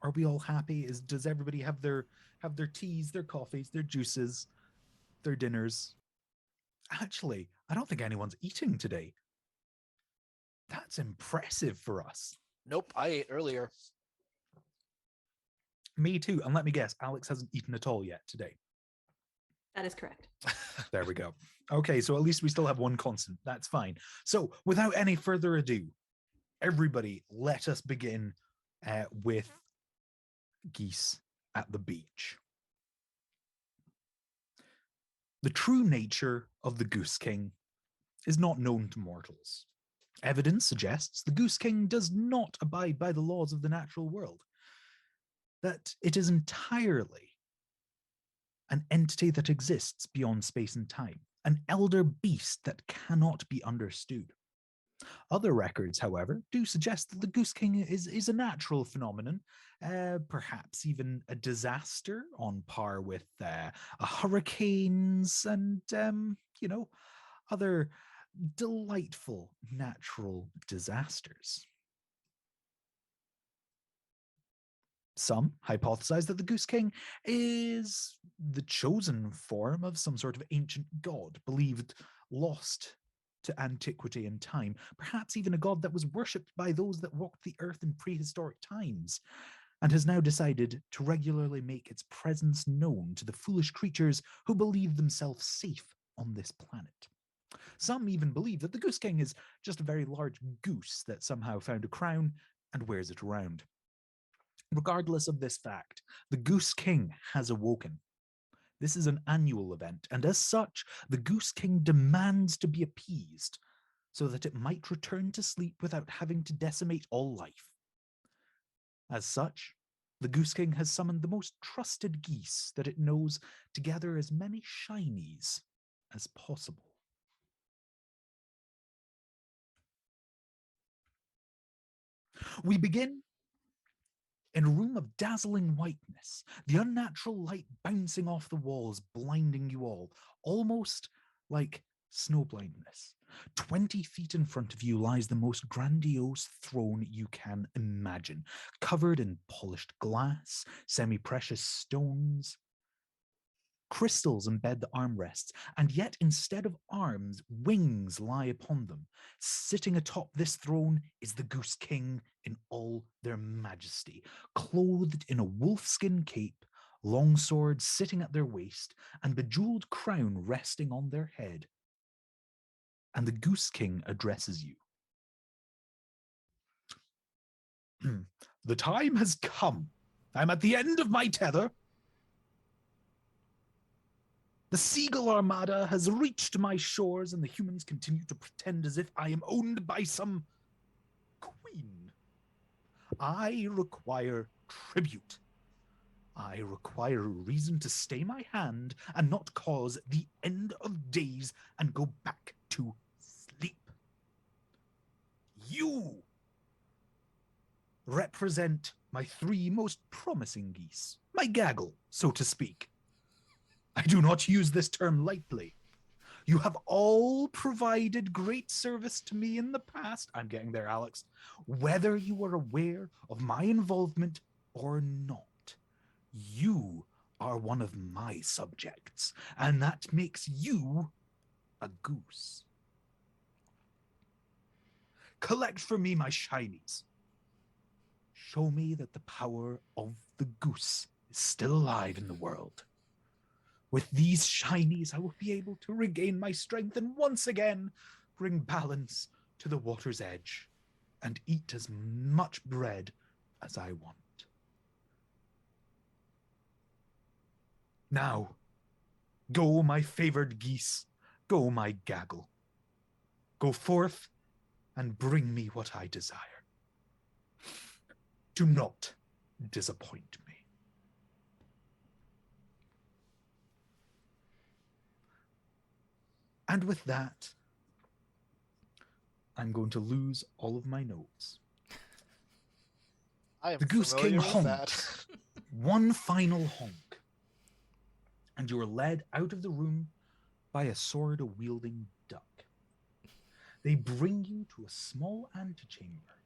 Are we all happy? Does everybody have their teas, their coffees, their juices, their dinners? Actually, I don't think anyone's eating today. That's impressive for us. Nope, I ate earlier. Me too. And let me guess, Alex hasn't eaten at all yet today. That is correct. There we go. Okay, so at least we still have one constant. That's fine. So without any further ado, everybody, let us begin with Geese at the beach. The true nature of the Goose King is not known to mortals. Evidence suggests the Goose King does not abide by the laws of the natural world, that it is entirely an entity that exists beyond space and time, an elder beast that cannot be understood. Other records, however, do suggest that the Goose King is a natural phenomenon, perhaps even a disaster on par with hurricanes and, other delightful natural disasters. Some hypothesize that the Goose King is the chosen form of some sort of ancient god, believed lost to antiquity and time, perhaps even a god that was worshipped by those that walked the earth in prehistoric times, and has now decided to regularly make its presence known to the foolish creatures who believe themselves safe on this planet. Some even believe that the Goose King is just a very large goose that somehow found a crown and wears it around. Regardless of this fact, the Goose King has awoken. This is an annual event, and as such, the Goose King demands to be appeased so that it might return to sleep without having to decimate all life. As such, the Goose King has summoned the most trusted geese that it knows to gather as many Shinies as possible. We begin in a room of dazzling whiteness, the unnatural light bouncing off the walls, blinding you all, almost like snow blindness. 20 feet in front of you lies the most grandiose throne you can imagine, covered in polished glass, semi-precious stones. Crystals embed the armrests, and yet instead of arms, wings lie upon them. Sitting atop this throne is the Goose King in all their majesty, clothed in a wolfskin cape, long swords sitting at their waist, and bejeweled crown resting on their head. And the Goose King addresses you. The time has come. I'm at the end of my tether. The Seagull Armada has reached my shores, and the humans continue to pretend as if I am owned by some queen. I require tribute. I require a reason to stay my hand and not cause the end of days and go back to sleep. You represent my three most promising geese, my gaggle, so to speak. I do not use this term lightly. You have all provided great service to me in the past. I'm getting there, Alex. Whether you are aware of my involvement or not, you are one of my subjects, and that makes you a goose. Collect for me my Shinies. Show me that the power of the goose is still alive in the world. With these Shinies, I will be able to regain my strength and once again bring balance to the water's edge and eat as much bread as I want. Now, go, my favored geese, go, my gaggle. Go forth and bring me what I desire. Do not disappoint me. And with that, I'm going to lose all of my notes. I am The Goose King familiar with honked that. one final honk, and you are led out of the room by a sword-wielding duck. They bring you to a small antechamber,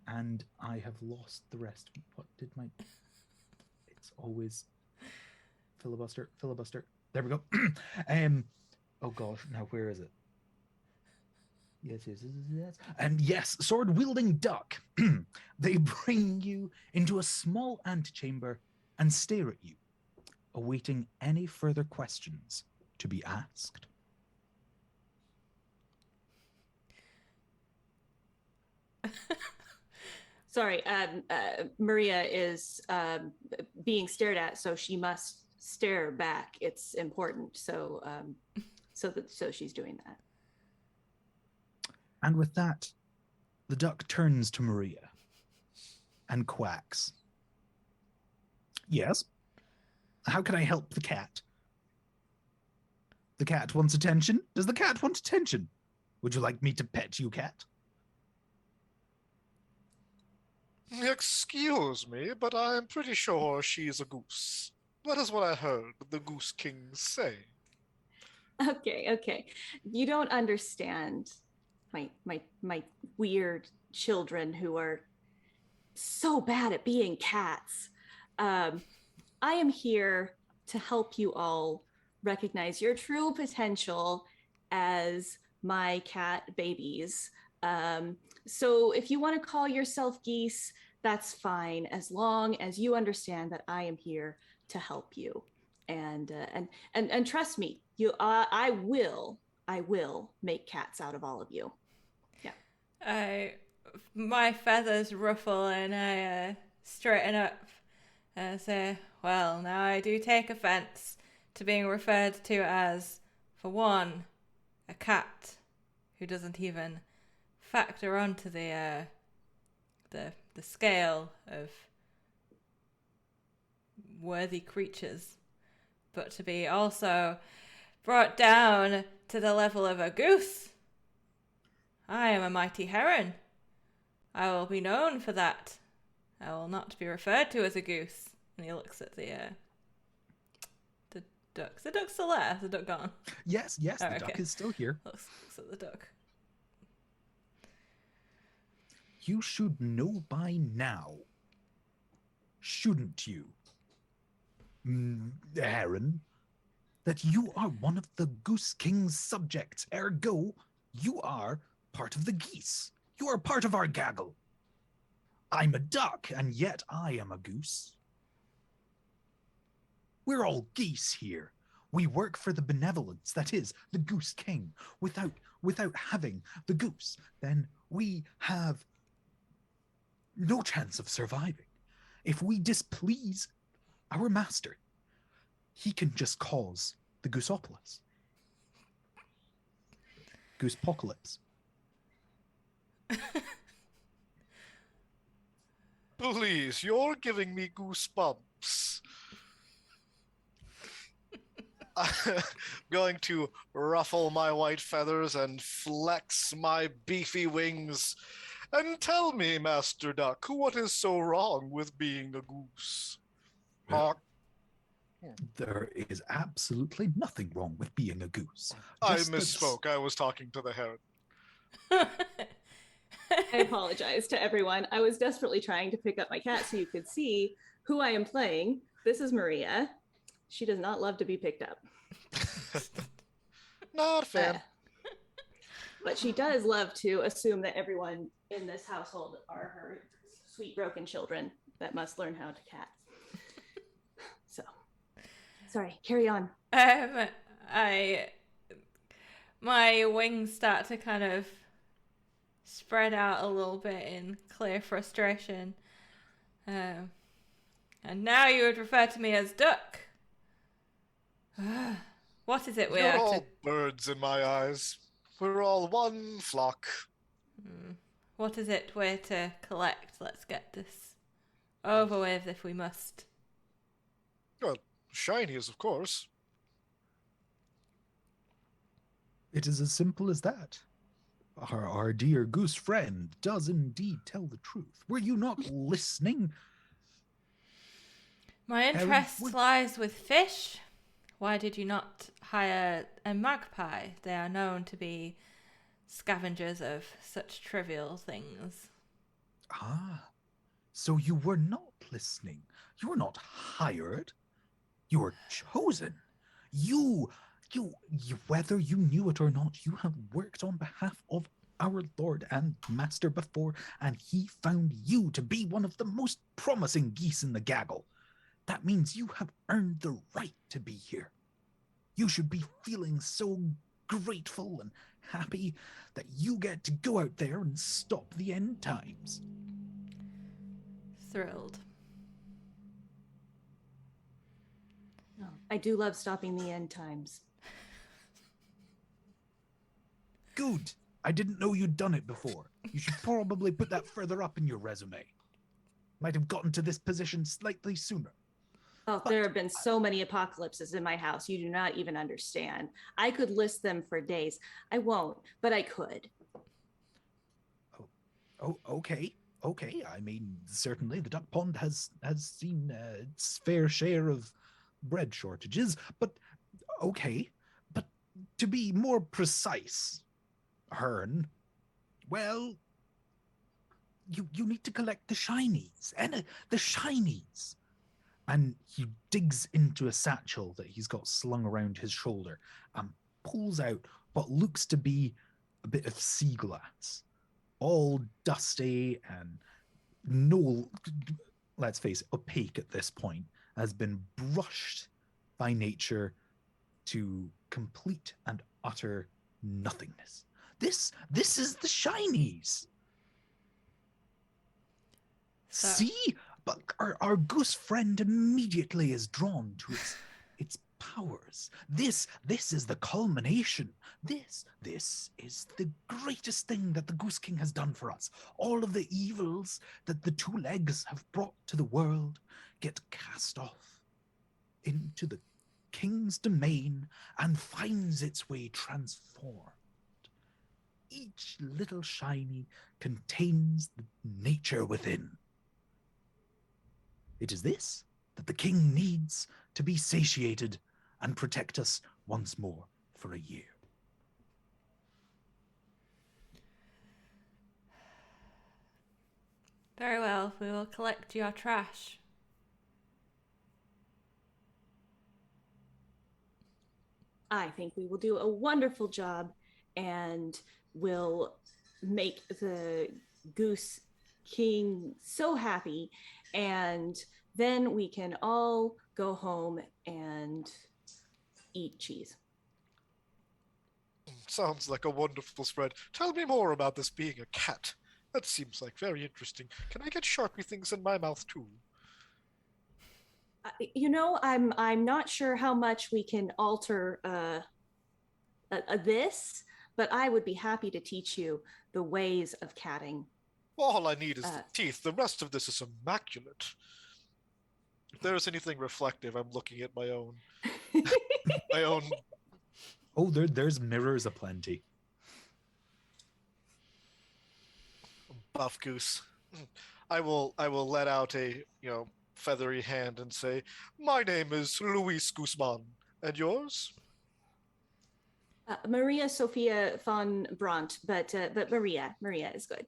And I have lost the rest. What did my... It's always... Filibuster. There we go. Oh gosh, now where is it? Yes. And yes, sword-wielding duck. They bring you into a small antechamber and stare at you, awaiting any further questions to be asked. Sorry, Maria is being stared at, so she must stare back. It's important. So she's doing that. And with that, the duck turns to Maria and quacks. Yes? How can I help the cat? The cat wants attention? Does the cat want attention? Would you like me to pet you, cat? Excuse me, but I'm pretty sure she's a goose. That is what I heard the Goose King say. Okay. You don't understand my weird children who are so bad at being cats. I am here to help you all recognize your true potential as my cat babies. So if you want to call yourself Geese, that's fine, as long as you understand that I am here to help you. And trust me, I will make cats out of all of you. Yeah. My feathers ruffle and I straighten up and say, well, now I do take offense to being referred to as, for one, a cat who doesn't even factor onto the scale of worthy creatures, but to be also brought down to the level of a goose. I am a mighty heron. I will be known for that. I will not be referred to as a goose. And he looks at the ducks. The duck's still there. The duck gone. Yes, the duck is still here. Looks at the duck. You should know by now, shouldn't you, Heron, that you are one of the Goose King's subjects. Ergo, you are part of the geese. You are part of our gaggle. I'm a duck, and yet I am a goose. We're all geese here. We work for the benevolence that is the Goose King. Without having the goose, then we have no chance of surviving. If we displease our master, he can just cause the Gooseopolis. Goosepocalypse. Please, you're giving me goosebumps. I'm going to ruffle my white feathers and flex my beefy wings. And tell me, Master Duck, what is so wrong with being a goose? There is absolutely nothing wrong with being a goose. I misspoke. I was talking to the heron. I apologize to everyone. I was desperately trying to pick up my cat so you could see who I am playing. This is Maria. She does not love to be picked up. Not a fan. But she does love to assume that everyone in this household are her sweet broken children that must learn how to cat. So, sorry, carry on. My wings start to kind of spread out a little bit in clear frustration. And now you would refer to me as Duck. What is it we You're are all birds in my eyes. We're all one flock. What is it we're to collect? Let's get this over with if we must. Well, Shinies, of course. It is as simple as that. Our dear goose friend does indeed tell the truth. Were you not listening? My interest lies with fish. Why did you not hire a magpie? They are known to be scavengers of such trivial things. Ah, so you were not listening. You were not hired. You were chosen. You, whether you knew it or not, you have worked on behalf of our Lord and Master before, and he found you to be one of the most promising geese in the gaggle. That means you have earned the right to be here. You should be feeling so grateful and happy that you get to go out there and stop the end times. Thrilled. Oh, I do love stopping the end times. Good. I didn't know you'd done it before. You should probably put that further up in your resume. Might have gotten to this position slightly sooner. Oh, there have been so many apocalypses in my house. You do not even understand. I could list them for days. I won't, but I could. Oh, okay. Okay. I mean, certainly the duck pond has seen its fair share of bread shortages, but okay. But to be more precise, Hearn, well, you need to collect the shinies, and the shinies. And he digs into a satchel that he's got slung around his shoulder and pulls out what looks to be a bit of sea glass, all dusty and no, let's face it, opaque at this point, has been brushed by nature to complete and utter nothingness. This is the shinies. So- See? But our goose friend immediately is drawn to its powers. This is the culmination. This is the greatest thing that the Goose King has done for us. All of the evils that the two legs have brought to the world get cast off into the king's domain and finds its way transformed. Each little shiny contains the nature within. It is this that the king needs to be satiated and protect us once more for a year. Very well, we will collect your trash. I think we will do a wonderful job and will make the Goose King so happy. And then we can all go home and eat cheese. Sounds like a wonderful spread. Tell me more about this being a cat. That seems like very interesting. Can I get sharpie things in my mouth too? I'm not sure how much we can alter this, but I would be happy to teach you the ways of catting. All I need is the teeth. The rest of this is immaculate. If there's anything reflective, I'm looking at my own. My own. Oh, there's mirrors aplenty. Buff goose. I will let out a feathery hand and say, "My name is Luis Goosemán, and yours?" Maria Sophia von Brandt, but Maria is good.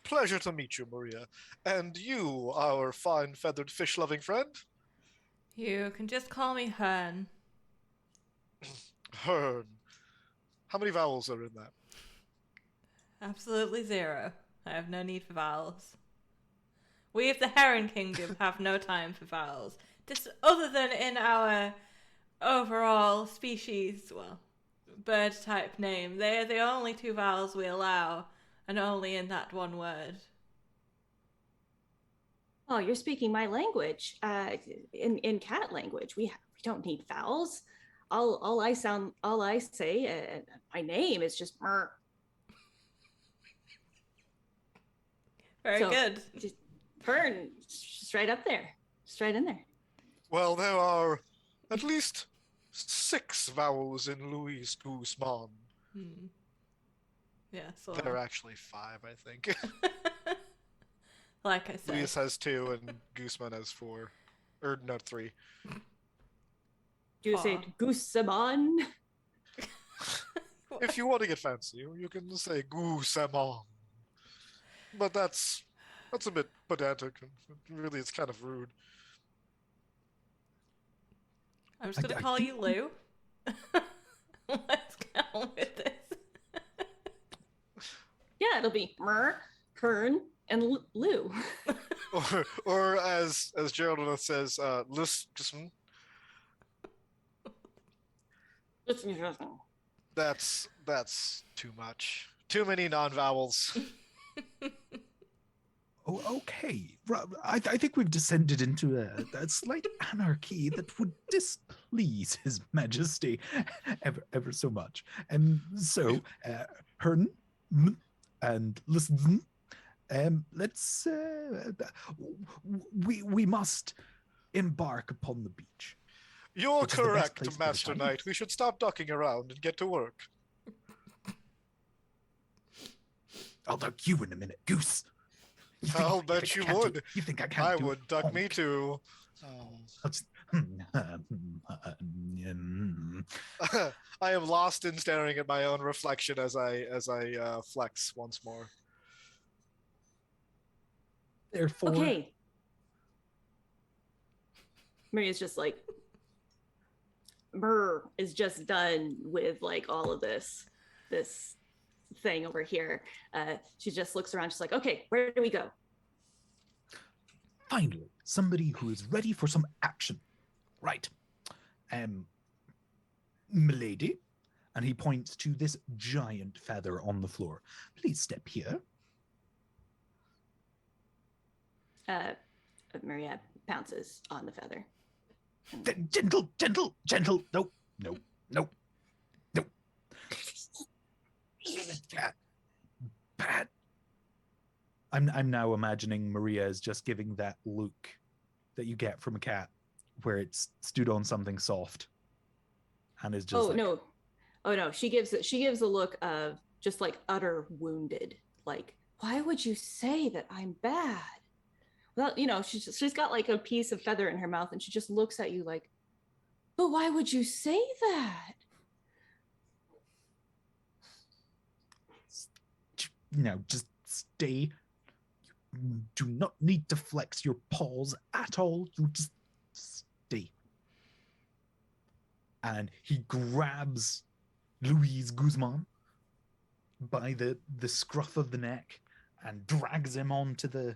Pleasure to meet you, Maria. And you, our fine feathered fish-loving friend? You can just call me Hearn. Hearn. How many vowels are in that? Absolutely zero. I have no need for vowels. We of the Heron Kingdom have no time for vowels. Just other than in our overall species, well, bird type name. They are the only two vowels we allow, and only in that one word. Oh, you're speaking my language. In cat language, we don't need vowels. All I say, my name is just mer. Very good. Just Fern, straight up there, straight in there. Well, there are at least 6 vowels in Luis Goosemán. Yeah, so There are actually 5, I think. like I said. Luis has 2 and Goosemán has 4. Or no, 3. Do you say Goosemán? If you want to get fancy, you can say Goosemán. But that's That's a bit pedantic. Really, it's kind of rude. I'm just going to call you Lou. Let's get on with this. Yeah, it'll be Mer, Kern, and Lou. Or as Geraldine says, listen. That's too much. Too many non-vowels. Oh, okay. I think we've descended into a slight anarchy that would displease His Majesty ever so much. And so, Hern and listen, let's we must embark upon the beach. You're Which is the best correct, place for Master the Knight. Shinies. We should stop ducking around and get to work. I'll duck you in a minute, Goose. I'll bet you would. You think I can't I do would it? duck me too. I'll just, I am lost in staring at my own reflection as I flex once more. Therefore, Okay. Maria's just like, Mer is just done with like all of this thing over here. She just looks around. She's like, okay, where do we go? finally, somebody who is ready for some action. Right. Milady, and he points to this giant feather on the floor. Please step here. Maria pounces on the feather. Gentle. No. Bad. I'm now imagining Maria is just giving that look that you get from a cat, where it's stood on something soft, and is just. Oh no! She gives a look of just like utter wounded. Like, why would you say that I'm bad? Well, she's got like a piece of feather in her mouth, and she just looks at you like, but why would you say that? No, just stay. You do not need to flex your paws at all. You just stay. And he grabs Louise Goosemán by the scruff of the neck and drags him onto the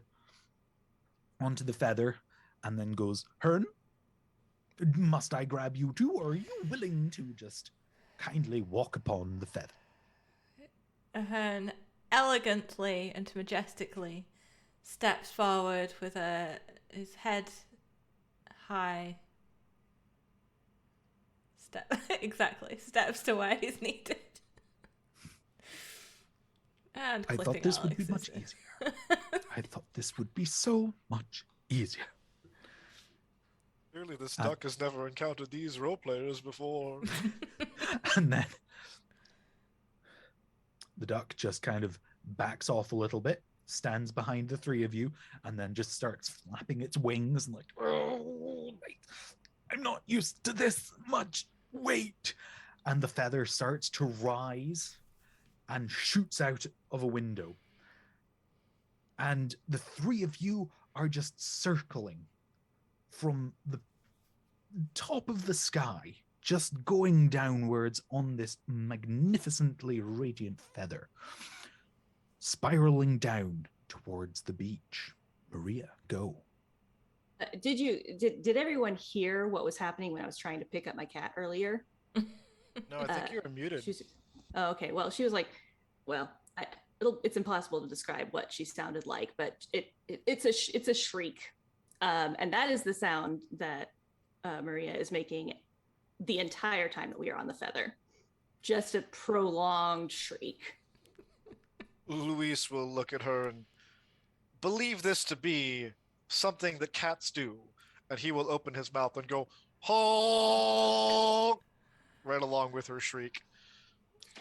feather, and then goes, Hearn, must I grab you too, or are you willing to just kindly walk upon the feather? Hearn elegantly and majestically steps forward with his head high. Steps to where he's needed. And I thought this would be much easier. I thought this would be so much easier. Clearly, this duck has never encountered these role players before. And then the duck just kind of backs off a little bit, stands behind the three of you, and then just starts flapping its wings and like, oh, wait, I'm not used to this much weight. And the feather starts to rise and shoots out of a window. And the three of you are just circling from the top of the sky, just going downwards on this magnificently radiant feather, spiraling down towards the beach. Maria, go. Did everyone hear what was happening when I was trying to pick up my cat earlier? No, I think you're muted. Oh, okay. Well, she was like, well, it's impossible to describe what she sounded like, but it's a shriek, and that is the sound that Maria is making the entire time that we are on the feather. Just a prolonged shriek. Luis will look at her and believe this to be something that cats do, and he will open his mouth and go, honk, right along with her shriek.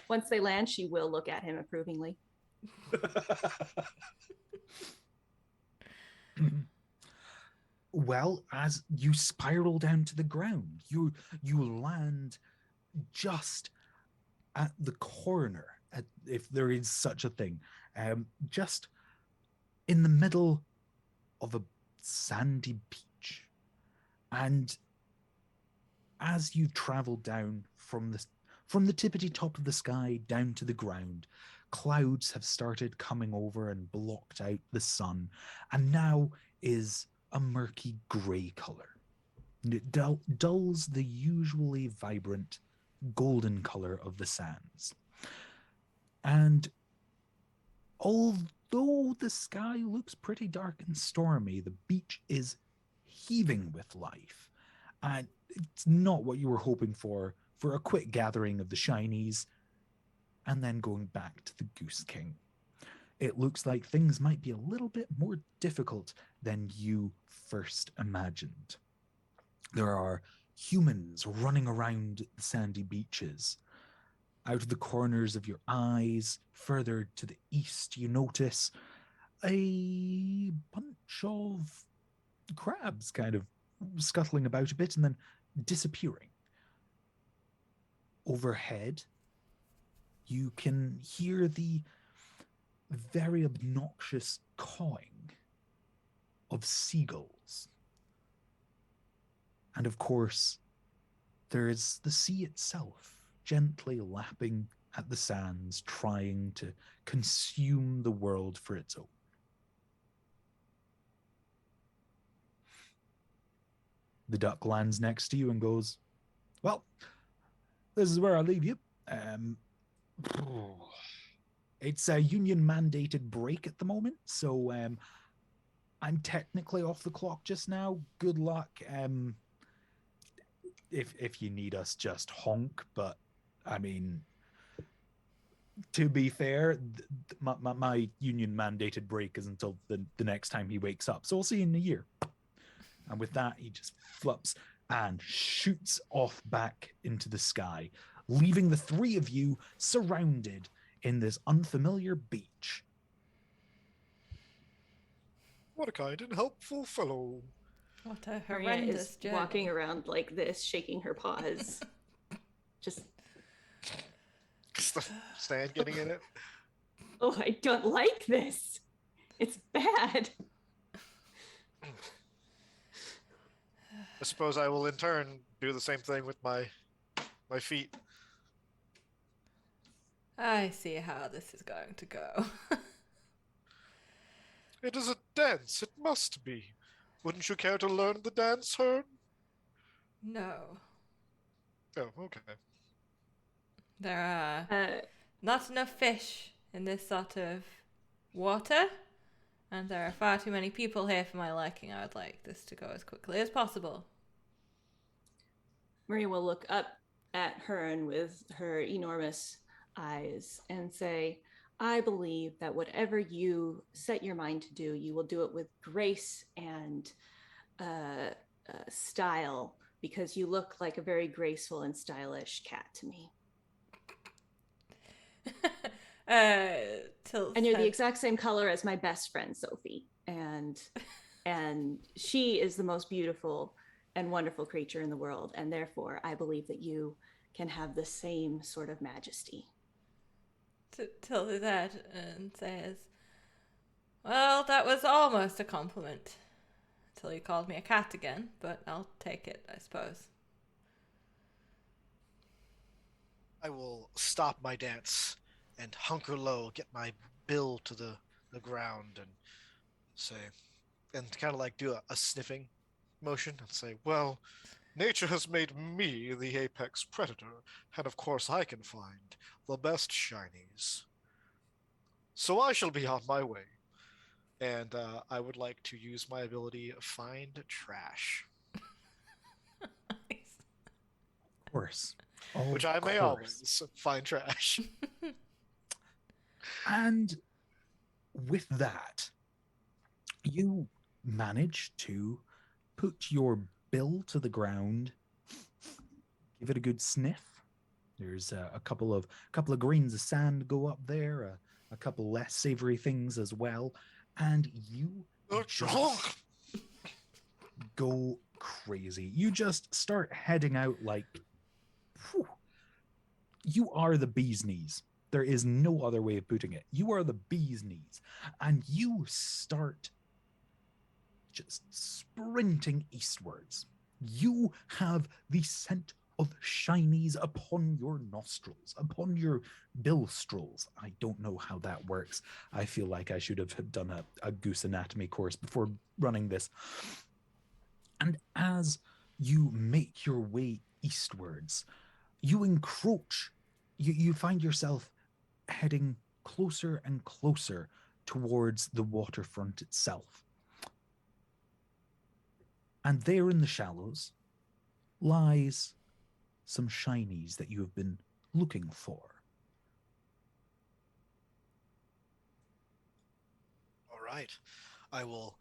Once they land, she will look at him approvingly. Well, as you spiral down to the ground, you land just at the corner, if there is such a thing, just in the middle of a sandy beach. And as you travel down from the tippity top of the sky down to the ground, clouds have started coming over and blocked out the sun, and now is a murky grey colour. It dulls the usually vibrant golden colour of the sands. And although the sky looks pretty dark and stormy, the beach is heaving with life. And it's not what you were hoping for a quick gathering of the Shinies and then going back to the Goose King. It looks like things might be a little bit more difficult than you first imagined. There are humans running around the sandy beaches. Out of the corners of your eyes, further to the east, you notice a bunch of crabs kind of scuttling about a bit and then disappearing. Overhead, you can hear the very obnoxious cawing of seagulls. And of course, there's the sea itself, gently lapping at the sands, trying to consume the world for its own. The duck lands next to you and goes, well, this is where I leave you. It's a union-mandated break at the moment, so I'm technically off the clock just now. Good luck. If you need us, just honk. But, I mean, to be fair, my union-mandated break is until the next time he wakes up. So we'll see you in a year. And with that, he just flops and shoots off back into the sky, leaving the three of you surrounded in this unfamiliar beach. What a kind and helpful fellow. What a Maria horrendous is journey. walking around like this, shaking her paws. Just, Is the sand getting in it? oh, I don't like this. It's bad. I suppose I will in turn do the same thing with my feet. I see how this is going to go. It is a dance. It must be. Wouldn't you care to learn the dance, Hearn? No. Oh, okay. There are not enough fish in this sort of water, and there are far too many people here for my liking. I would like this to go as quickly as possible. Maria will look up at Hearn with her enormous eyes and say, I believe that whatever you set your mind to do, you will do it with grace and style, because you look like a very graceful and stylish cat to me. And you're the exact same color as my best friend, Sophie. And she is the most beautiful and wonderful creature in the world. And therefore, I believe that you can have the same sort of majesty. Tilda that and says, well, that was almost a compliment. Until you called me a cat again, but I'll take it, I suppose. I will stop my dance and hunker low, get my bill to the ground and say, and kind of like do a sniffing motion and say, well, nature has made me the apex predator, and of course I can find the best shinies. So I shall be on my way. And I would like to use my ability Find Trash. Nice. Of course. Which I may always find trash. And with that, you manage to put your bill to the ground, give it a good sniff. There's a couple of grains of sand go up there, a couple less savory things as well, and you just go crazy. You just start heading out like, whew, you are the bee's knees. There is no other way of putting it. You are the bee's knees, and you start just sprinting eastwards. You have the scent of shinies upon your nostrils, upon your bilstrals. I don't know how that works. I feel like I should have done a goose anatomy course before running this. And as you make your way eastwards, you encroach. You find yourself heading closer and closer towards the waterfront itself. And there in the shallows lies some shinies that you have been looking for. All right. I will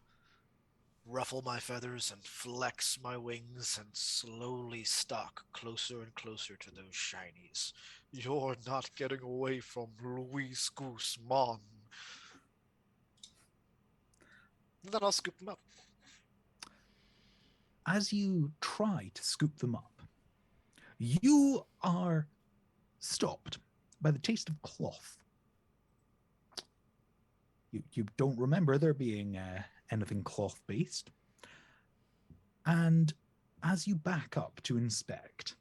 ruffle my feathers and flex my wings and slowly stalk closer and closer to those shinies. You're not getting away from Luis Goosemán. Then I'll scoop them up. As you try to scoop them up, you are stopped by the taste of cloth. You don't remember there being anything cloth-based. And as you back up to inspect,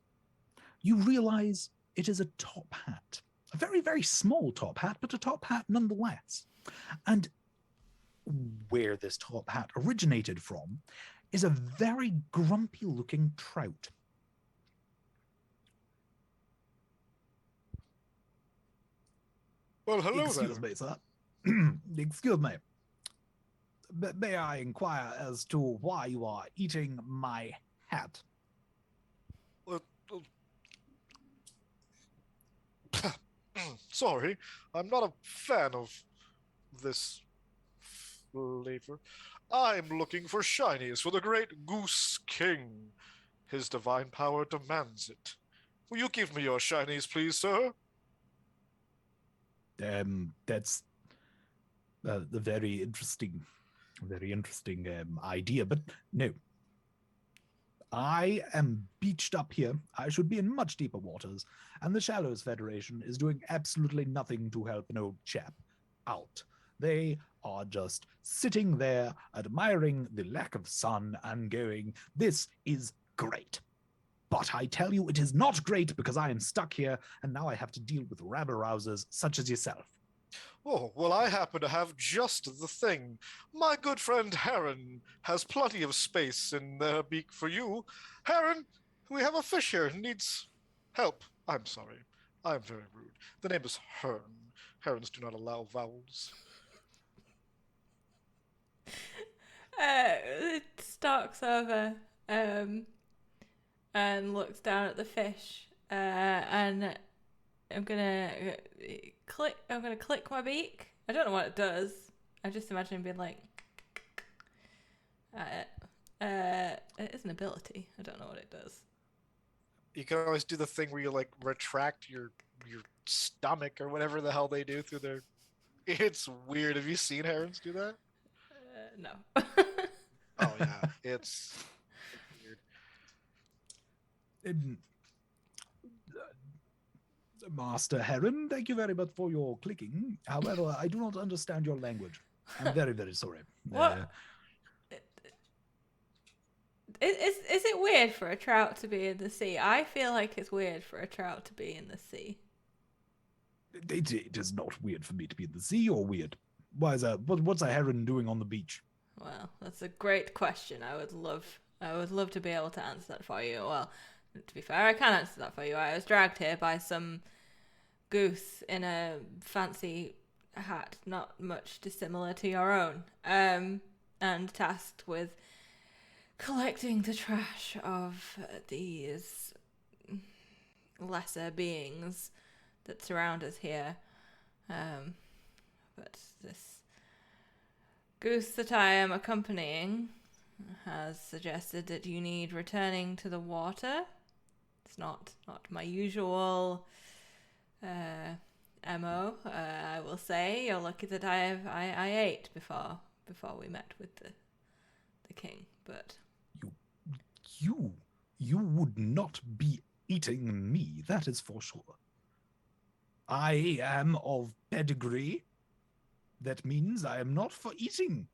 you realize it is a top hat. A very, very small top hat, but a top hat nonetheless. And where this top hat originated from is a very grumpy-looking trout. Well, hello Excuse there. me, sir. Excuse me. May I inquire as to why you are eating my hat? Sorry, I'm not a fan of this flavor. I'm looking for shinies for the great Goose King. His divine power demands it. Will you give me your shinies, please, sir? That's a very interesting idea, but no. I am beached up here. I should be in much deeper waters, and the Shallows Federation is doing absolutely nothing to help an old chap out. They are just sitting there, admiring the lack of sun and going, "This is great." But I tell you, it is not great because I am stuck here, and now I have to deal with rabble-rousers such as yourself. Oh, well, I happen to have just the thing. My good friend Heron has plenty of space in their beak for you. Heron, we have a fish here who needs help. I'm sorry. I'm very rude. The name is Hearn. Herons do not allow vowels. It stalks over and looks down at the fish, and I'm gonna click my beak. I don't know what it does. I just imagine it being like it is an ability. I don't know what it does. You can always do the thing where you like retract your stomach or whatever the hell they do through their. It's weird. Have you seen herons do that? No. Oh yeah, it's weird. Master Heron, thank you very much for your clicking. However, I do not understand your language. I'm very, very sorry. What? Is it weird for a trout to be in the sea? I feel like it's weird for a trout to be in the sea. It is not weird for me to be in the sea, or weird. Why is that? What's a heron doing on the beach? Well, that's a great question. I would love to be able to answer that for you. Well, to be fair, I can answer that for you. I was dragged here by some goose in a fancy hat, not much dissimilar to your own, and tasked with collecting the trash of these lesser beings that surround us here. But this goose that I am accompanying has suggested that you need returning to the water. It's not my usual MO. I will say you're lucky that I ate before we met with the king. But you would not be eating me. That is for sure. I am of pedigree. That means I am not for eating.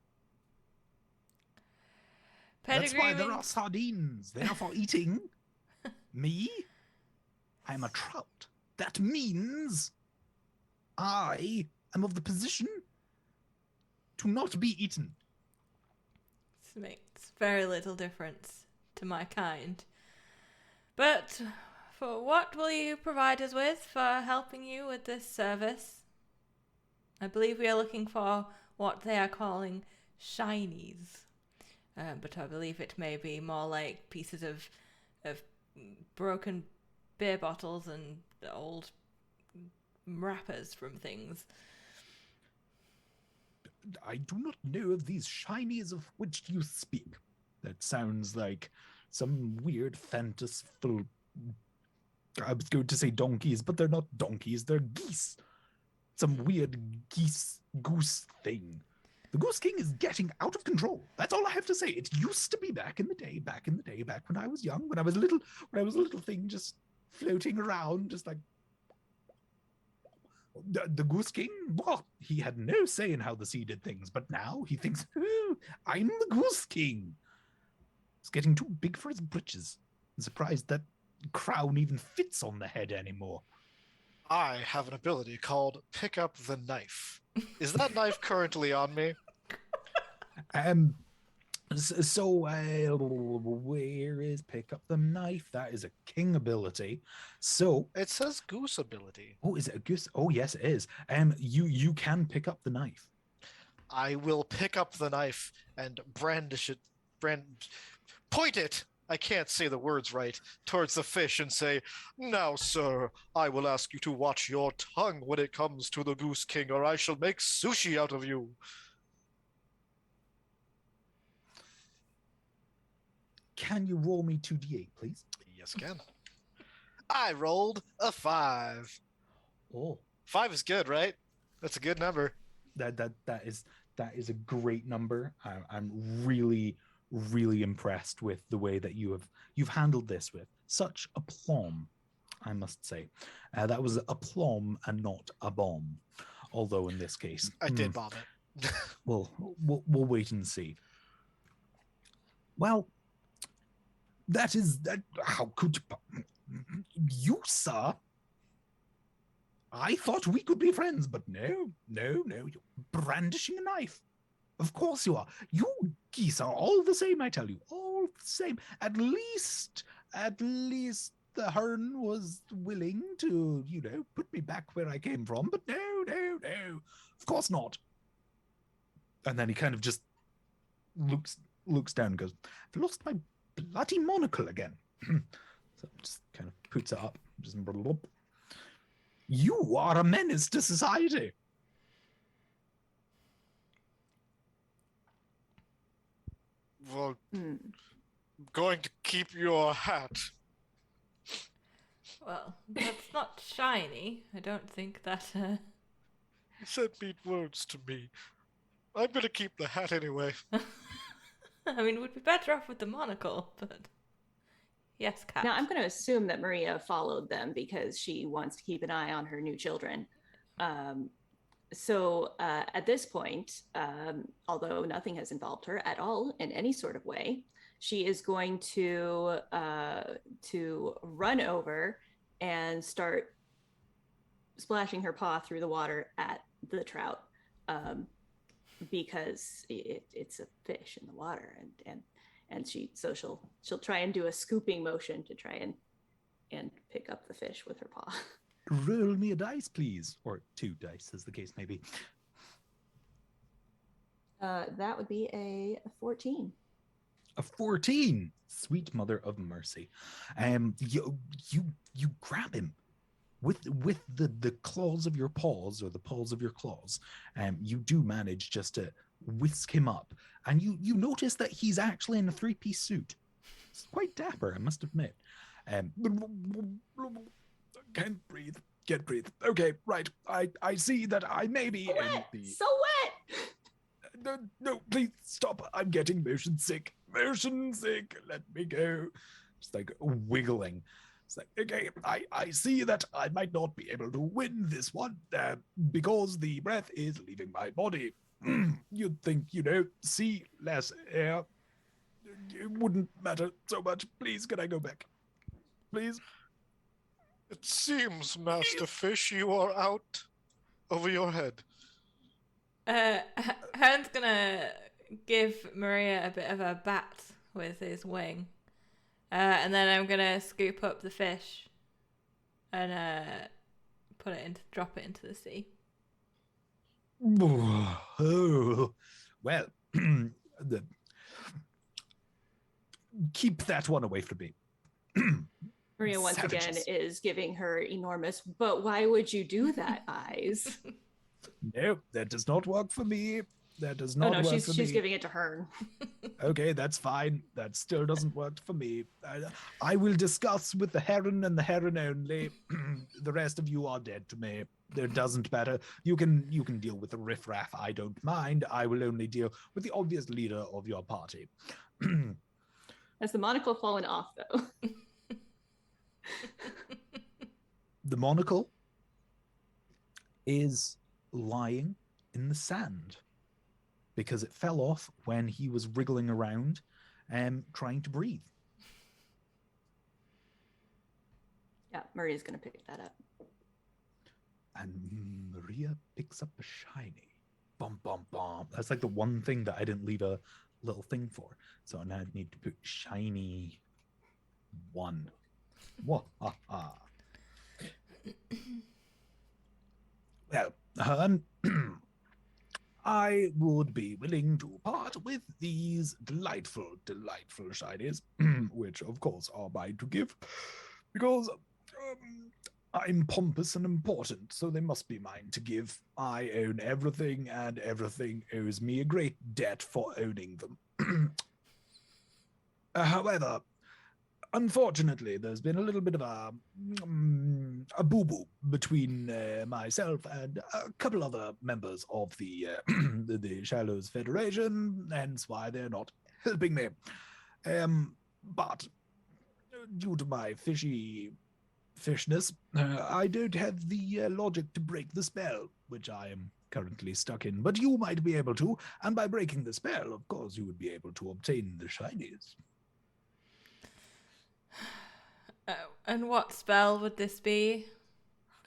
That's why there are sardines. They are for eating. Me? I am a trout. That means I am of the position to not be eaten. This makes very little difference to my kind. But for what will you provide us with for helping you with this service? I believe we are looking for what they are calling Shinies. But I believe it may be more like pieces of broken beer bottles and old wrappers from things. I do not know of these Shinies of which you speak. That sounds like some weird fanciful... I was going to say donkeys, but they're not donkeys, they're geese. Some weird goose thing. The Goose King is getting out of control. That's all I have to say. It used to be back in the day, back when I was young, when I was a little thing just floating around, just like... The Goose King, well, he had no say in how the sea did things, but now he thinks, oh, I'm the Goose King. It's getting too big for his britches. I'm surprised that crown even fits on the head anymore. I have an ability called Pick Up the Knife. Is that knife currently on me? Where is Pick Up the Knife? That is a king ability. So It says Goose ability. oh, is it a goose? Oh, yes, it is. You can pick up the knife. I will pick up the knife and brandish it, point it, I can't say the words right, towards the fish and say, "Now, sir, I will ask you to watch your tongue when it comes to the Goose King, or I shall make sushi out of you." Can you roll me 2d8, please? Yes, I can. I rolled a 5. Oh, 5 is good, right? That's a good number. that is a great number. I'm really impressed with the way that you've handled this with such aplomb, I must say. That was aplomb and not a bomb, although in this case I did bomb it. we'll wait and see. Well, that. How could you, sir? I thought we could be friends, but no, you're brandishing a knife. Of course you are. You geese are all the same, I tell you, all the same. At least the Heron was willing to, put me back where I came from, but no, of course not. And then he kind of just looks down and goes, "I've lost my bloody monocle again." So just kind of puts it up. Just, you are a menace to society. Well, I'm going to keep your hat. Well, that's not shiny. I don't think that... You said mean words to me. I'm going to keep the hat anyway. I mean, we'd be better off with the monocle, but... Yes, Cat. Now, I'm going to assume that Maria followed them because she wants to keep an eye on her new children. So at this point, although nothing has involved her at all in any sort of way, she is going to run over and start splashing her paw through the water at the trout, because it's a fish in the water, and she'll try and do a scooping motion to try and pick up the fish with her paw. Roll me a dice, please. Or 2 dice, as the case may be. That would be a 14. A 14. Sweet mother of mercy. You grab him with the claws of your paws, or the paws of your claws. You do manage just to whisk him up, and you notice that he's actually in a 3-piece suit. It's quite dapper, I must admit. Can't breathe. Okay, right. I see that I may be wet. in the... So wet! No, please stop. I'm getting motion sick. Let me go. Just like wiggling. It's like, okay, I see that I might not be able to win this one because the breath is leaving my body. You'd think, see less air. It wouldn't matter so much. Please, can I go back? Please? It seems, Master Fish, you are out over your head. Heron's gonna give Maria a bit of a bat with his wing. And then I'm gonna scoop up the fish and drop it into the sea. Oh, well, keep that one away from me. Maria once again Savages. is giving her enormous, but why would you do that, eyes? No, that does not work for me. That does not work for me. She's giving it to Hearn. Okay, that's fine. That still doesn't work for me. I will discuss with the heron and the heron only. The rest of you are dead to me. It doesn't matter. You can deal with the riffraff. I don't mind. I will only deal with the obvious leader of your party. Has the monocle fallen off, though? The monocle is lying in the sand because it fell off when he was wriggling around trying to breathe. Yeah, Maria's going to pick that up. And Maria picks up a shiny. Bum, bum, bum. That's like the one thing that I didn't leave a little thing for. So now I need to put shiny 1. Whoa, ha, ha. Well, I would be willing to part with these delightful, delightful shinies, which of course are mine to give, because I'm pompous and important, so they must be mine to give. I own everything, and everything owes me a great debt for owning them. However, unfortunately, there's been a little bit of a boo-boo between myself and a couple other members of the the Shallows Federation, hence why they're not helping me. But due to my fishness, I don't have the logic to break the spell, which I am currently stuck in. But you might be able to, and by breaking the spell, of course, you would be able to obtain the shinies. And what spell would this be?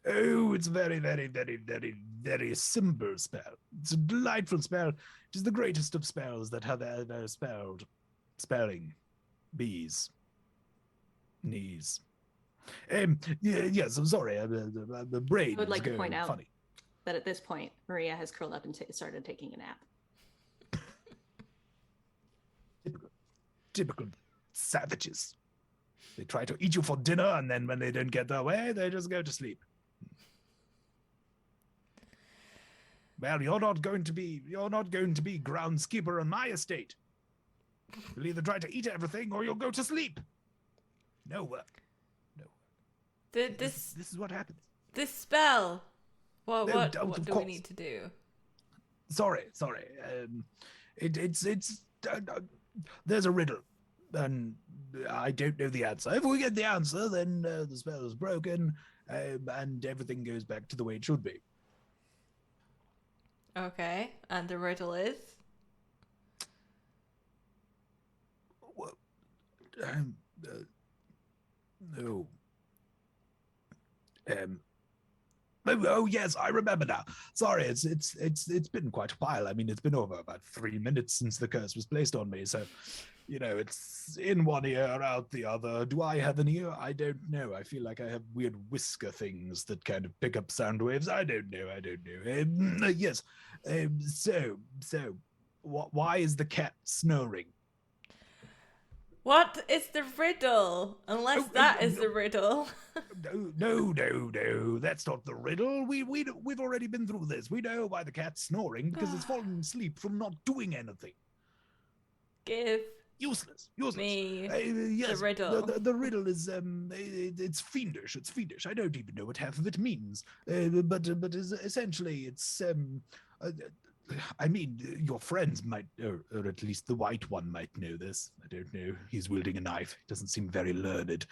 Oh, it's very, very, very, very, very simple spell. It's a delightful spell. It is the greatest of spells that have ever spelled. Spelling. Bees. Knees. Yes, I'm sorry. The brain I would like is to point going out funny. that at this point, Maria has curled up and started taking a nap. Typical savages. They try to eat you for dinner, and then when they don't get their way, they just go to sleep. Well, you're not going to be groundskeeper on my estate. You'll either try to eat everything, or you'll go to sleep. No work. No work. This is what happens. This spell. What do we course. need to do? Sorry. There's a riddle, and I don't know the answer. If we get the answer, then the spell is broken, and everything goes back to the way it should be. Okay, and the riddle is? Well, no. Oh yes, I remember now. Sorry, it's been quite a while. I mean, it's been over about 3 minutes since the curse was placed on me, so it's in one ear, out the other. Do I have an ear? I don't know. I feel like I have weird whisker things that kind of pick up sound waves. I don't know. Yes. So, why is the cat snoring? What is the riddle? Unless that is the riddle. No. That's not the riddle. We've already been through this. We know why the cat's snoring, because it's fallen asleep from not doing anything. Give Useless. me Yes, the riddle. The riddle is it's fiendish. It's fiendish. I don't even know what half of it means. But essentially, it's I mean, your friends might, or at least the white one might know this. I don't know. He's wielding a knife. He doesn't seem very learned.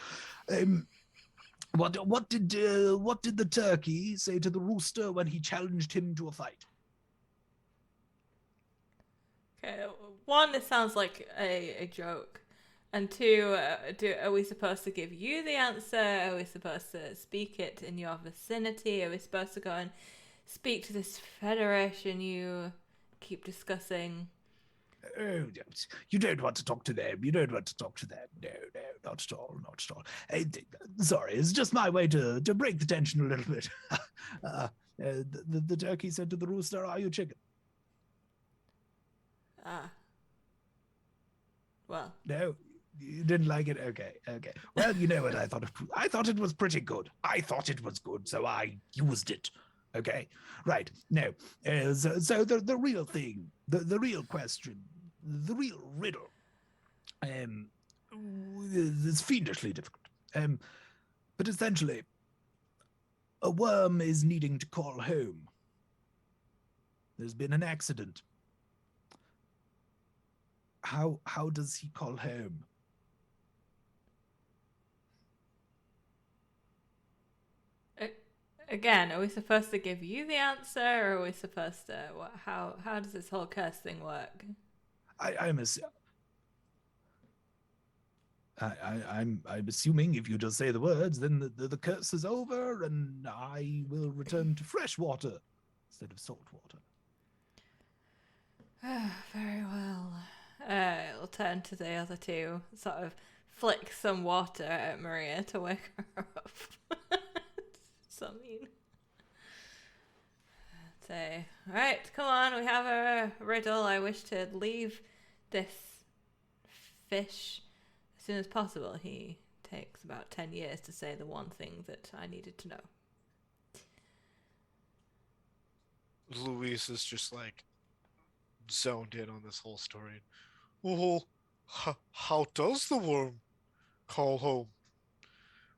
What did the turkey say to the rooster when he challenged him to a fight? Okay, one, it sounds like a joke. And two, are we supposed to give you the answer? Are we supposed to speak it in your vicinity? Are we supposed to go and speak to this federation you keep discussing? Oh, you don't want to talk to them. You don't want to talk to them. No, not at all, not at all. Sorry, it's just my way to break the tension a little bit. The turkey said to the rooster, "Are you chicken?" Ah. Well. No, you didn't like it? Okay. Well, you know what I thought? I thought it was pretty good. I thought it was good, so I used it. Okay, right. No, so the real thing, the real question, the real riddle, is fiendishly difficult. But essentially, a worm is needing to call home. There's been an accident. How does he call home? Again, are we supposed to give you the answer, or are we supposed to? How does this whole curse thing work? I'm assuming if you just say the words, then the curse is over, and I will return to fresh water instead of salt water. Very well. It'll turn to the other two, sort of flick some water at Maria to wake her up. So mean. Say, alright, come on, we have a riddle. I wish to leave this fish as soon as possible. He takes about 10 years to say the one thing that I needed to know. Louise is just like zoned in on this whole story. Well, how does the worm call home?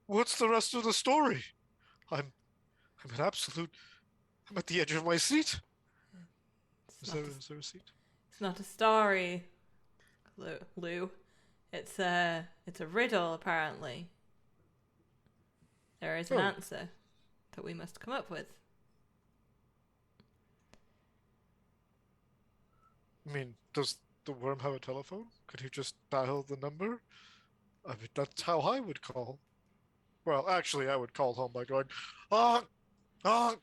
What's the rest of the story? I'm at the edge of my seat. Is there a seat? It's not a story, Lou. It's a riddle, apparently. There is an answer that we must come up with. I mean, does the worm have a telephone? Could he just dial the number? I mean, that's how I would call. Well, actually, I would call home by going, honk, honk.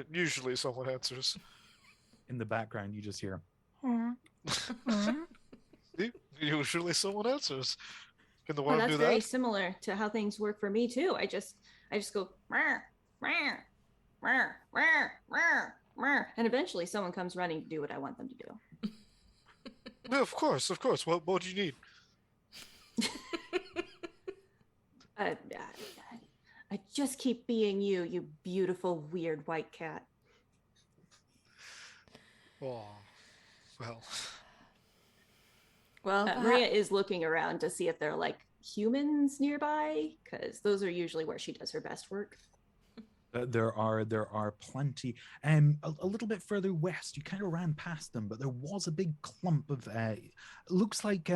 Usually someone answers. In the background, you just hear. Usually someone answers. Can the Well, worm that's do very that? similar to how things work for me too. I just go "Meow, meow, meow, meow, meow, meow," and eventually someone comes running to do what I want them to do. No, of course. What do you need? I just keep being you, you beautiful, weird white cat. Oh, well. Well, Maria is looking around to see if there are like humans nearby, because those are usually where she does her best work. There are plenty. A little bit further west, you kind of ran past them, but there was a big clump of looks like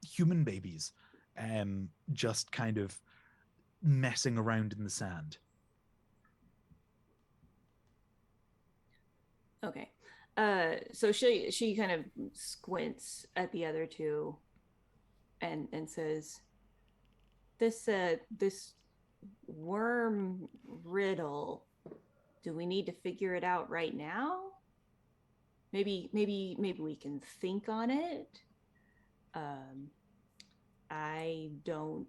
human babies, just kind of messing around in the sand. Okay. So she kind of squints at the other two and says, this worm riddle, do we need to figure it out right now? Maybe we can think on it. I don't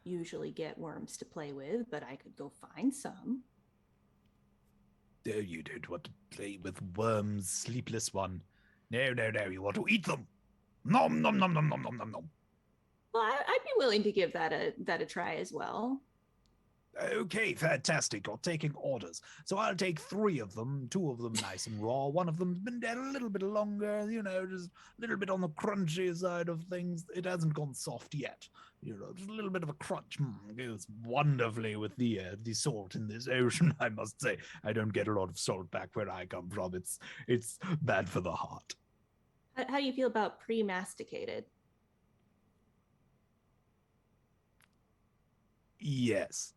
usually get worms to play with, but I could go find some. Oh, you don't want to play with worms, sleepless one. No, you want to eat them. Nom, nom, nom, nom, nom, nom, nom, nom. Well, I'd be willing to give that a try as well. Okay, fantastic. You're taking orders. So I'll take 3 of them, 2 of them nice and raw. One of them's been dead a little bit longer, just a little bit on the crunchy side of things. It hasn't gone soft yet. Just a little bit of a crunch. Goes wonderfully with the salt in this ocean, I must say. I don't get a lot of salt back where I come from. It's bad for the heart. How do you feel about pre-masticated? Yes.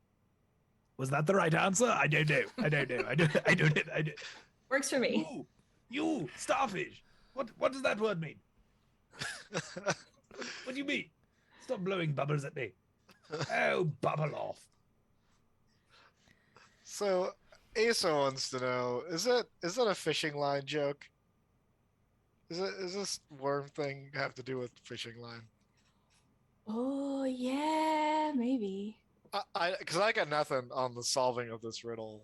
Was that the right answer? I don't know. I don't know. I don't. Works for me. You, starfish. What does that word mean? What do you mean? Stop blowing bubbles at me. Oh, bubble off. So, Asa wants to know: is that a fishing line joke? Is this worm thing have to do with fishing line? Oh yeah, maybe. Because I got nothing on the solving of this riddle.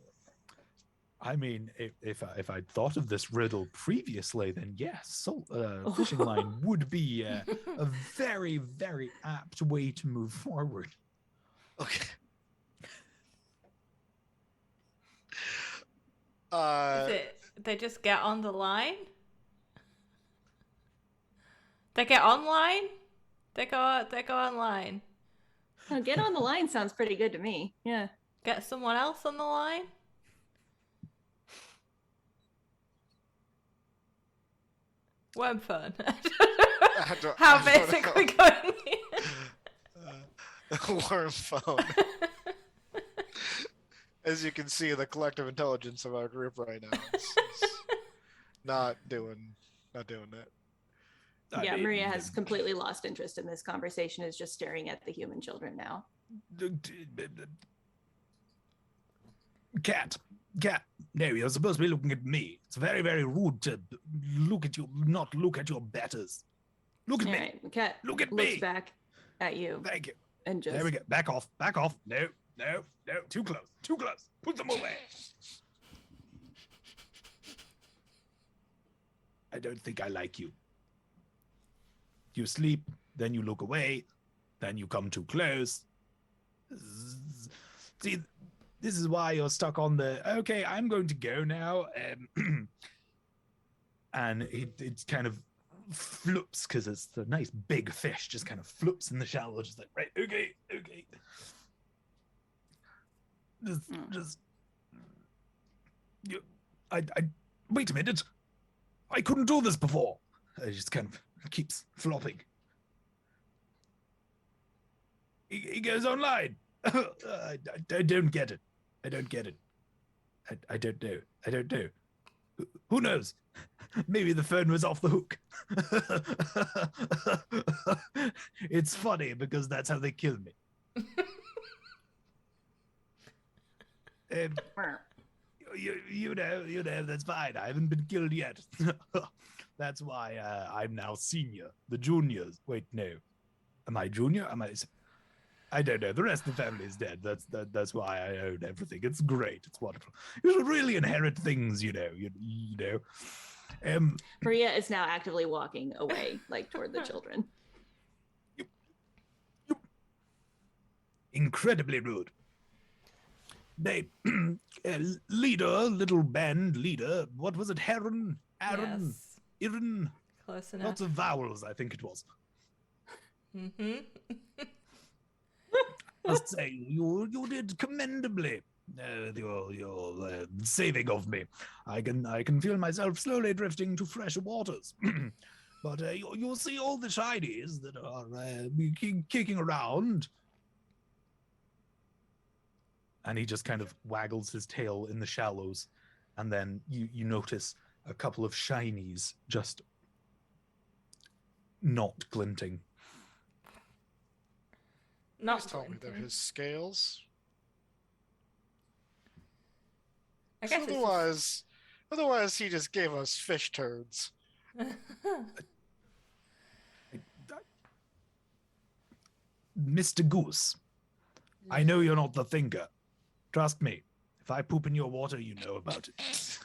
I mean, if I'd thought of this riddle previously, then yes, fishing line would be a very, very apt way to move forward. Okay. Is it they just get on the line? They get online? They go online. Oh, get on the line sounds pretty good to me. Yeah. Get someone else on the line? Worm phone. How basically going worm phone. As you can see, the collective intelligence of our group right now is not doing it. Yeah, Maria has completely lost interest in this conversation, is just staring at the human children now. Cat. No, you're supposed to be looking at me. It's very, very rude to look at you, not look at your betters. Look at me. Right, the cat Look at looks me. back at you. Thank you. And just There we go. Back off. No. Too close. Put them away. I don't think I like you. You sleep, then you look away, then you come too close. See, this is why you're stuck on the, okay, I'm going to go now. And it kind of flips, because it's the nice big fish, just kind of flips in the shallow, just like, right, okay. I wait a minute. I couldn't do this before. It just kind of keeps flopping. He goes online. I don't get it. I don't know. Who knows? Maybe the phone was off the hook. It's funny because that's how they kill me. You know, that's fine. I haven't been killed yet. That's why I'm now senior. The juniors. Wait, no. Am I junior? I don't know. The rest of the family is dead. That's why I own everything. It's great. It's wonderful. You should really inherit things, you know. Maria is now actively walking away, like toward the children. Incredibly rude. They, little band leader. What was it? Heron? Aaron? Yes. Iron? Close enough. Lots of vowels, I think it was. Mm-hmm. Must say, you did commendably. Your saving of me. I can feel myself slowly drifting to fresher waters. But you'll see all the Shinies that are kicking around. And he just kind of waggles his tail in the shallows, and then you notice a couple of Shinies just not glinting. Not Tell me they're his scales. I guess otherwise he just gave us fish turds. Mr. Goose, I know you're not the thinker. Trust me, if I poop in your water, you know about it. It's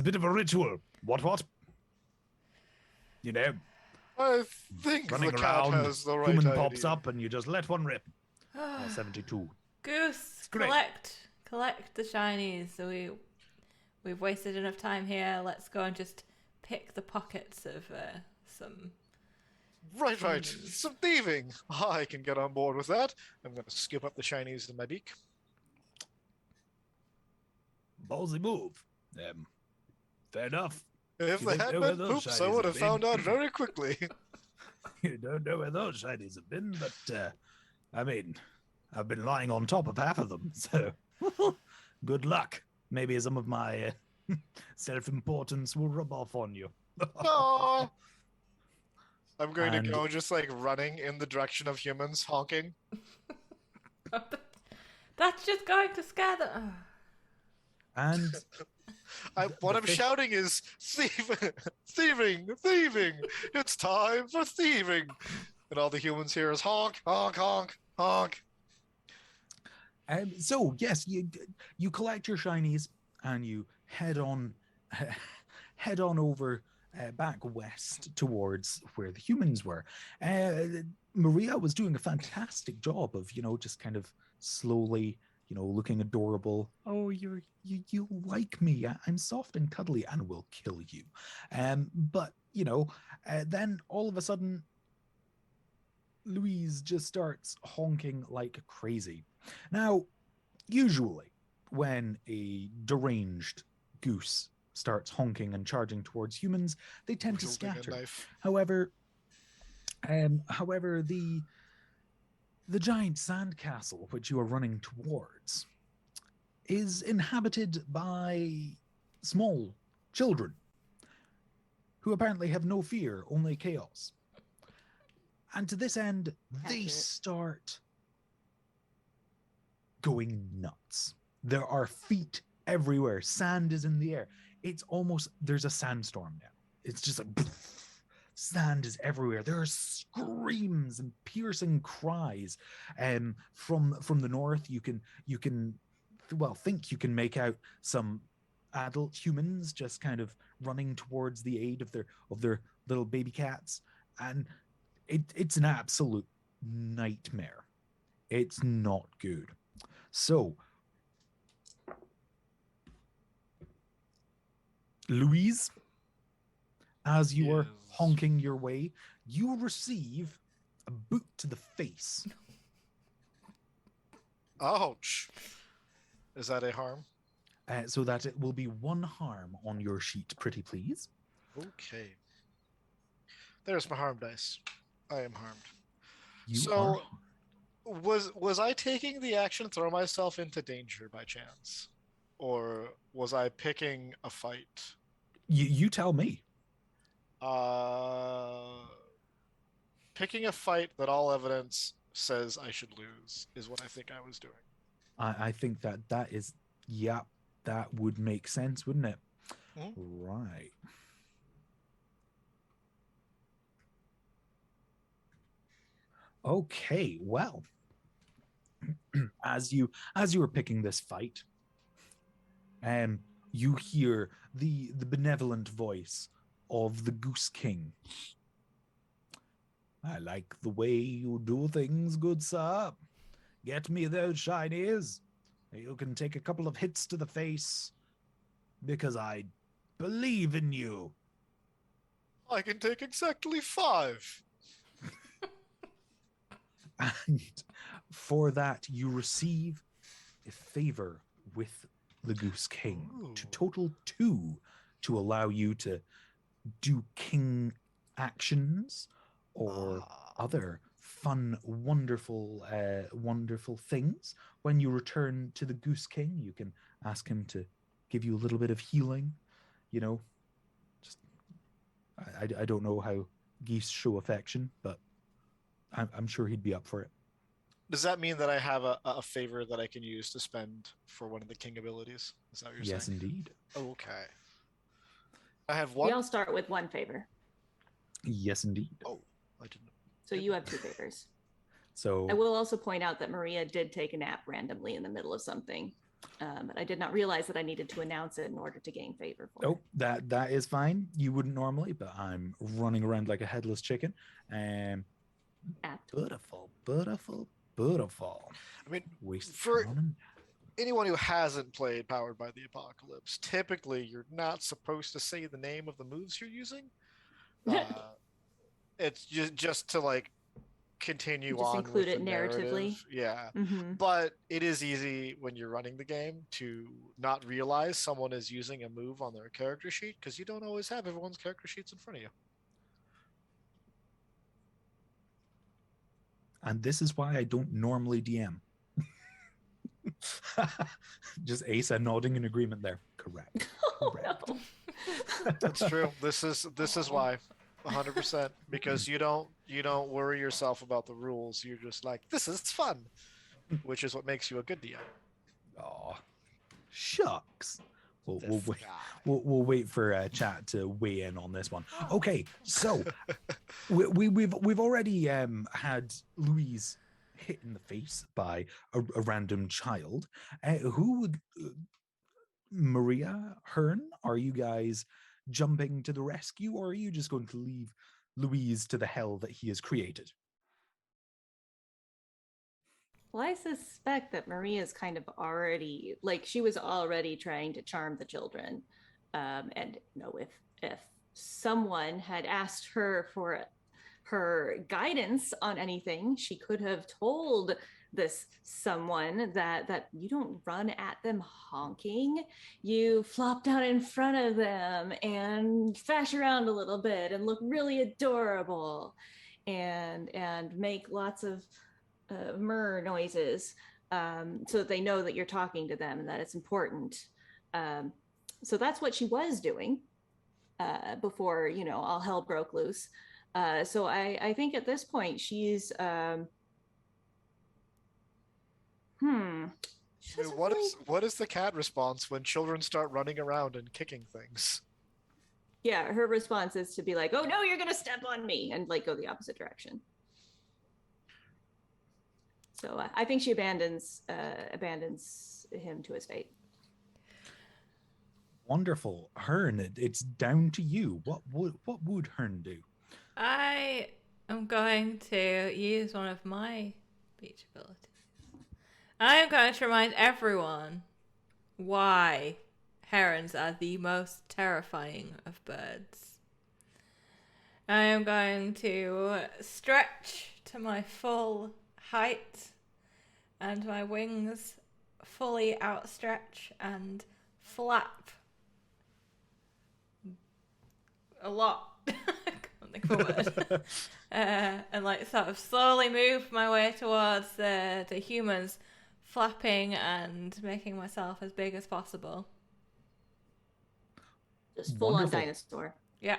a bit of a ritual. What? You know, I think running the cat around, has the right human idea. pops up, and you just let one rip. 72. Goose, great. collect the Shinies. So we've wasted enough time here. Let's go and just pick the pockets of some. Right. Some thieving. I can get on board with that. I'm going to scoop up the Shinies in my beak. Ballsy move. Fair enough. If You they don't had know where been those poops, I Shinies would have have found been. out very quickly. You don't know where those Shinies have been, but I mean, I've been lying on top of half of them, so good luck. Maybe some of my self-importance will rub off on you. No. I'm going And- to go just like running in the direction of humans honking. That's just going to scare them. And What the I'm fish- shouting is thieving, thieving, thieving. It's time for thieving. And all the humans hear is honk, honk, honk, honk. So yes, you collect your shinies and you head on over back west towards where the humans were. Maria was doing a fantastic job of just kind of slowly looking adorable. Oh, you like me. I'm soft and cuddly and will kill you. But then all of a sudden Louise just starts honking like crazy. Now, usually when a deranged goose starts honking and charging towards humans, they tend to Wielding a scatter. knife. However, the giant sandcastle which you are running towards is inhabited by small children who apparently have no fear, only chaos. And to this end, they Accurate. start going nuts. There are feet everywhere. Sand is in the air. It's almost, there's a sandstorm now. It's just like sand is everywhere. There are screams and piercing cries. From the north, you can think you can make out some adult humans just kind of running towards the aid of their little baby cats, and it's an absolute nightmare. It's not good. So Louise, as you are Yes. honking your way, you receive a boot to the face. Ouch. Is that a harm? So that it will be 1 harm on your sheet, pretty please. Okay. There's my harm dice. I am harmed. You So- are Was I taking the action to throw myself into danger by chance? Or was I picking a fight? you tell me. Picking a fight that all evidence says I should lose is what I think I was doing. I think that is, yeah, that would make sense, wouldn't it? Mhm. Right. Okay, well, as you were picking this fight, you hear the benevolent voice of the Goose King. I like the way you do things, good sir. Get me those shinies. You can take a couple of hits to the face because I believe in you. I can take exactly 5. And for that, you receive a favor with the Goose King to Ooh. total 2 to allow you to do king actions or other fun, wonderful things. When you return to the Goose King, you can ask him to give you a little bit of healing. Just I don't know how geese show affection, but I'm sure he'd be up for it. Does that mean that I have a favor that I can use to spend for one of the king abilities? Is that what you're Yes, saying? indeed. Okay. I have We one. all start with 1 favor. Yes, indeed. Oh, I didn't. So you have 2 favors. So I will also point out that Maria did take a nap randomly in the middle of something. But I did not realize that I needed to announce it in order to gain favor for oh, that is fine. You wouldn't normally, but I'm running around like a headless chicken. Apt. Beautiful, beautiful, beautiful. I mean, Waste for- on him. anyone who hasn't played Powered by the Apocalypse, typically you're not supposed to say the name of the moves you're using. It's just to like continue Just on include with it the narratively. narrative. Yeah. Mm-hmm. But it is easy when you're running the game to not realize someone is using a move on their character sheet because you don't always have everyone's character sheets in front of you. And this is why I don't normally DM. Just Asa nodding in agreement there. Correct. Oh, Correct. no. That's true. This is why, 100%. Because you don't worry yourself about the rules. You're just like, this is fun, which is what makes you a good DM. Oh, shucks. We'll This wait. guy. We'll wait for chat to weigh in on this one. Okay, so we've already had Louise hit in the face by a random child. Who would Maria Hearn? Are you guys jumping to the rescue, or are you just going to leave Louise to the hell that he has created? Well, I suspect that Maria's kind of already, like, she was already trying to charm the children. And you know, if someone had asked her for her guidance on anything, she could have told this someone that you don't run at them honking, you flop down in front of them and thrash around a little bit and look really adorable and make lots of murr noises, so that they know that you're talking to them and that it's important. So that's what she was doing before, you know, all hell broke loose. So I think at this point she's she doesn't really... What is the cat response when children start running around and kicking things? Yeah, her response is to be like, "Oh no, you're gonna step on me," and like go the opposite direction. So I think she abandons him to his fate. Wonderful, Hearn. It's down to you. What would Hearn do? I am going to use one of my speech abilities. I am going to remind everyone why herons are the most terrifying of birds. I am going to stretch to my full height and my wings fully outstretch and flap a lot. I can't think of a word. And like sort of slowly move my way towards the humans, flapping and making myself as big as possible. Just full Wonderful. on dinosaur. Yeah.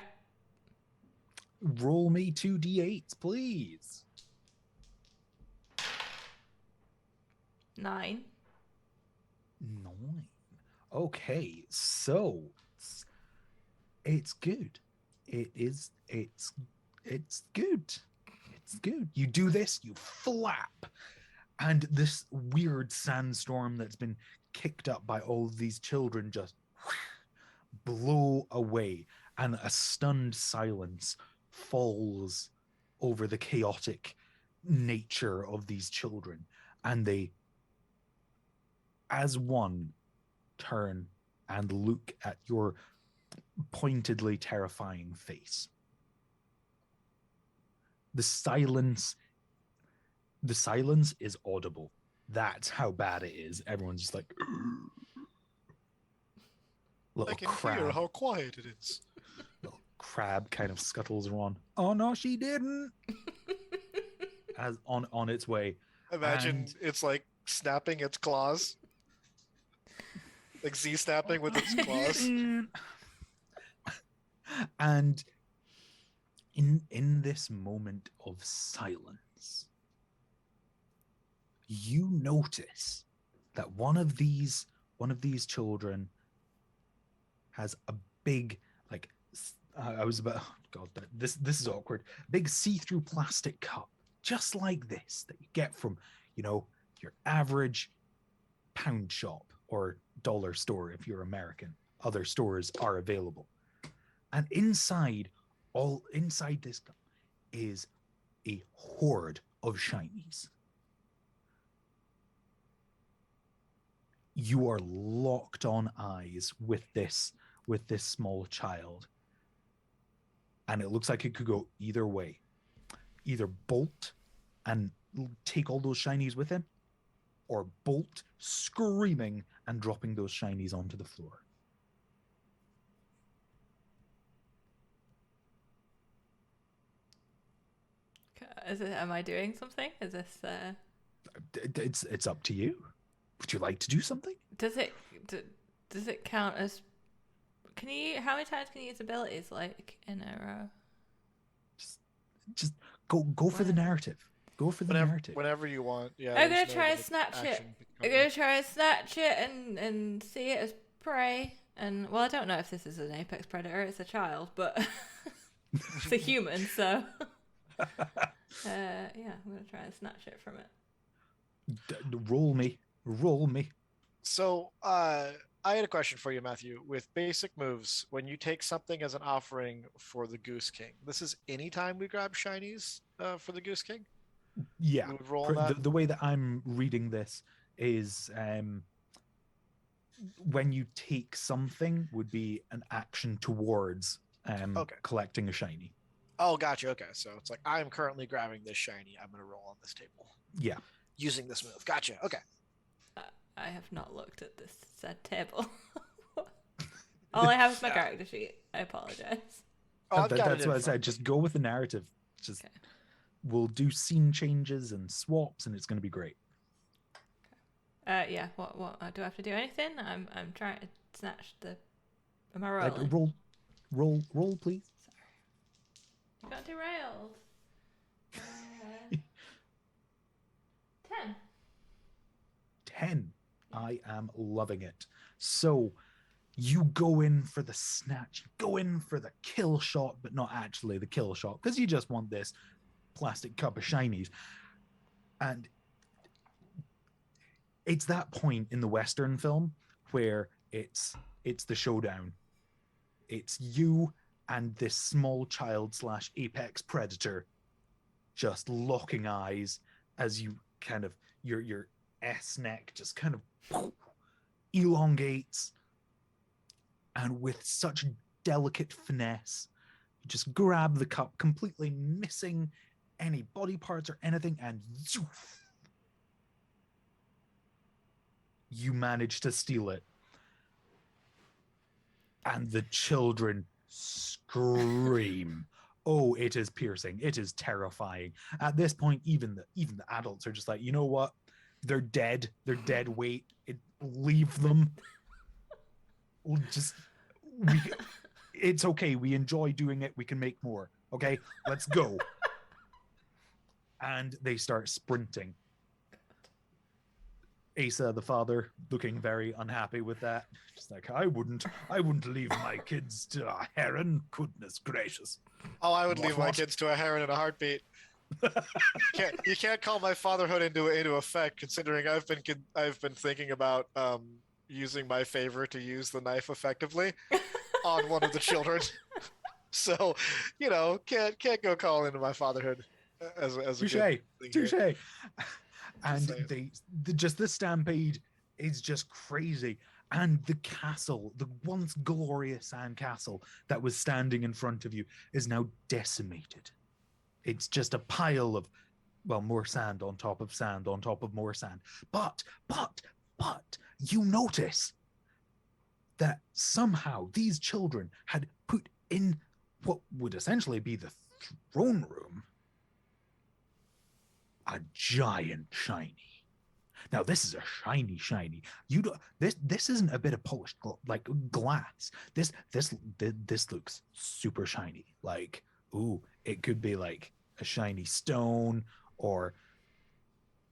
Roll me 2d8s, please. 9. 9. Okay, so it's good. It's good. It's good. You do this, you flap, and this weird sandstorm that's been kicked up by all of these children just blow away, and a stunned silence falls over the chaotic nature of these children, and they, as one, turn and look at your pointedly terrifying face. The silence is audible. That's how bad it is. Everyone's just like little I can hear crab. how quiet it is. Little crab kind of scuttles around. Oh no, she didn't. As on its way. Imagine And- it's like snapping its claws. Like Z snapping with its claws. And in this moment of silence, you notice that one of these children has a big, like, I was about, oh God, this is awkward. Big see-through plastic cup, just like this, that you get from, you know, your average pound shop or dollar store if you're American. Other stores are available. And inside this cup is a horde of shinies. You are locked on eyes with this small child. And it looks like it could go either way. Either bolt and take all those shinies with him, or bolt screaming and dropping those shinies onto the floor. Am I doing something? Is this It's up to you. Would you like to do something? Does it count as? How many times can you use abilities like in a row? Just go for the narrative. Go for the narrative. Whenever you want. Yeah. I'm there's gonna no, try and like, snatch it. action I'm gonna try and snatch it and see it as prey. And well, I don't know if this is an apex predator. It's a child, but it's a human. So yeah, I'm gonna try and snatch it from it. Roll me. So, I had a question for you, Matthew. With basic moves, when you take something as an offering for the Goose King, this is any time we grab shinies for the Goose King? Yeah. We would roll on that? The way that I'm reading this is when you take something would be an action towards collecting a shiny. Oh, gotcha. Okay, so it's like I'm currently grabbing this shiny. I'm going to roll on this table. Yeah. Using this move. Gotcha. Okay. I have not looked at this said table. All I have is my character sheet. I apologize. Oh, that's what I said. Just go with the narrative. Just we'll do scene changes and swaps, and it's going to be great. Yeah. What do I have to do? Anything? I'm trying to snatch the. Am I rolling? Roll, please. Sorry. I got derailed. 10. 10. I am loving it. So you go in for the snatch, you go in for the kill shot, but not actually the kill shot, because you just want this plastic cup of shinies. And it's that point in the Western film where it's the showdown. It's you and this small child / apex predator just locking eyes as you kind of your S neck just kind of elongates, and with such delicate finesse you just grab the cup, completely missing any body parts or anything, and you manage to steal it. And the children scream. Oh, it is piercing. It is terrifying. At this point, even the adults are just like, you know what? They're dead. They're dead weight. Leave them. It's okay. We enjoy doing it. We can make more. Okay, let's go. And they start sprinting. Asa, the father, looking very unhappy with that. Just like, I wouldn't leave my kids to a heron. Goodness gracious. Oh, I would leave my kids to a heron in a heartbeat. You can't call my fatherhood into effect, considering I've been thinking about using my favor to use the knife effectively on one of the children. So, can't go call into my fatherhood as a touche. And the stampede is just crazy. And the castle, the once glorious sand castle that was standing in front of you, is now decimated. It's just a pile of, more sand on top of sand on top of more sand. But you notice that somehow these children had put in what would essentially be the throne room a giant shiny. Now this is a shiny. You don't. This isn't a bit of polished like glass. This looks super shiny. Like, ooh, it could be like a shiny stone, or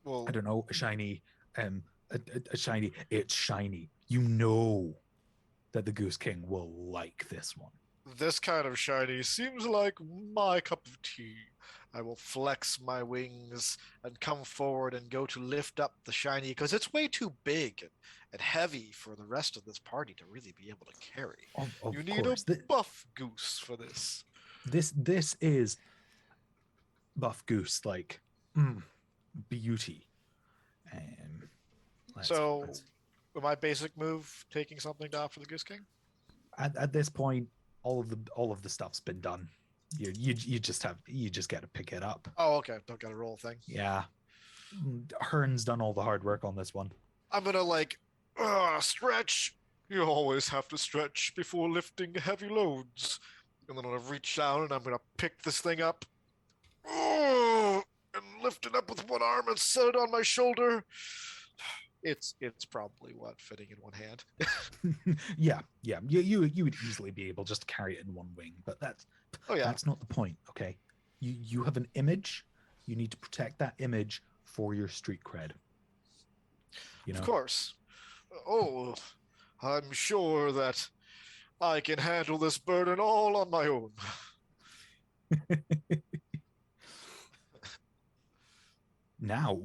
I don't know, a shiny a shiny. It's shiny. You know that the Goose King will like this one. This kind of shiny seems like my cup of tea. I will flex my wings and come forward and go to lift up the shiny, because it's way too big and heavy for the rest of this party to really be able to carry. You need a buff goose for this. This is buff goose, like beauty. My basic move, taking something down for the Goose King? At this point, all of the stuff's been done. You just got to pick it up. Oh, okay. Don't got to roll a thing. Yeah, Hearn's done all the hard work on this one. I'm gonna stretch. You always have to stretch before lifting heavy loads. And then I'm gonna reach down and I'm gonna pick this thing up. And lift it up with one arm and set it on my shoulder. It's probably fitting in one hand. Yeah. You would easily be able just to carry it in one wing, but Oh yeah, that's not the point, okay? You have an image. You need to protect that image for your street cred. You know? of course. Oh, I'm sure that I can handle this burden all on my own. Now,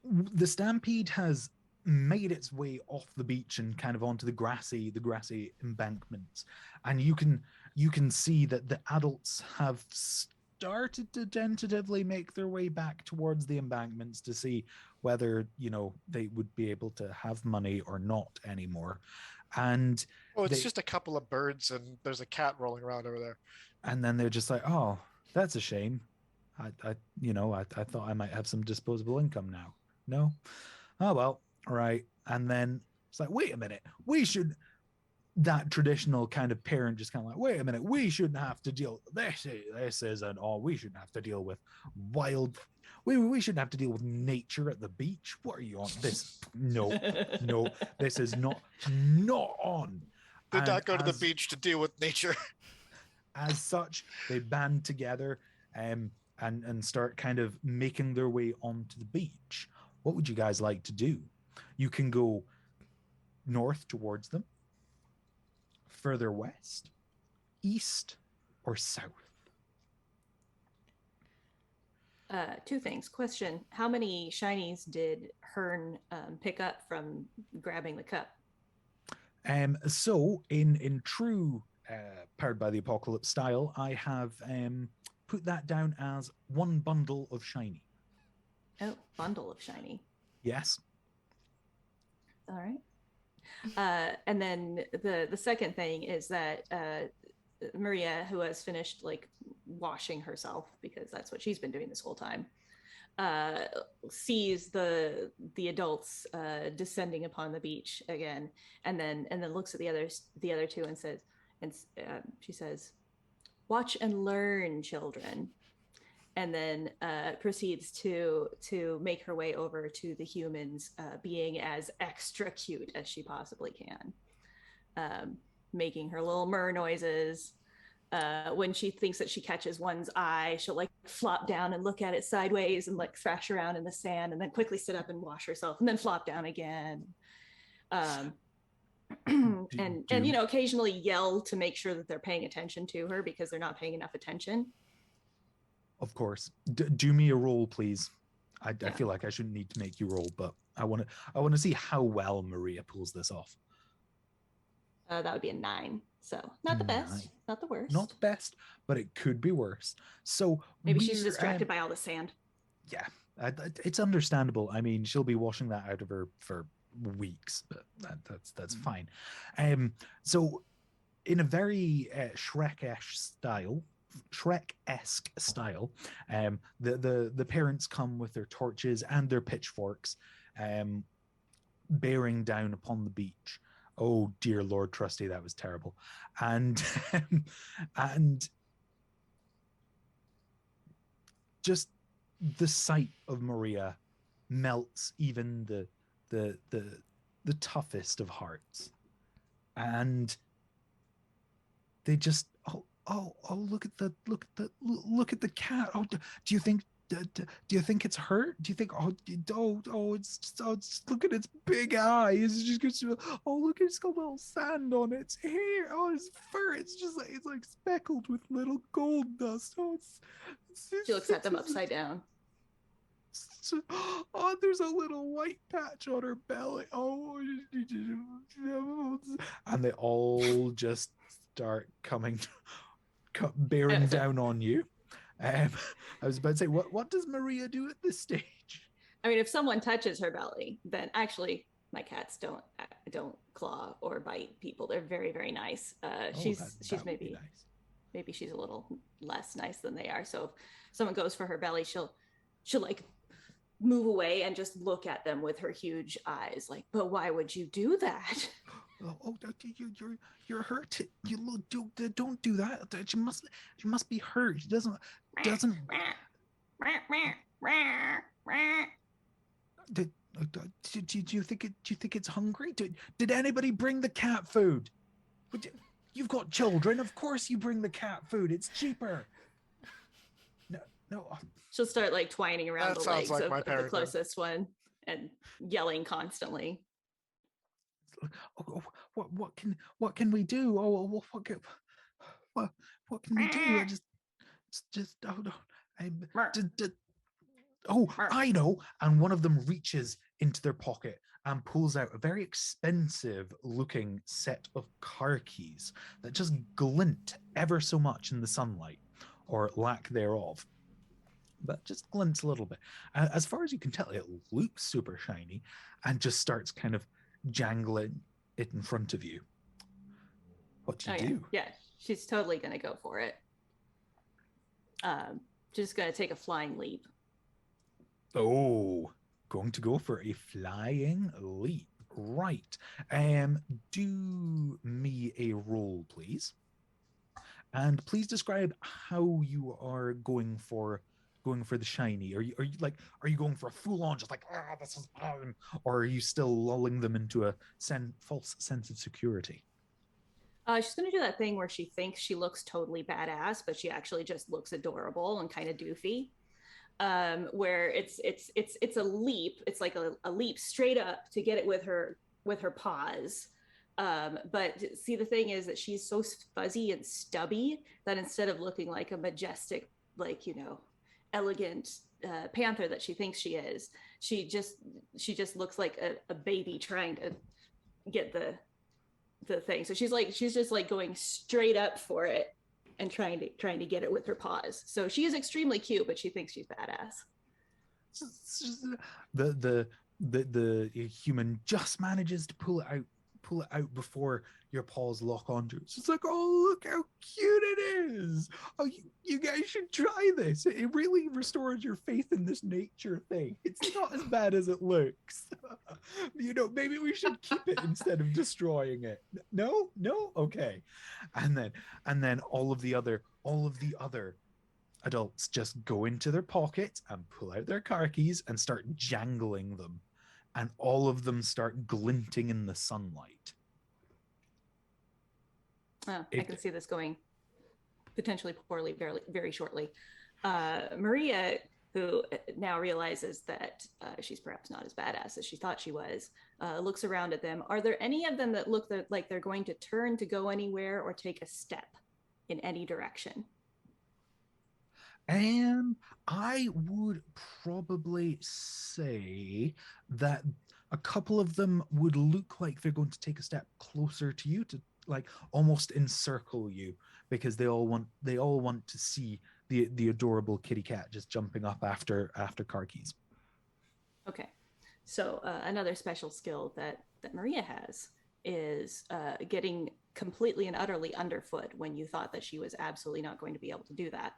the stampede has made its way off the beach and kind of onto the grassy embankments, and you can see that the adults have started to tentatively make their way back towards the embankments to see whether they would be able to have money or not anymore. And Oh, it's just a couple of birds and there's a cat rolling around over there. and then they're just like, oh, that's a shame. I thought I might have some disposable income now. No? Oh, well, all right. And then it's like, wait a minute, that traditional kind of parent just kind of like, wait a minute, we shouldn't have to deal, this isn't all, we shouldn't have to deal with we shouldn't have to deal with nature at the beach. What are you on? No, this is not on. Did not go to the beach to deal with nature. As such, they band together and start kind of making their way onto the beach. What would you guys like to do? You can go north towards them, further west, east, or south. Two things. Question: how many shinies did Hearn pick up from grabbing the cup? So in true Powered by the Apocalypse style, I have put that down as one bundle of shiny. Oh, bundle of shiny. Yes. All right. And then the second thing is that Maria, who has finished like washing herself because that's what she's been doing this whole time, sees the adults descending upon the beach again, and then looks at the other two and says, she says, "Watch and learn, children." And then proceeds to make her way over to the humans, being as extra cute as she possibly can, making her little mer noises. When she thinks that she catches one's eye, she'll like flop down and look at it sideways and like thrash around in the sand, and then quickly sit up and wash herself, and then flop down again. And occasionally yell to make sure that they're paying attention to her because they're not paying enough attention. Of course. Do me a roll, please. I feel like I shouldn't need to make you roll, but I want to see how well Maria pulls this off. That would be a 9. So not the best, not the worst. Not the best, but it could be worse. So maybe she's distracted by all the sand. Yeah, it's understandable. I mean, she'll be washing that out of her for weeks, but that's fine. So in a very Shrek-esque style, the parents come with their torches and their pitchforks, bearing down upon the beach. Oh dear Lord Trusty, that was terrible. And just the sight of Maria melts even the toughest of hearts. And they just look at the cat. Oh, do you think it's hurt? Do you think it's look at its big eyes. It's just look, it's got little sand on its hair. Oh, its fur. It's like speckled with little gold dust. She looks at them upside down. Oh, there's a little white patch on her belly. Oh, and they all just start bearing down on you. I was about to say, what does Maria do at this stage? I mean, if someone touches her belly, then actually my cats don't claw or bite people. They're very, very nice. She's maybe nice. Maybe she's a little less nice than they are. So if someone goes for her belly, she'll like move away and just look at them with her huge eyes, like, but why would you do that? You're hurt. Don't do that. She must be hurt. She doesn't. Do you think it's hungry? Did anybody bring the cat food? You've got children, of course you bring the cat food. It's cheaper. No. She'll start like twining around That the sounds legs like of my the parent. closest one and yelling constantly. Oh, what can we do? Oh, what can we do? I know. And one of them reaches into their pocket and pulls out a very expensive looking set of car keys that just glint ever so much in the sunlight, or lack thereof, but just glints a little bit. As far as you can tell, it looks super shiny, and just starts kind of jangling it in front of you. What do you do? Yeah, she's totally gonna go for it. Just gonna take a flying leap. Oh, going to go for a flying leap. Right. Do me a roll, please. And please describe how you are going for the shiny. Are you going for a full on just like, this is mine, or are you still lulling them into a false sense of security? She's gonna do that thing where she thinks she looks totally badass, but she actually just looks adorable and kind of doofy. Where it's a leap. It's like a leap straight up to get it with her paws. But see, the thing is that she's so fuzzy and stubby that instead of looking like a majestic, like, elegant panther that she thinks she is, she just looks like a baby trying to get the thing. So she's just like going straight up for it and trying to get it with her paws. So she is extremely cute, but she thinks she's badass. The human just manages to pull it out before your paws lock onto it. It's just like, oh, look how cute it is. Oh, you guys should try this. It really restores your faith in this nature thing. It's not as bad as it looks. Maybe we should keep it instead of destroying it. No, okay. And then all of the other adults just go into their pockets and pull out their car keys and start jangling them. And all of them start glinting in the sunlight. I can see this going potentially poorly very, very shortly. Maria, who now realizes that she's perhaps not as badass as she thought she was, looks around at them. Are there any of them that look like they're going to turn to go anywhere or take a step in any direction? I would probably say that a couple of them would look like they're going to take a step closer to you, to like almost encircle you, because they all want to see the adorable kitty cat just jumping up after car keys. Okay, so another special skill that Maria has is getting completely and utterly underfoot when you thought that she was absolutely not going to be able to do that.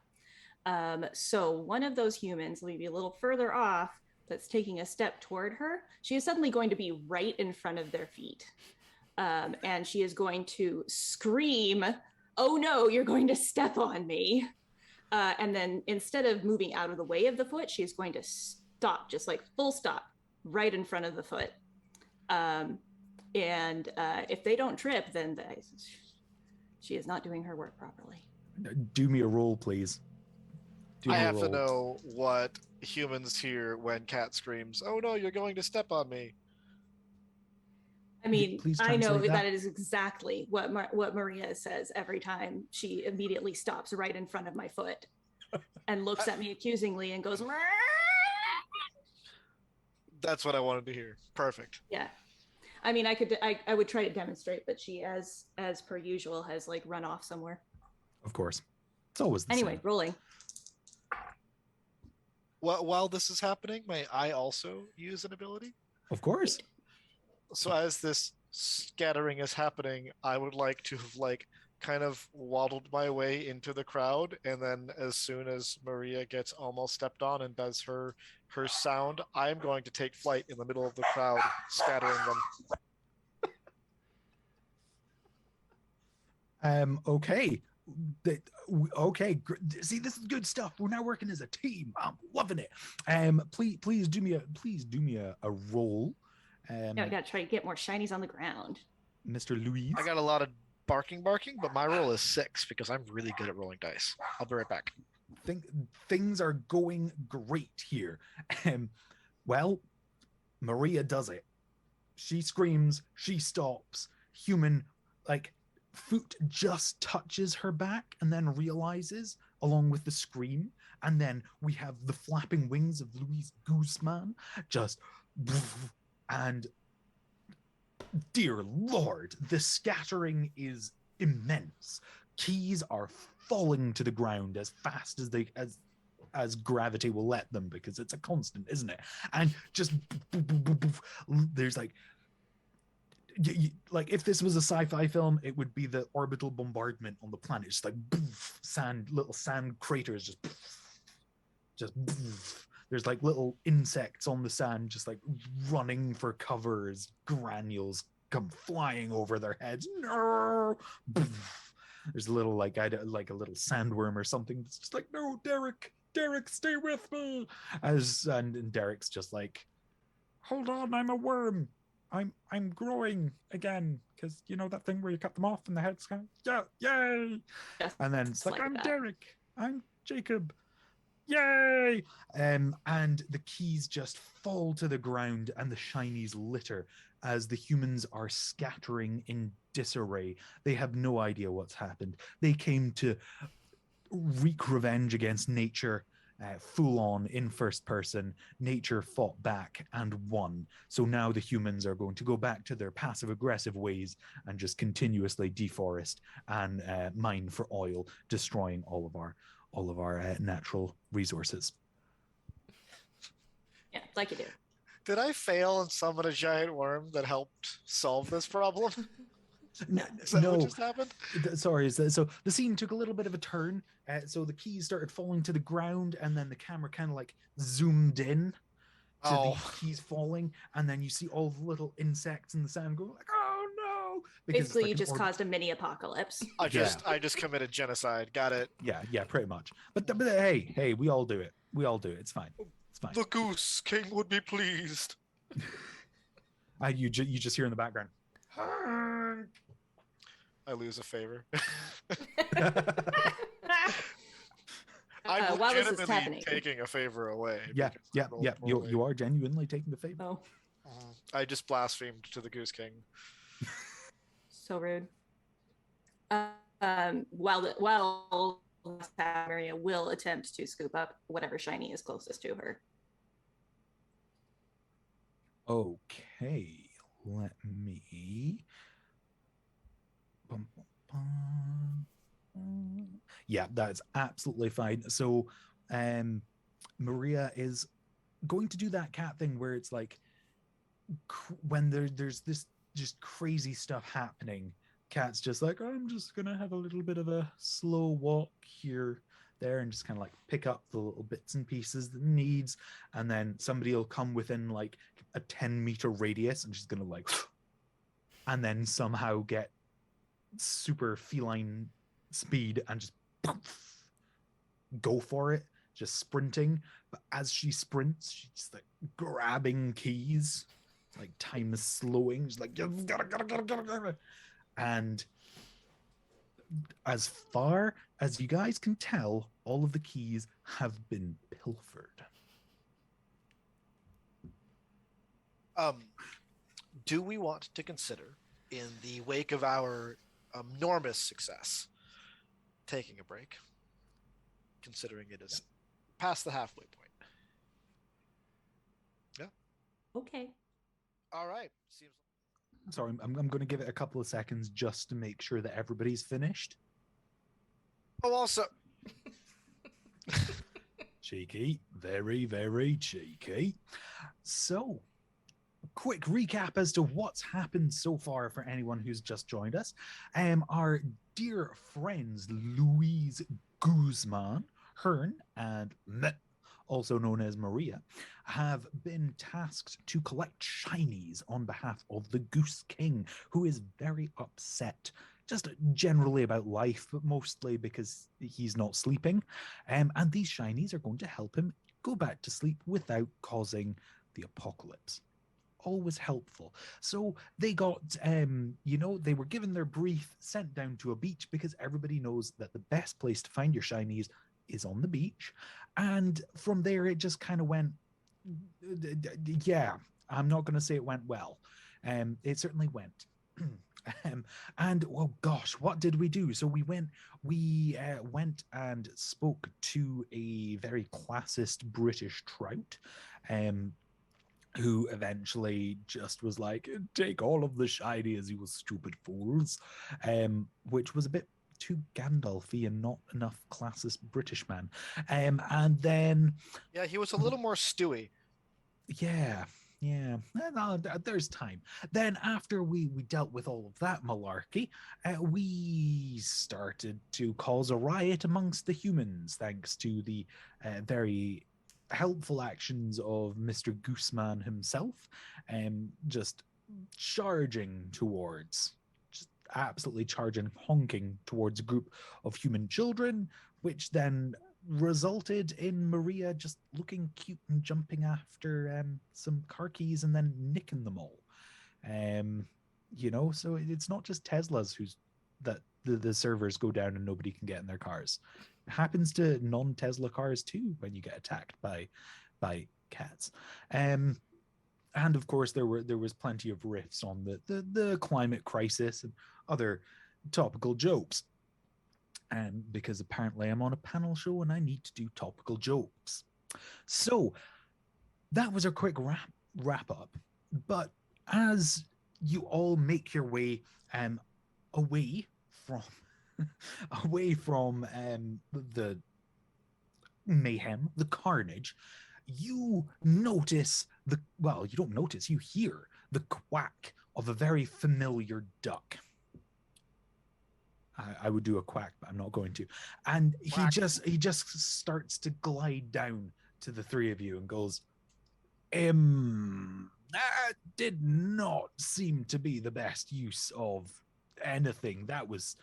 So one of those humans, maybe a little further off, that's taking a step toward her, she is suddenly going to be right in front of their feet. And she is going to scream, "Oh no, you're going to step on me." And then instead of moving out of the way of the foot, she's going to stop, just like full stop, right in front of the foot. And if they don't trip, then she is not doing her work properly. Do me a roll, please. I have to know what humans hear when cat screams, "Oh no, you're going to step on me." I mean, I know that is exactly what Maria says every time. She immediately stops right in front of my foot and looks at me accusingly and goes, "Rah!" That's what I wanted to hear. Perfect. Yeah. I mean, I would try to demonstrate, but she, as per usual, has like run off somewhere. Of course. It's always the Anyway, same. rolling. While this is happening, may I also use an ability? Of course. So as this scattering is happening, I would like to have kind of waddled my way into the crowd, and then as soon as Maria gets almost stepped on and does her sound, I'm going to take flight in the middle of the crowd, scattering them. Okay. Okay, see, this is good stuff. We're now working as a team. I'm loving it. Please do me a roll. Yeah, we gotta try to get more shinies on the ground. Mr. Louise. I got a lot of barking, but my roll is 6 because I'm really good at rolling dice. I'll be right back. Things are going great here. Well, Maria does it. She screams, she stops. Human, like, foot just touches her back and then realizes, along with the scream. And then we have the flapping wings of Louise Goosemán just, and dear Lord, the scattering is immense. Keys are falling to the ground as fast as gravity will let them, because it's a constant, isn't it? And just there's like if this was a sci-fi film, it would be the orbital bombardment on the planet, just like little sand craters, just there's like little insects on the sand just like running for cover as granules come flying over their heads. No. There's a little like a little sandworm or something that's just like, no, Derek, stay with me. And Derek's just like, hold on, I'm a worm. I'm growing again, because you know that thing where you cut them off and the head's kind of, yay. And then it's like I'm that. Derek, I'm Jacob, yay. And the keys just fall to the ground and the shinies litter as the humans are scattering in disarray. They have no idea what's happened. They came to wreak revenge against nature, full on in first person. Nature fought back and won. So now the humans are going to go back to their passive aggressive ways and just continuously deforest and mine for oil, destroying all of our natural resources. Yeah, like you do. Did I fail and summon a giant worm that helped solve this problem? Is that what just happened? Sorry. So the scene took a little bit of a turn. So the keys started falling to the ground, and then the camera kind of like zoomed in to the keys falling, and then you see all the little insects in the sand go like, oh no! Because basically, like you just caused a mini apocalypse. I just committed genocide. Got it. Yeah, pretty much. But hey, we all do it. It's fine. It's fine. The Goose King would be pleased. You just hear in the background. I lose a favor. I'm legitimately taking a favor away. Yeah. You are genuinely taking the favor. Oh. I just blasphemed to the Goose King. So rude. While Maria will attempt to scoop up whatever shiny is closest to her. Okay, let me. Yeah, that's absolutely fine. So Maria is going to do that cat thing where it's like when there's this just crazy stuff happening, Cat's just like, I'm just gonna have a little bit of a slow walk here, there, and just kind of like pick up the little bits and pieces that it needs, and then somebody will come within like a 10-meter radius, and she's gonna like and then somehow get super feline speed and just go for it, just sprinting. But as she sprints, she's just like grabbing keys, like time is slowing. She's like, gotta. And as far as you guys can tell, all of the keys have been pilfered. Do we want to consider, in the wake of our enormous success, taking a break, considering it is past the halfway point? Yeah. Okay. All right. Seems. Sorry, I'm going to give it a couple of seconds just to make sure that everybody's finished. Oh, also. Cheeky, very, very cheeky. So, quick recap as to what's happened so far for anyone who's just joined us. Our dear friends Louise Goosemán, Hearn, and also known as Maria, have been tasked to collect shinies on behalf of the Goose King, who is very upset just generally about life, but mostly because he's not sleeping. And these shinies are going to help him go back to sleep without causing the apocalypse. Always helpful. So they got, they were given their brief, sent down to a beach because everybody knows that the best place to find your shinies is on the beach. And from there, it just kind of went, yeah, I'm not going to say it went well. It certainly went. And oh gosh, what did we do? So we went and spoke to a very classist British trout, who eventually just was like, take all of the shinies, you stupid fools, which was a bit too Gandalfy and not enough classist British man. And then Yeah, he was a little more Stewie. yeah, there's time. Then after we dealt with all of that malarkey, we started to cause a riot amongst the humans, thanks to the very helpful actions of Mr. Goosemán himself, just absolutely charging, honking towards a group of human children, which then resulted in Maria just looking cute and jumping after some car keys and then nicking them all. So it's not just Teslas that the servers go down and nobody can get in their cars. It happens to non-Tesla cars too when you get attacked by cats. And of course there was plenty of riffs on the climate crisis and other topical jokes. Because apparently I'm on a panel show and I need to do topical jokes. So that was a quick wrap up. But as you all make your way away from the mayhem, the carnage, you notice you don't notice, you hear the quack of a very familiar duck. I would do a quack, but I'm not going to. And Quack. he just starts to glide down to the three of you and goes, that did not seem to be the best use of anything. That was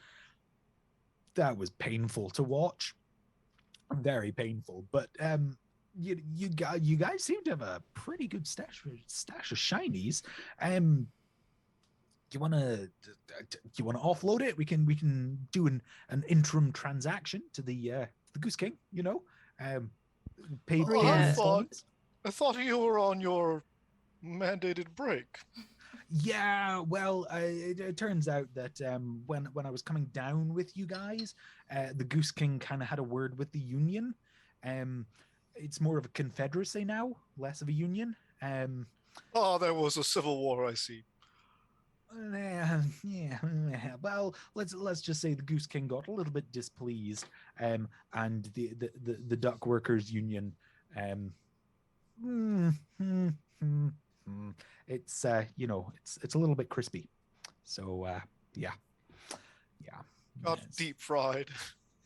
painful to watch. Very painful. But you guys seem to have a pretty good stash of shinies. Do you want to offload it? We can do an interim transaction to the Goose King. Pay Maria. installments. I thought you were on your mandated break. Yeah, well, it turns out that when I was coming down with you guys, the Goose King kind of had a word with the Union. It's more of a confederacy now, less of a union. There was a civil war, I see. Yeah. Well, let's just say the Goose King got a little bit displeased, and the Duck Workers Union, it's it's a little bit crispy, so yeah. Got deep fried.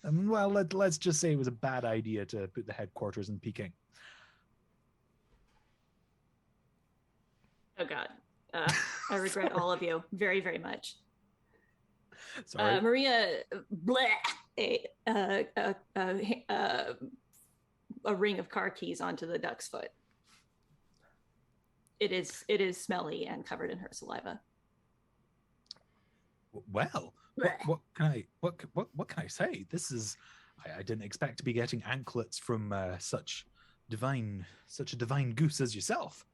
Well, let's just say it was a bad idea to put the headquarters in Peking. Oh God. I regret all of you very, very much. Sorry. Maria, a ring of car keys onto the duck's foot. It is smelly and covered in her saliva. Well, what can I say? This is I didn't expect to be getting anklets from such a divine goose as yourself.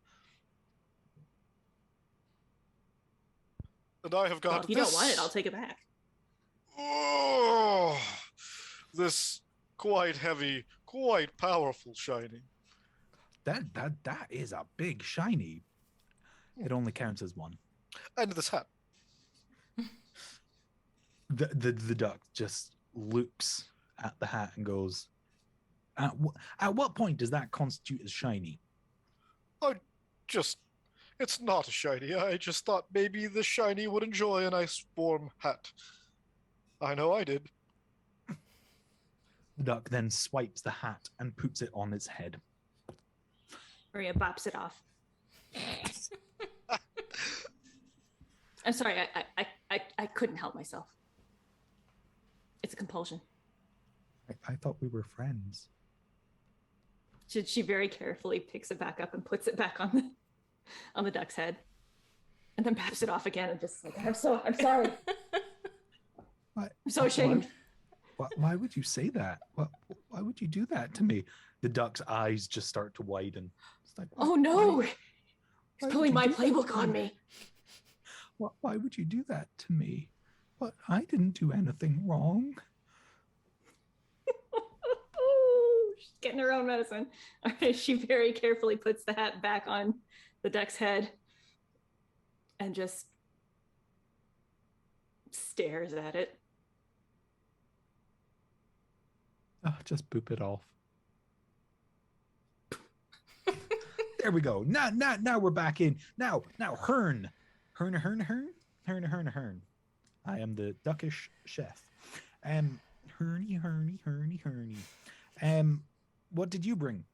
And I have got If you don't want it, I'll take it back. Oh, this quite heavy, quite powerful shiny. That is a big shiny. It only counts as one. And this hat. The duck just looks at the hat and goes, at what point does that constitute as shiny? It's not a shiny. I just thought maybe the shiny would enjoy a nice warm hat. I know I did. The duck then swipes the hat and puts it on its head. Maria bops it off. I'm sorry, I couldn't help myself. It's a compulsion. I thought we were friends. She very carefully picks it back up and puts it back on the duck's head, and then paps it off again and just like, I'm sorry. Why, I'm so ashamed. Why would you say that? Why would you do that to me? The duck's eyes just start to widen. It's like, oh no! He's would pulling you my do that playbook to on me. Why would you do that to me? But I didn't do anything wrong. She's getting her own medicine. She very carefully puts the hat back on the duck's head and just stares at it. Oh, just boop it off. There we go. Now we're back in. Now, Hearn. Hearn. I am the duckish chef. Herny. What did you bring?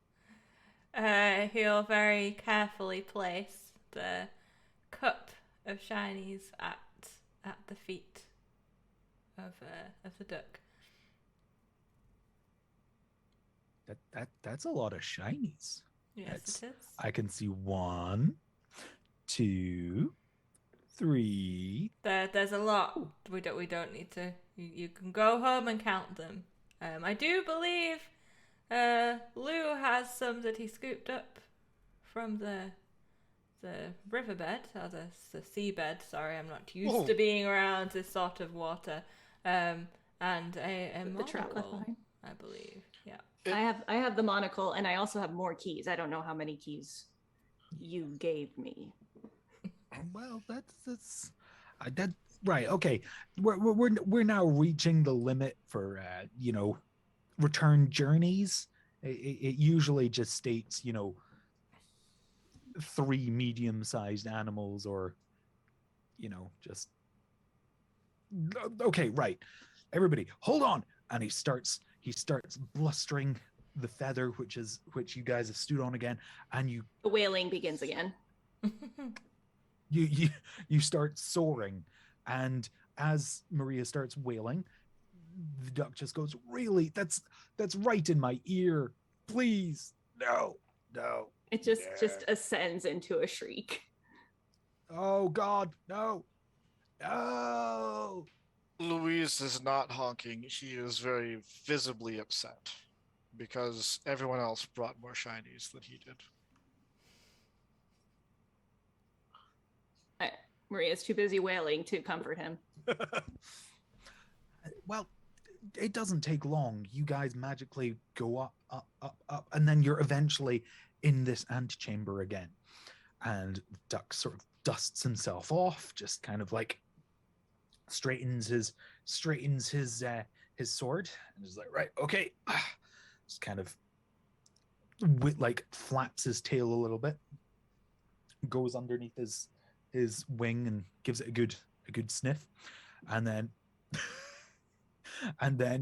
He'll very carefully place the cup of Shinies at the feet of the duck. That's a lot of Shinies. Yes, it is. I can see 1, 2, 3. There's a lot. We don't need to. You can go home and count them. I do believe Lou has some that he scooped up from the riverbed or the seabed. Sorry, I'm not used to being around this sort of water. And a The trout left monocle, behind. I believe. Yeah. I have the monocle, and I also have more keys. I don't know how many keys you gave me. Well, that's right. Okay, we're now reaching the limit for return journeys. It usually just states 3 medium-sized animals, or just okay. Right, everybody, hold on. And he starts blustering the feather, which you guys have stood on again, and The wailing begins again. you start soaring, and as Maria starts wailing, the duck just goes, really, that's right in my ear, please, no. It just ascends into a shriek. Oh God, no. Louise is not honking. She is very visibly upset because everyone else brought more shinies than he did. Maria's too busy wailing to comfort him. Well, it doesn't take long. You guys magically go up, and then you're eventually in this antechamber again. And Duck sort of dusts himself off, just kind of like straightens his sword, and is like, right, okay. Just kind of flaps his tail a little bit, goes underneath his wing and gives it a good sniff, and then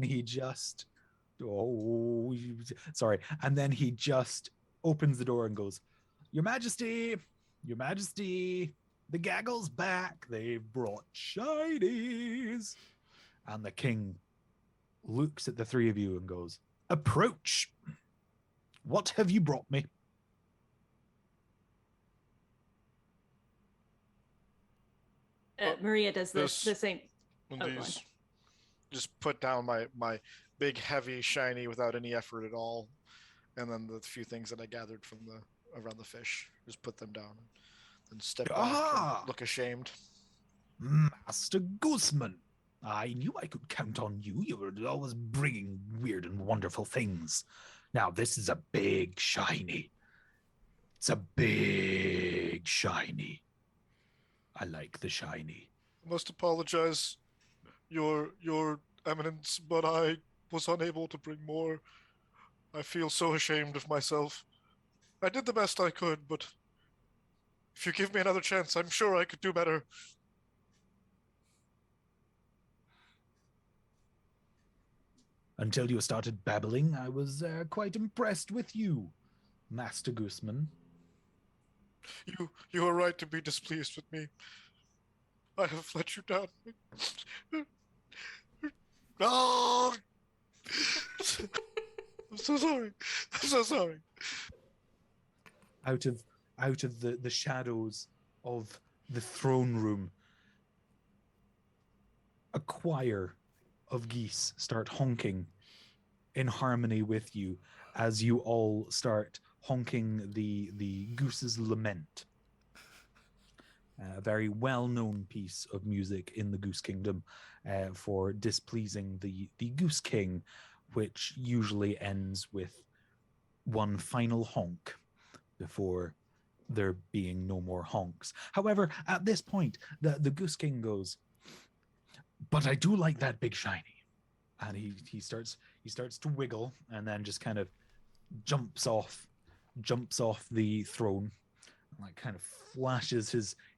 he just opens the door and goes, Your Majesty, the gaggle's back. They've brought shinies. And the king looks at the 3 of you and goes, Approach. What have you brought me? Maria does the same. These, just put down my big heavy shiny without any effort at all, and then the few things that I gathered from around the fish, just put them down, then step back and look ashamed. Master Goosemán, I knew I could count on you. You were always bringing weird and wonderful things. Now this is a big shiny. It's a big shiny. I like the shiny. I must apologize, Your Eminence, but I was unable to bring more. I feel so ashamed of myself. I did the best I could, but if you give me another chance, I'm sure I could do better. Until you started babbling, I was quite impressed with you, Master Goosemán. You are right to be displeased with me. I have let you down. Oh! I'm so sorry. I'm so sorry. Out of the shadows of the throne room, a choir of geese start honking in harmony with you as you all start honking the Goose's Lament. A very well-known piece of music in the Goose Kingdom for displeasing the Goose King, which usually ends with one final honk before there being no more honks. However, at this point, the Goose King goes, "But I do like that big shiny," and he starts to wiggle and then just kind of jumps off the throne, like kind of flashes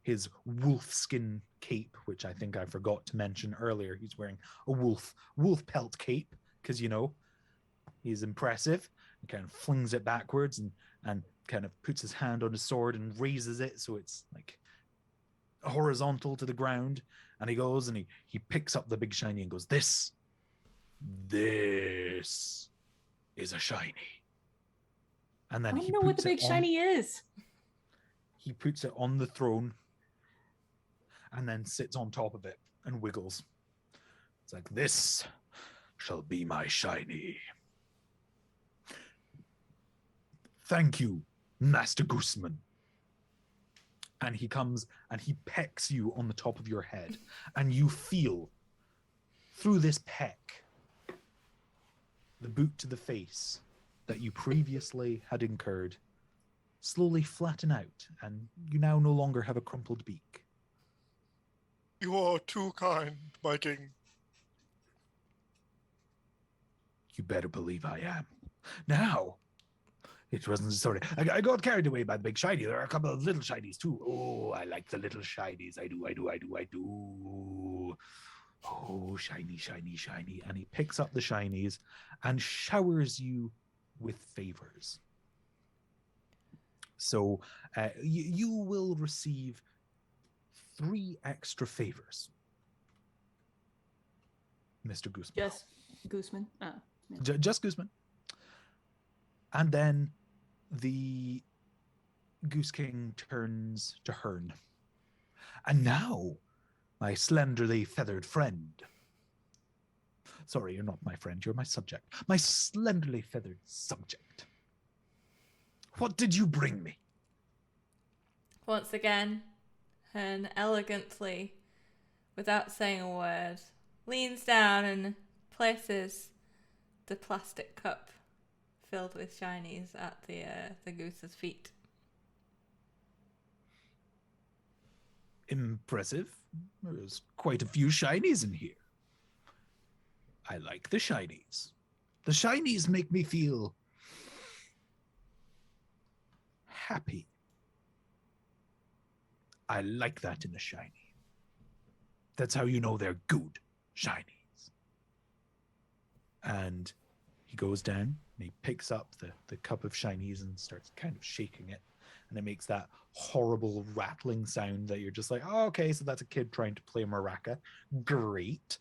his wolf skin cape, which I think I forgot to mention earlier. He's wearing a wolf pelt cape because, you know, he's impressive. He kind of flings it backwards and kind of puts his hand on his sword and raises it so it's like horizontal to the ground. And he goes and he picks up the big shiny and goes, This is a shiny. And then I don't know what the big shiny is. He puts it on the throne and then sits on top of it and wiggles. It's like, "This shall be my shiny. Thank you, Master Goosemán." And he comes and he pecks you on the top of your head, and you feel through this peck the boot to the face that you previously had incurred slowly flatten out, and you now no longer have a crumpled beak. You are too kind, my king. You better believe I am. Now, it wasn't sorry. I got carried away by the big shiny. There are a couple of little shinies too. Oh, I like the little shinies. I do. Oh, shiny. And he picks up the shinies and showers you with favors. So you will receive 3 extra favors, Mr. Goosemán. Just Goosemán? Oh, yeah. Just Goosemán. And then the Goose King turns to Hearn. "And now, my slenderly feathered friend." Sorry, you're not my friend, you're my subject. "My slenderly feathered subject. What did you bring me?" Once again, Hearn elegantly, without saying a word, leans down and places the plastic cup filled with shinies at the goose's feet. Impressive. There's quite a few shinies in here. I like the shinies. The shinies make me feel happy. I like that in a shiny. That's how you know they're good shinies. And he goes down and he picks up the cup of shinies and starts kind of shaking it. And it makes that horrible rattling sound that you're just like, "Oh, okay, so that's a kid trying to play maraca. Great."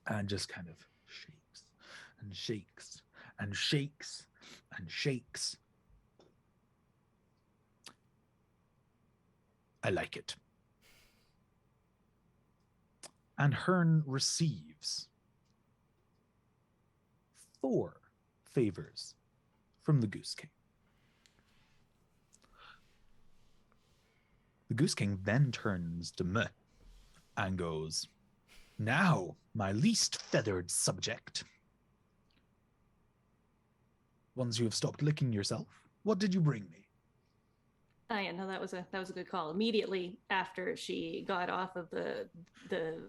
And just kind of shakes and shakes and shakes and shakes. I like it. And Hearn receives 4 favors from the Goose King. The Goose King then turns to me and goes, "Now, my least feathered subject. Once you have stopped licking yourself, what did you bring me?" Oh yeah, no, that was a good call. Immediately after she got off of the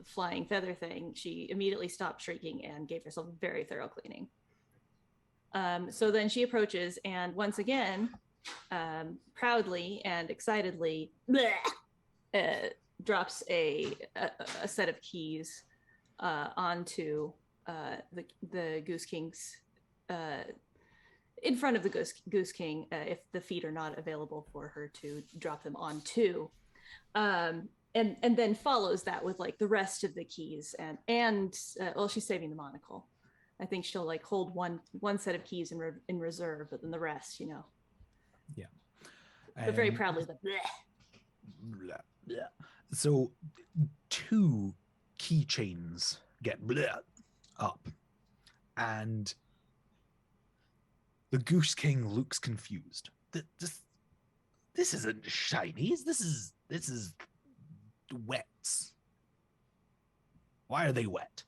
flying feather thing, she immediately stopped shrieking and gave herself a very thorough cleaning. So then she approaches and once again, proudly and excitedly, drops a set of keys onto the Goose King's in front of the Goose King, if the feet are not available for her to drop them onto. and then follows that with like the rest of the keys and well, she's saving the monocle. I think she'll like hold one set of keys in reserve, but then the rest, Yeah. but very proudly the bleh. Blah, blah. So 2 keychains get blah up, and the Goose King looks confused. This isn't shinies. This is wets. Why are they wet?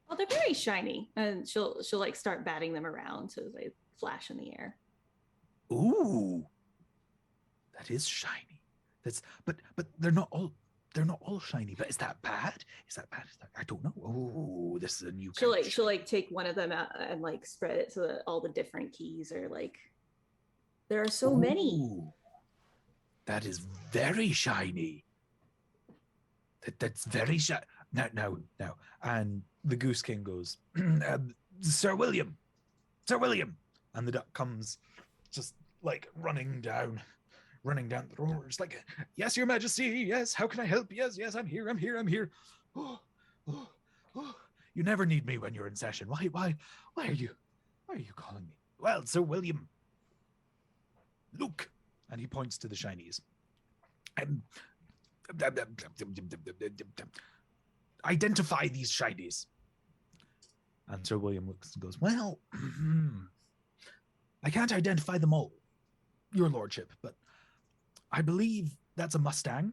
Well, they're very shiny, and she'll like start batting them around so they flash in the air. Ooh, that is shiny. But they're not all shiny. But is that bad? I don't know. Oh, this is a new. She'll like take one of them out and like spread it so that all the different keys are like. There are so many. That is very shiny. That's very shiny. Now. And the Goose King goes, Sir William. And the duck comes just like running down the road. It's like, yes, Your Majesty. Yes, how can I help? Yes, I'm here. Oh. You never need me when you're in session. Why are you calling me? Well, Sir William, look. And he points to the shinies. Identify these shinies. And Sir William looks and goes, well, I can't identify them all, Your Lordship, but I believe that's a Mustang.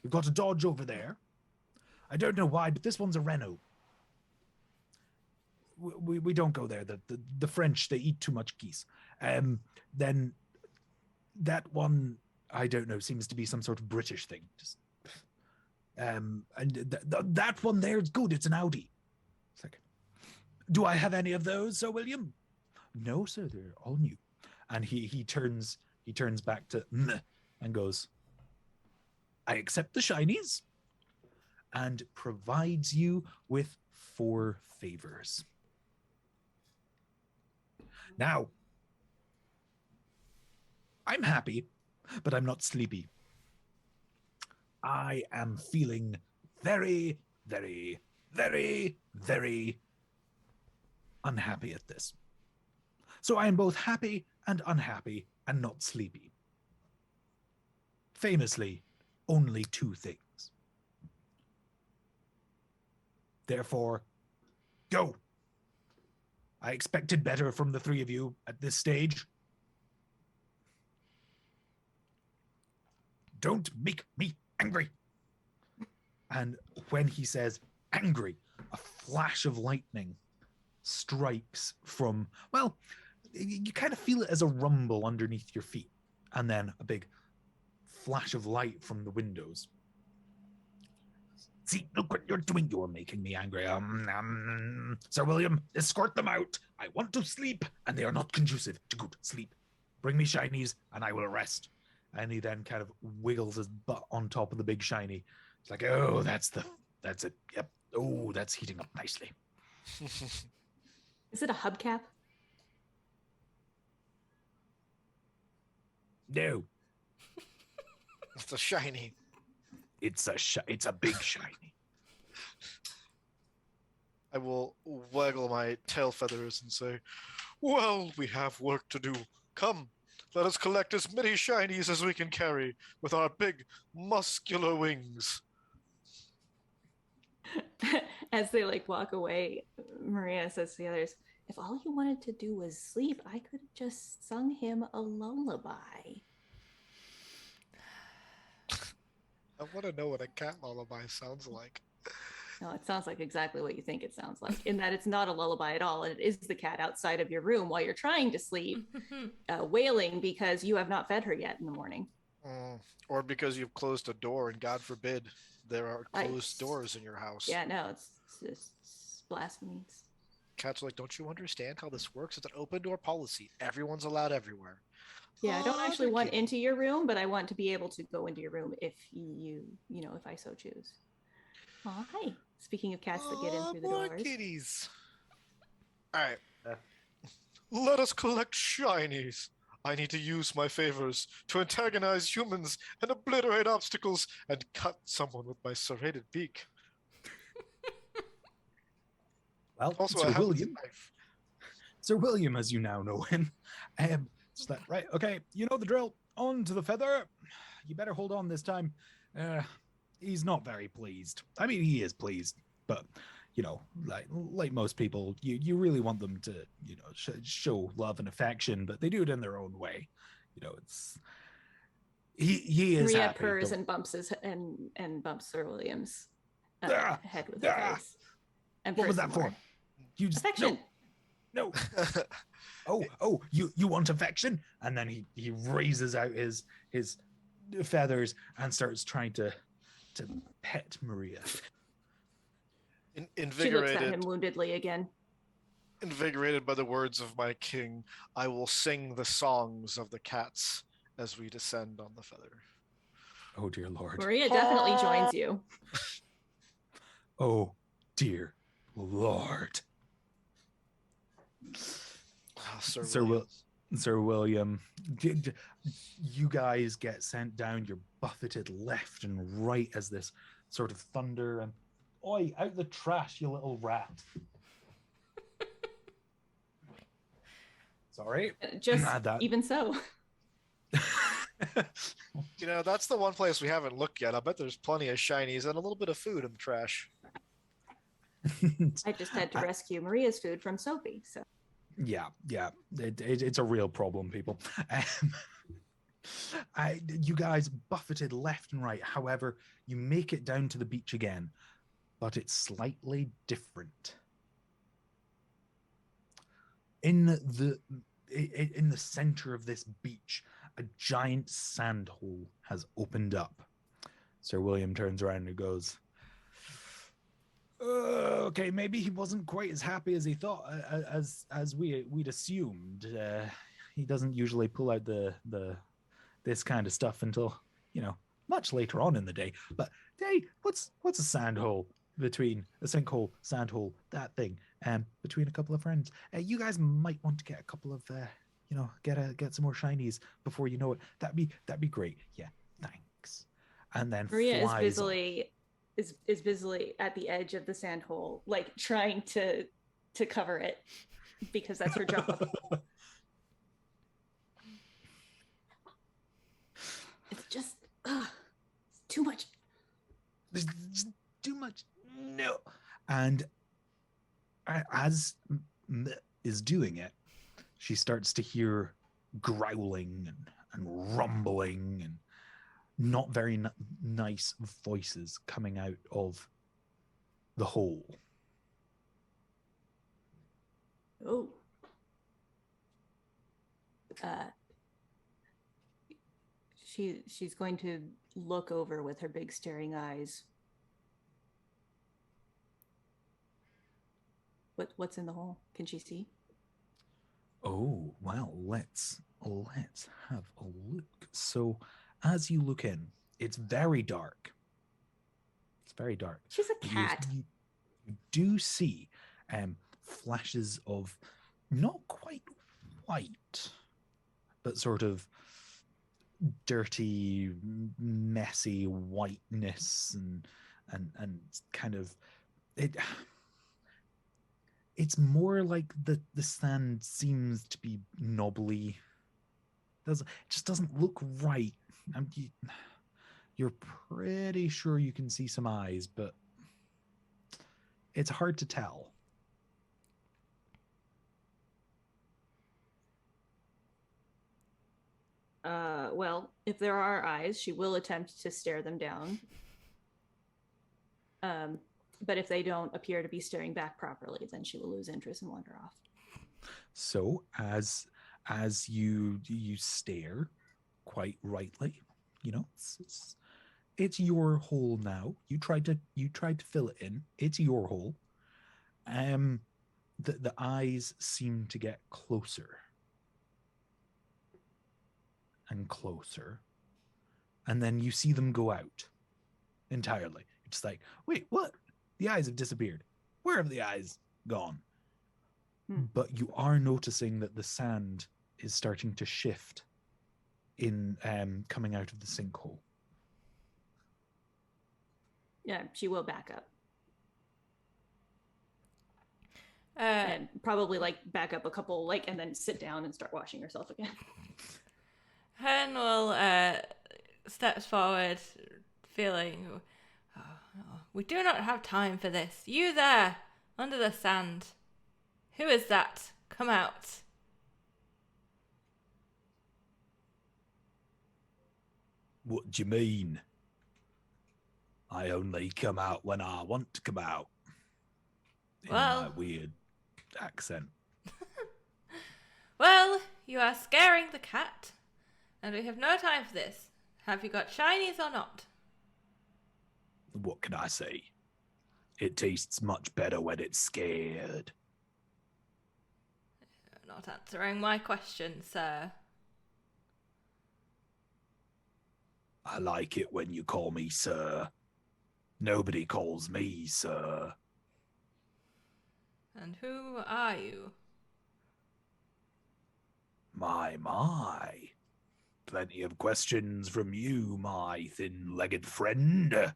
We've got a Dodge over there. I don't know why, but this one's a Renault. We don't go there. The French, they eat too much geese. Then that one, I don't know, seems to be some sort of British thing. And that one there is good. It's an Audi. It's like, do I have any of those, Sir William? No, sir, they're all new. And he turns back to and goes, I accept the shinies, and provides you with 4 favors. Now, I'm happy, but I'm not sleepy. I am feeling very, very, very, very unhappy at this. So I am both happy and unhappy and not sleepy. Famously, only 2 things. Therefore, go. I expected better from the 3 of you at this stage. Don't make me angry. And when he says angry, a flash of lightning strikes from, well, you kind of feel it as a rumble underneath your feet, and then a big flash of light from the windows. See, look what you're doing. You're making me angry. Sir William, escort them out. I want to sleep, and they are not conducive to good sleep. Bring me shinies, and I will rest. And he then kind of wiggles his butt on top of the big shiny. It's like, oh, that's it. Yep. Oh, that's heating up nicely. Is it a hubcap? No. It's a shiny. It's a big shiny. I will waggle my tail feathers and say, well, we have work to do. Come, let us collect as many shinies as we can carry with our big, muscular wings. As they like walk away, Maria says to the others, if all you wanted to do was sleep, I could have just sung him a lullaby. I want to know what a cat lullaby sounds like. No, it sounds like exactly what you think it sounds like, in that it's not a lullaby at all. And it is the cat outside of your room while you're trying to sleep, wailing because you have not fed her yet in the morning. Or because you've closed a door, and God forbid there are closed doors in your house. Yeah, no, it's blasphemy. Cats are like, don't you understand how this works? It's an open door policy. Everyone's allowed everywhere. Yeah, I don't actually want into your room, but I want to be able to go into your room if if I so choose. Oh, hi. Speaking of cats that get in through the more doors. kitties. All right. Let us collect shinies. I need to use my favors to antagonize humans and obliterate obstacles and cut someone with my serrated beak. Well, Also, Sir I have this William, knife. Sir William, as you now know him, it's like, right, okay, you know the drill. On to the feather. You better hold on this time. He's not very pleased. I mean, he is pleased, but you know, like most people, you really want them to, you know, show love and affection, but they do it in their own way. You know, it's he is Maria happy. purrs and bumps and bumps Sir William's head with her face. And what was purrs that some for? more. You just Affection. no. Oh, you want affection? And then he raises out his feathers and starts trying to pet Maria. She looks at him woundedly again. Invigorated by the words of my king, I will sing the songs of the cats as we descend on the feather. Oh dear Lord. Maria definitely joins you. Oh dear Lord. Oh, Sir William, you guys get sent down. You're buffeted left and right as this sort of thunder and oi, out the trash, you little rat. Sorry. Just even so. You know, that's the one place we haven't looked yet. I bet there's plenty of shinies and a little bit of food in the trash. I just had to rescue Maria's food from Sophie, so. Yeah. It's a real problem, people. You guys buffeted left and right. However, you make it down to the beach again, but it's slightly different. In the center of this beach, a giant sand hole has opened up. Sir William turns around and goes, okay, maybe he wasn't quite as happy as he thought, as we'd assumed. He doesn't usually pull out this kind of stuff until, you know, much later on in the day. But hey, what's a sand hole between a sinkhole, sand hole, that thing, between a couple of friends? You guys might want to get a couple of, you know, get some more shinies before you know it. That'd be great. Yeah, thanks. And then Maria is busily at the edge of the sand hole, like trying to cover it because that's her job. It's just it's too much. There's just too much. No. And as is doing it, she starts to hear growling and rumbling and not very nice voices coming out of the hole. Oh. She's going to look over with her big staring eyes. What's in the hole? Can she see? Oh, well, let's have a look. So as you look in, it's very dark. It's very dark. She's a cat. You do see flashes of not quite white, but sort of dirty, messy whiteness and kind of it's more like the sand seems to be knobbly. It just doesn't look right. You're pretty sure you can see some eyes, but it's hard to tell. Well, if there are eyes, she will attempt to stare them down. But if they don't appear to be staring back properly, then she will lose interest and wander off. So as you stare, quite rightly, you know, it's your hole now. You tried to fill it in. It's your hole. The eyes seem to get closer and closer, and then you see them go out entirely. It's like, wait, what? The eyes have disappeared. Where have the eyes gone? But you are noticing that the sand is starting to shift in coming out of the sinkhole. Yeah, she will back up. And And probably like back up a couple, like, and then sit down and start washing herself again. Hen will steps forward, feeling, we do not have time for this. You there, under the sand. Who is that? Come out. What do you mean? I only come out when I want to come out. In Well- my weird accent. Well, you are scaring the cat, and we have no time for this. Have you got shinies or not? What can I say? It tastes much better when it's scared. You're not answering my question, sir. I like it when you call me sir. Nobody calls me sir. And who are you? My. Plenty of questions from you, my thin-legged friend.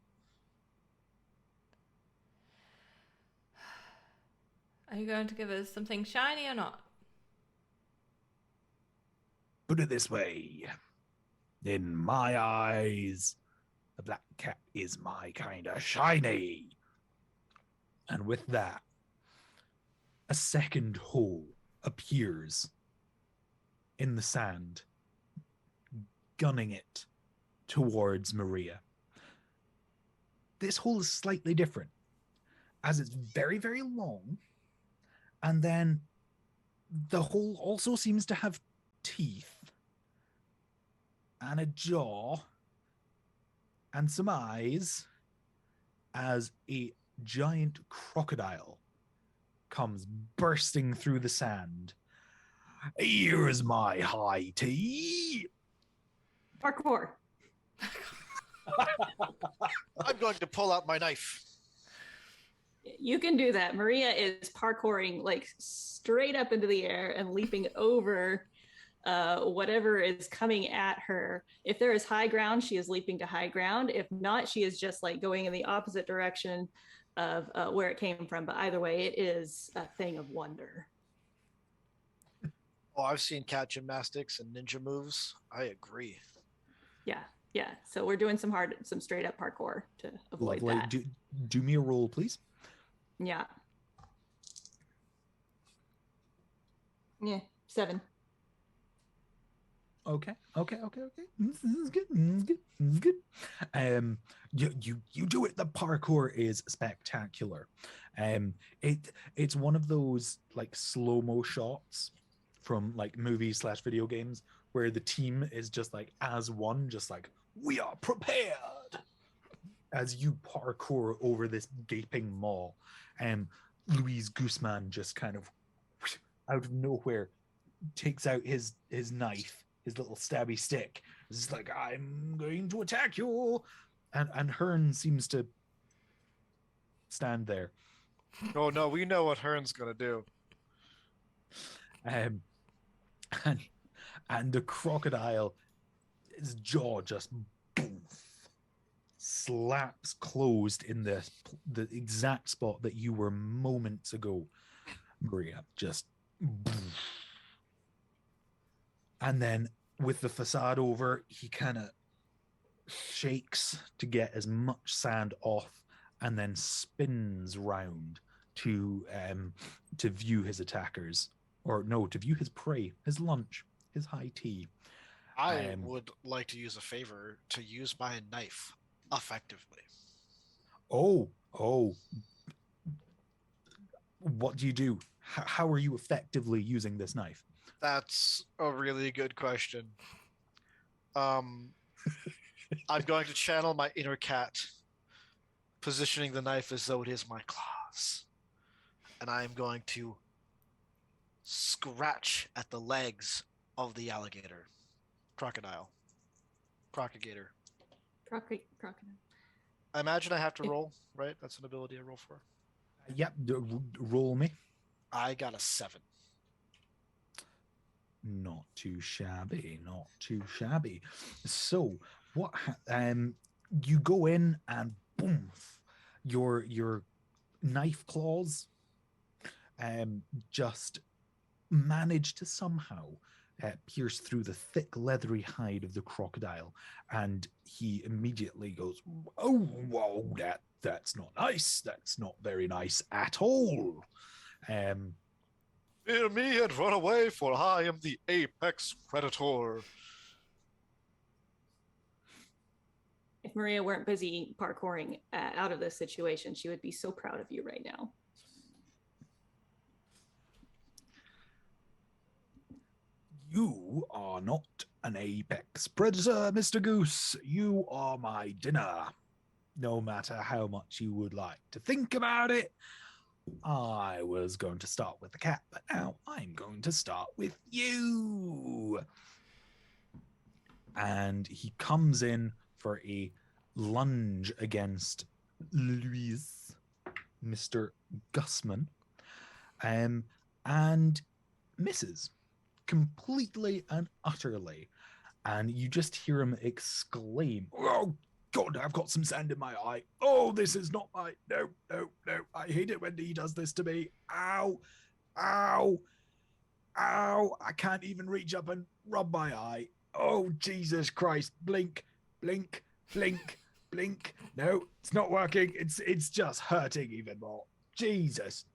Are you going to give us something shiny or not? Put it this way. In my eyes, the black cat is my kind of shiny. And with that, a second hole appears in the sand, gunning it towards Maria. This hole is slightly different, as it's very, very long, and then the hole also seems to have teeth and a jaw and some eyes, as a giant crocodile comes bursting through the sand. Here's my high tea. Parkour. I'm going to pull out my knife. You can do that. Maria is parkouring like straight up into the air and leaping over whatever is coming at her. If there is high ground, she is leaping to high ground. If not, she is just like going in the opposite direction of where it came from. But either way, it is a thing of wonder. Oh, I've seen cat gymnastics and ninja moves. I agree. Yeah. So we're doing some straight up parkour to avoid Lovely. that. Do me a roll, please. Yeah. Yeah. 7. Okay. This is good. You do it. The parkour is spectacular. It's one of those like slow-mo shots from like movies / video games where the team is just like as one, just like, we are prepared as you parkour over this gaping maw. Louise Goosemán just kind of out of nowhere takes out his knife, his little stabby stick. It's like, I'm going to attack you. And Hearn seems to stand there. Oh no, we know what Hearn's gonna do. And the crocodile, his jaw just boom, slaps closed in the exact spot that you were moments ago, Maria. Just boom. And then with the facade over, he kind of shakes to get as much sand off and then spins round to view his attackers. Or no, to view his prey, his lunch, his high tea. I would like to use a favor to use my knife effectively. Oh. What do you do? How are you effectively using this knife? That's a really good question. I'm going to channel my inner cat, positioning the knife as though it is my claws. And I am going to scratch at the legs of the alligator. Crocodigator. Crocodile. I imagine I have to roll, right? That's an ability I roll for. Yep, roll me. I got a 7. Not too shabby, not too shabby. So what you go in and boom, your knife claws just manage to somehow pierce through the thick leathery hide of the crocodile, and he immediately goes, oh, whoa, that's not nice. That's not very nice at all. Fear me and run away, for I am the apex predator. If Maria weren't busy parkouring out of this situation, she would be so proud of you right now. You are not an apex predator, Mr. Goose. You are my dinner. No matter how much you would like to think about it, I was going to start with the cat, but now I'm going to start with you. And he comes in for a lunge against Louise, Mr. Goosemán, and misses completely and utterly. And you just hear him exclaim, oh, God, I've got some sand in my eye. Oh, this is not my... No. I hate it when he does this to me. Ow. I can't even reach up and rub my eye. Oh, Jesus Christ. Blink. No, it's not working. It's just hurting even more. Jesus.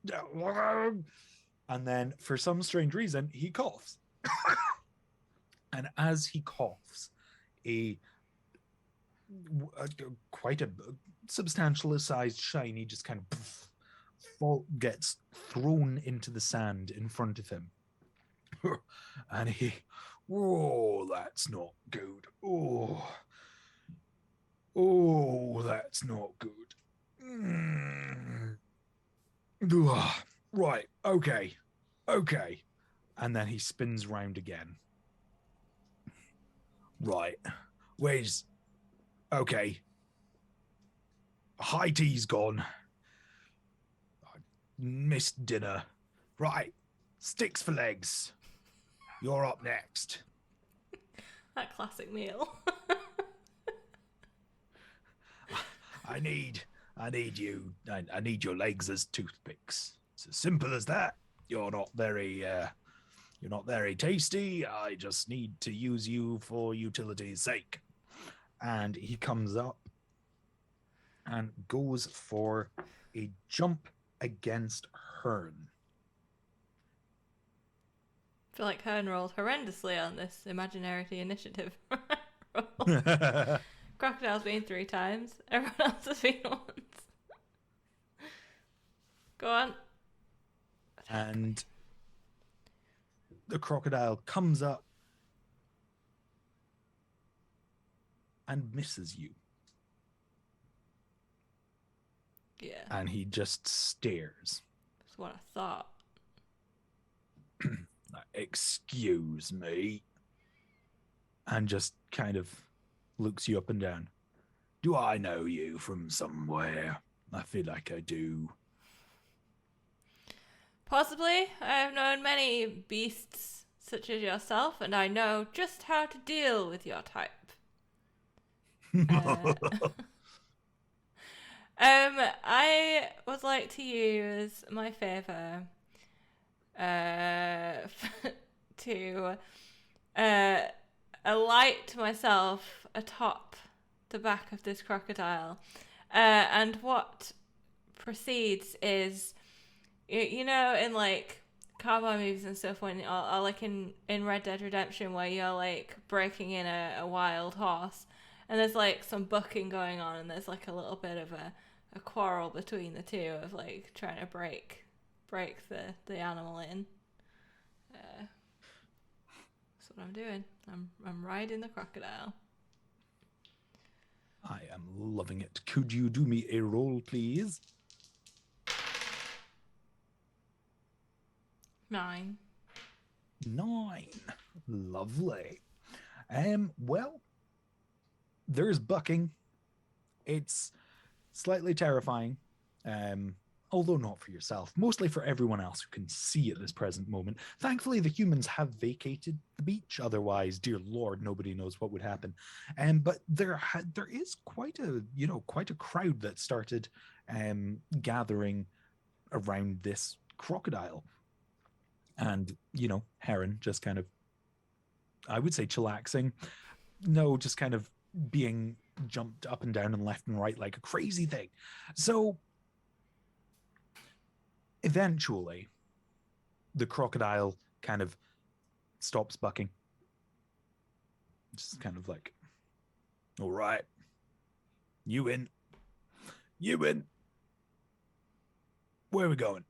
And then, for some strange reason, he coughs. And as he coughs, quite a substantial sized shiny just kind of gets thrown into the sand in front of him. And he, oh, that's not good. Oh, that's not good. Right, okay. And then he spins round again. Right, okay. High tea's gone. I missed dinner. Right, sticks for legs. You're up next. That classic meal. I need you. I need your legs as toothpicks. It's as simple as that. You're not very tasty. I just need to use you for utility's sake. And he comes up and goes for a jump against Hearn. I feel like Hearn rolled horrendously on this imaginarity initiative. Crocodile's been 3 times. Everyone else has been once. Go on. And the crocodile comes up and misses you. Yeah. And he just stares. That's what I thought. Excuse me. And just kind of looks you up and down. Do I know you from somewhere? I feel like I do. Possibly. I have known many beasts such as yourself, and I know just how to deal with your type. I would like to use my favour to alight myself atop the back of this crocodile. And what proceeds is, you know, in like cowboy movies and stuff, when or like in Red Dead Redemption, where you're like breaking in a wild horse, and there's like some bucking going on, and there's like a little bit of a quarrel between the two of like trying to break the animal in. That's what I'm doing. I'm riding the crocodile. I am loving it. Could you do me a roll, please? 9. 9. Lovely. Well, there's bucking. It's slightly terrifying. although not for yourself, mostly for everyone else who can see at this present moment. Thankfully, the humans have vacated the beach. Otherwise, dear Lord, nobody knows what would happen. But there is quite a crowd that started gathering around this crocodile. And, Heron just kind of, I would say chillaxing. No, just kind of being jumped up and down and left and right like a crazy thing. So eventually, the crocodile kind of stops bucking. Just kind of like, all right, you in. Where are we going?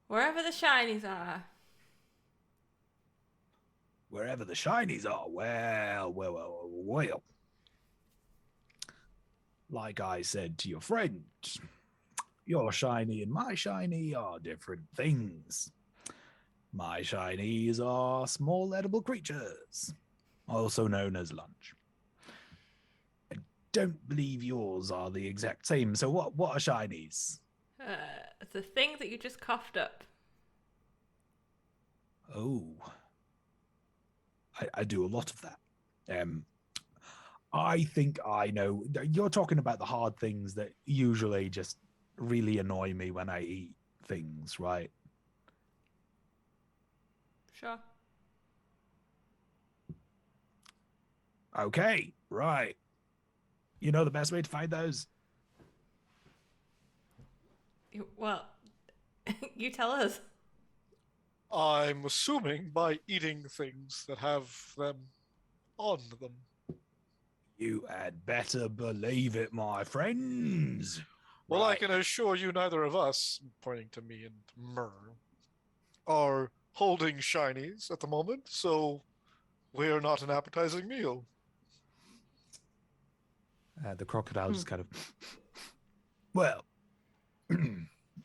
Wherever the Shinies are. Wherever the Shinies are. Well. Like I said to your friend, your shiny and my shiny are different things. My shinies are small edible creatures, also known as lunch. I don't believe yours are the exact same. So what are shinies? The thing that you just coughed up. Oh. I do a lot of that. I think I know. You're talking about the hard things that usually just really annoy me when I eat things, right? Sure. Okay, right. You know the best way to find those? Well, you tell us. I'm assuming by eating things that have them on them. You had better believe it, my friends. Well, I Right. can assure you neither of us, pointing to me and Myrrh, are holding shinies at the moment, so we're not an appetizing meal. The crocodile just kind of, well,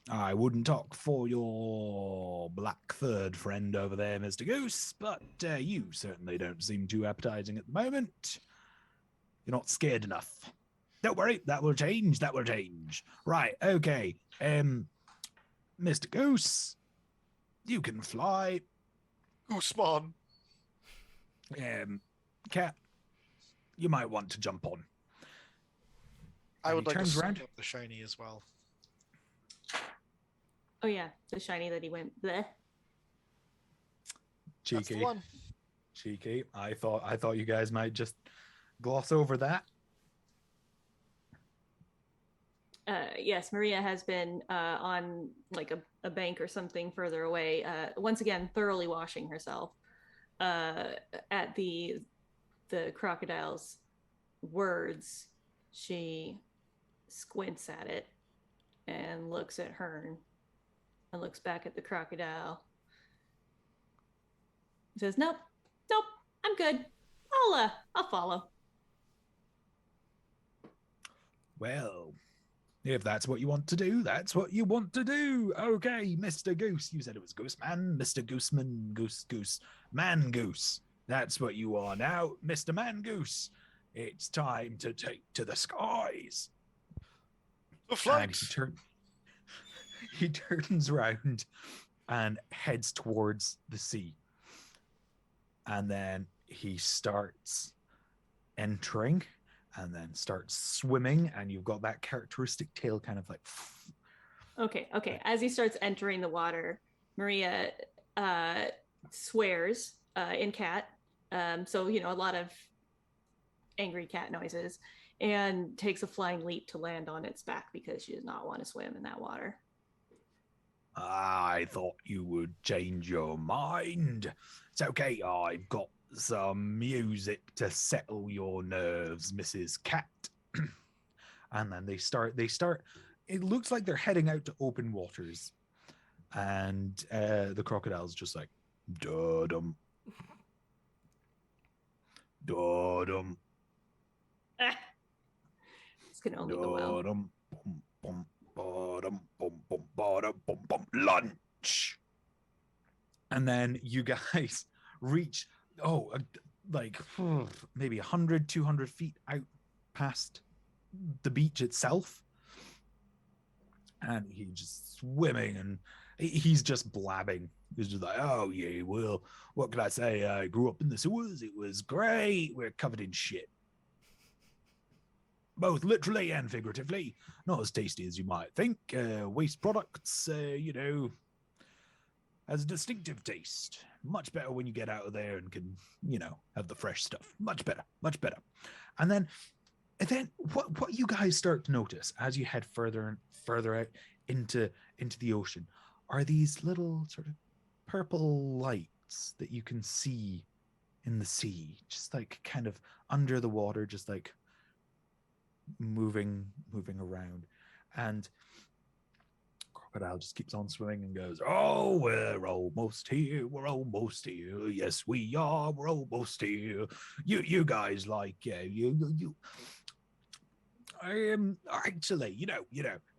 I wouldn't talk for your black third friend over there, Mr. Goose, but you certainly don't seem too appetizing at the moment. You're not scared enough. Don't worry, that will change. Right, okay. Mr. Goose, you can fly. Goosemán. Cat, you might want to jump on. I And would he like to turns scoop around. up the shiny as well. Oh yeah, the shiny that he went bleh. That's the Cheeky. one. Cheeky. I thought you guys might just gloss over that. Yes, Maria has been on like a bank or something further away, once again thoroughly washing herself at the crocodile's words. She squints at it and looks at Hearn and looks back at the crocodile. Says, nope, I'm good. I'll follow. Well, if that's what you want to do, that's what you want to do. Okay, Mr. Goose. You said it was Goosemán, Mr. Gooseman, Goose, Man Goose. That's what you are now, Mr. Man Goose. It's time to take to the skies. The And flight. he turns around and heads towards the sea. And then he starts entering and then starts swimming, and you've got that characteristic tail kind of like. Okay. As he starts entering the water, Maria swears in cat. So, a lot of angry cat noises, and takes a flying leap to land on its back because she does not want to swim in that water. I thought you would change your mind. It's okay. I've got some music to settle your nerves, Mrs. Cat. And then they start. It looks like they're heading out to open waters. And the crocodile's just like, da-dum. Da-dum. This can only go well. Da-dum. Bum, bum, ba-dum, bum, bum, ba-dum, bum, bum. Lunch. And then you guys reach, maybe 100, 200 feet out past the beach itself. And he's just swimming, and he's just blabbing. He's just like, oh, yeah, well, what can I say? I grew up in the sewers. It was great. We're covered in shit. Both literally and figuratively. Not as tasty as you might think. Waste products, has a distinctive taste. Much better when you get out of there and can, have the fresh stuff. Much better, much better. And then what you guys start to notice as you head further and further out into the ocean are these little sort of purple lights that you can see in the sea, just like kind of under the water, just like moving around. And Crocodile just keeps on swimming and goes, oh, we're almost here, yes we are, we're almost here. You guys, like, yeah, you actually,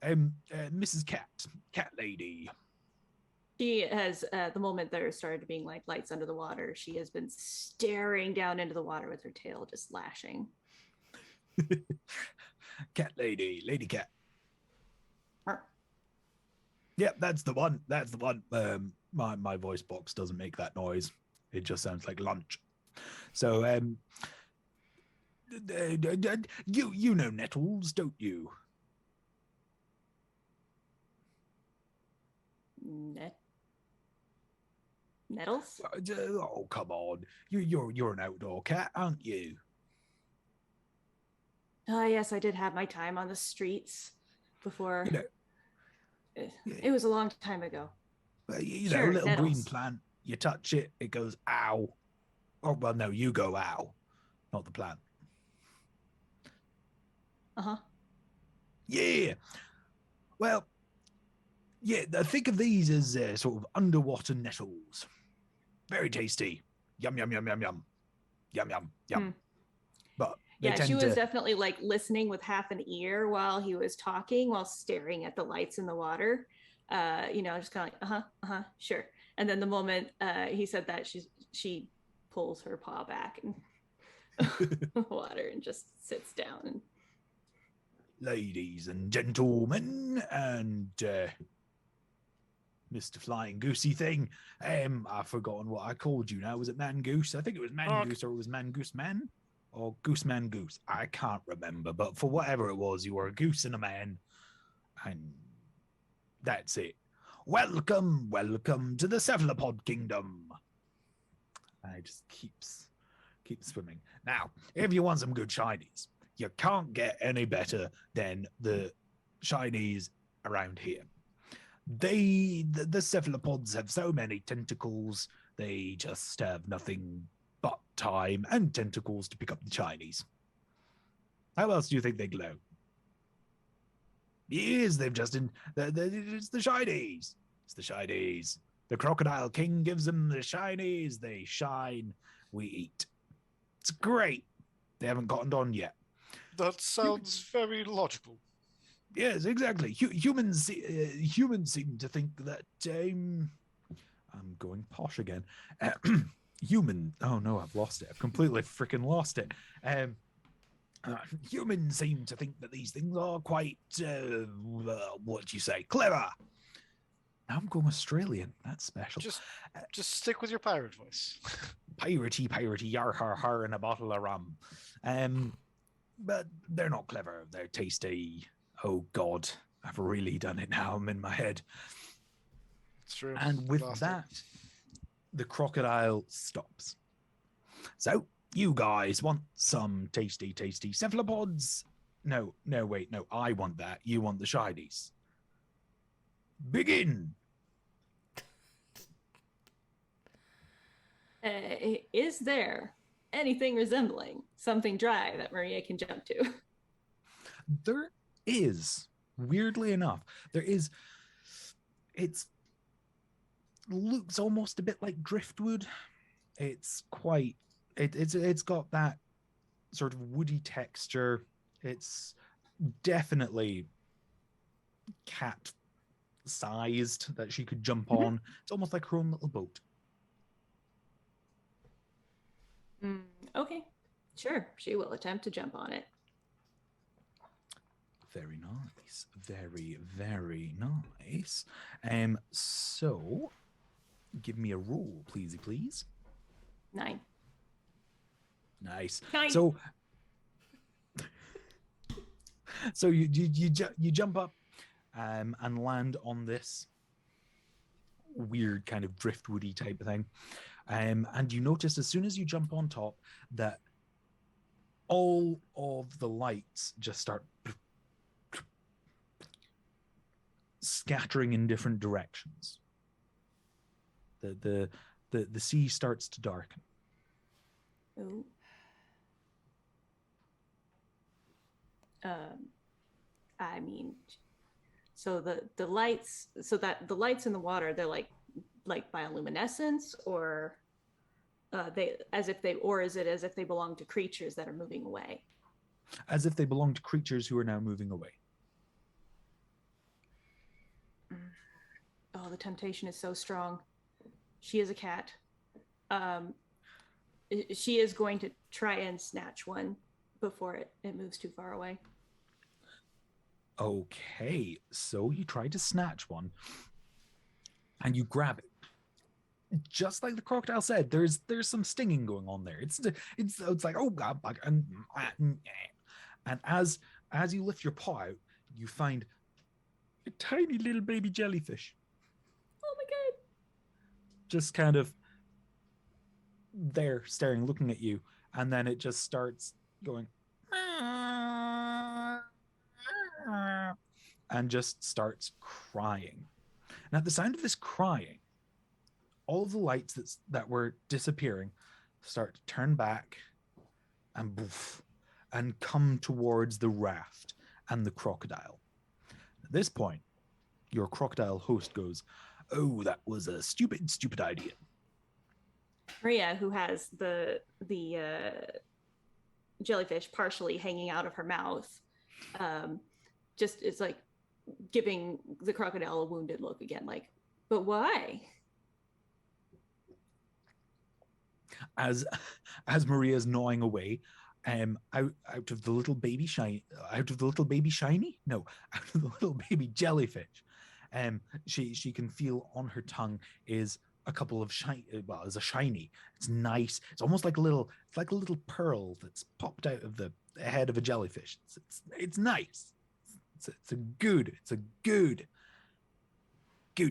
Mrs. Cat Lady. She has, the moment there started being like lights under the water, she has been staring down into the water with her tail just lashing. Cat Lady Cat. Her. Yep, that's the one. My voice box doesn't make that noise. It just sounds like lunch. So, you know Nettles, don't you? Nettles? Oh, come on. You're an outdoor cat, aren't you? Oh, yes, I did have my time on the streets before. It was a long time ago. Sure, a little Nettles. green plant. You touch it, it goes ow. Oh, well, no, you go ow, not the plant. Uh-huh. Yeah. Well, yeah, think of these as sort of underwater nettles. Very tasty. Yum, yum, yum, yum, yum. Yum, yum, yum. But yeah, she was definitely like listening with half an ear while he was talking, while staring at the lights in the water. Just kind of like, sure. And then the moment he said that, she pulls her paw back and water and just sits down. And ladies and gentlemen, and Mr. Flying Goosey thing. I've forgotten what I called you now. Was it Man Goose? I think it was Man Goose, or it was Man Goose Man, or Goosemán Goose. I can't remember, but for whatever it was, you were a goose and a man, and that's it. Welcome to the cephalopod kingdom. And it just keeps swimming. Now, if you want some good shinies, you can't get any better than the shinies around here. The cephalopods have so many tentacles, they just have nothing but time and tentacles to pick up the shinies. How else do you think they glow? Yes, they've just it's the shinies. It's the shinies. The Crocodile King gives them the shinies. They shine. We eat. It's great. They haven't gotten on yet. That sounds very logical. Yes, exactly. Humans seem to think that I'm going posh again. Oh no, I've lost it. I've completely freaking lost it. Humans seem to think that these things are quite, what do you say, clever. Now I'm going Australian. That's special. Just stick with your pirate voice. Piratey, yar har har, and a bottle of rum. But they're not clever. They're tasty. Oh God, I've really done it now. I'm in my head. It's true. And with that, the crocodile stops. So, you guys want some tasty cephalopods? No, wait, no, I want that. You want the shinies. Begin. Is there anything resembling something dry that Maria can jump to? There is, weirdly enough, it looks almost a bit like driftwood. It's quite, it's got that sort of woody texture. It's definitely cat sized that she could jump on. It's almost like her own little boat. Okay, sure. She will attempt to jump on it. Very nice. Very, very nice. So give me a roll, please. 9. Nice. 9. So you jump up and land on this weird kind of driftwoody type of thing. And you notice as soon as you jump on top that all of the lights just start scattering in different directions. The sea starts to darken. Ooh. I mean, so the lights, so that the lights in the water, they're like bioluminescence, or is it as if they belong to creatures that are moving away? As if they belong to creatures who are now moving away. Oh, the temptation is so strong. She is a cat. She is going to try and snatch one before it moves too far away. Okay, so you try to snatch one and you grab it. Just like the crocodile said, there's some stinging going on there. It's like, oh god, and as you lift your paw out, you find a tiny little baby jellyfish. Oh my god. Just kind of there staring, looking at you, and then it just starts going and just starts crying. And at the sound of this crying, all of the lights that were disappearing start to turn back and boof, and come towards the raft and the crocodile. At this point, your crocodile host goes, "Oh, that was a stupid idea." Maria, who has the jellyfish partially hanging out of her mouth, just is like giving the crocodile a wounded look again, like, but why? As Maria's gnawing away, out of the little baby shiny, out of the little baby jellyfish, she can feel on her tongue is a couple of is a shiny. It's nice. It's almost like a little pearl that's popped out of the head of a jellyfish. It's nice. It's a good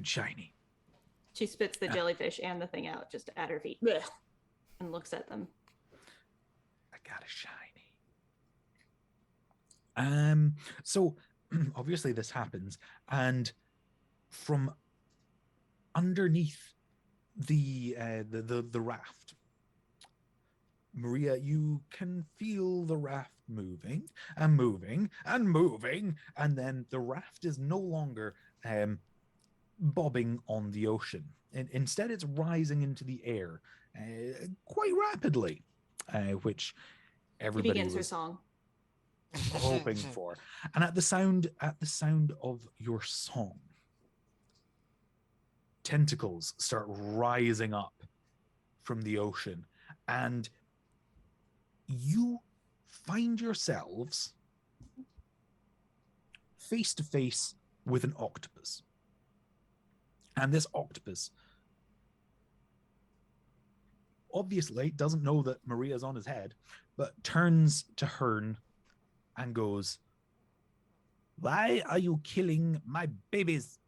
shiny. She spits the jellyfish and the thing out just at her feet. Blech, and looks at them. I got a shiny. So obviously this happens, and from underneath the raft, Maria, you can feel the raft moving and moving and moving, and then the raft is no longer bobbing on the ocean. Instead, it's rising into the air quite rapidly, which everybody begins her was song. hoping for. And at the sound of your song, tentacles start rising up from the ocean, and you find yourselves face to face with an octopus. And this octopus obviously doesn't know that Maria's on his head, but turns to Hearn and goes, "Why are you killing my babies?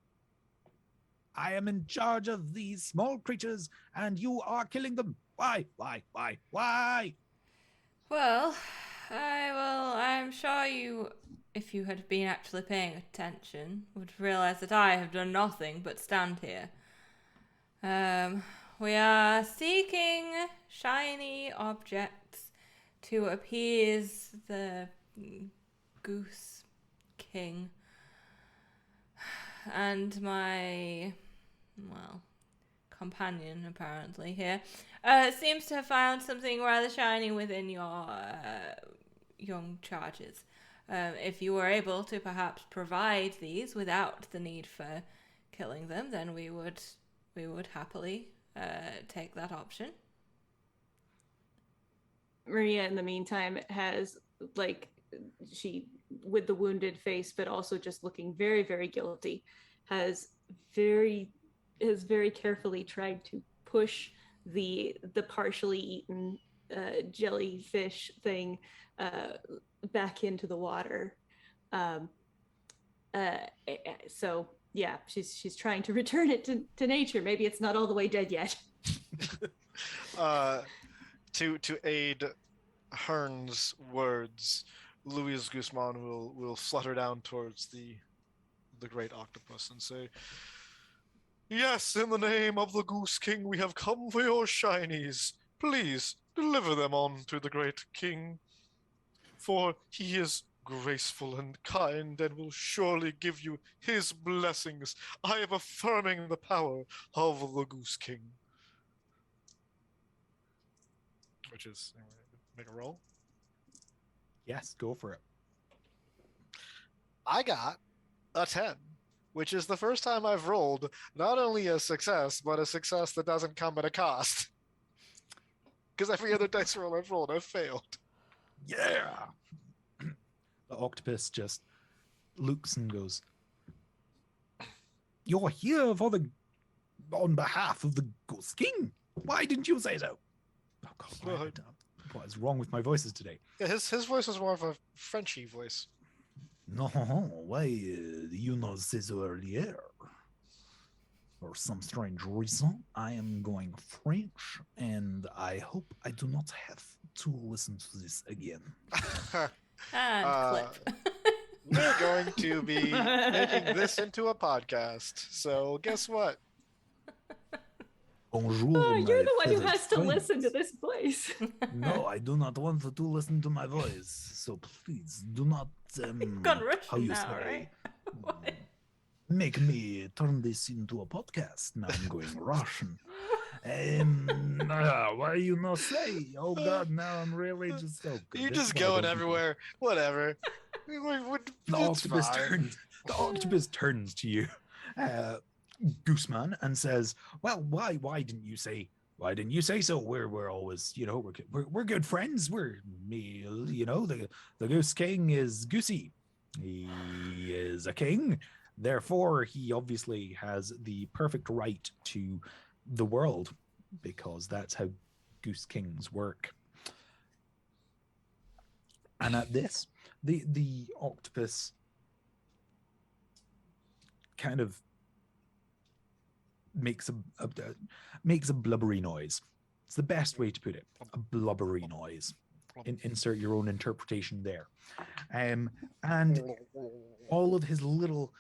I am in charge of these small creatures, and you are killing them. Why? Well, I'm sure you, if you had been actually paying attention, would realize that I have done nothing but stand here. We are seeking shiny objects to appease the Goose King. And my, companion, apparently, here, seems to have found something rather shiny within your young charges. If you were able to perhaps provide these without the need for killing them, then we would happily take that option. Maria, in the meantime, has she with the wounded face, but also just looking very, very guilty, has very carefully tried to push the partially eaten jellyfish thing back into the water. So yeah, she's trying to return it to nature. Maybe it's not all the way dead yet. To aid Hearn's words, Louis Goosemán will flutter down towards the great octopus and say, "Yes, in the name of the Goose King, we have come for your shinies. Please deliver them on to the great king, for he is graceful and kind and will surely give you his blessings. I am affirming the power of the Goose King." Which is, make a roll. Yes, go for it. I got a 10, which is the first time I've rolled not only a success, but a success that doesn't come at a cost. Because every other dice roll I've rolled, I've failed. Yeah. The octopus just looks and goes, "You're here on behalf of the Goose King. Why didn't you say so?" Oh God, what is wrong with my voices today? Yeah, his voice was more of a Frenchy voice. No, why you not say so earlier? For some strange reason, I am going French, and I hope I do not have to listen to this again. And clip. We're going to be making this into a podcast, so guess what? Bonjour, Oh, you're the one who feathered has to friends. listen to this voice. No, I do not want to listen to my voice, so please do not. Gone How Russian you now, say? right? What? Make me turn this into a podcast. Now I'm going Russian. Why you not say? Oh God, now I'm really just so good. You're This is just why I going don't do everywhere. Whatever. The octopus turns to you, Goosemán, and says, "Well, why didn't you say? Why didn't you say so? We're always, we're good friends. The Goose King is Goosey. He is a king. Therefore, he obviously has the perfect right to the world, because that's how Goose Kings work." And at this, the octopus kind of makes a blubbery noise. It's the best way to put it. A blubbery noise. Insert your own interpretation there. And all of his little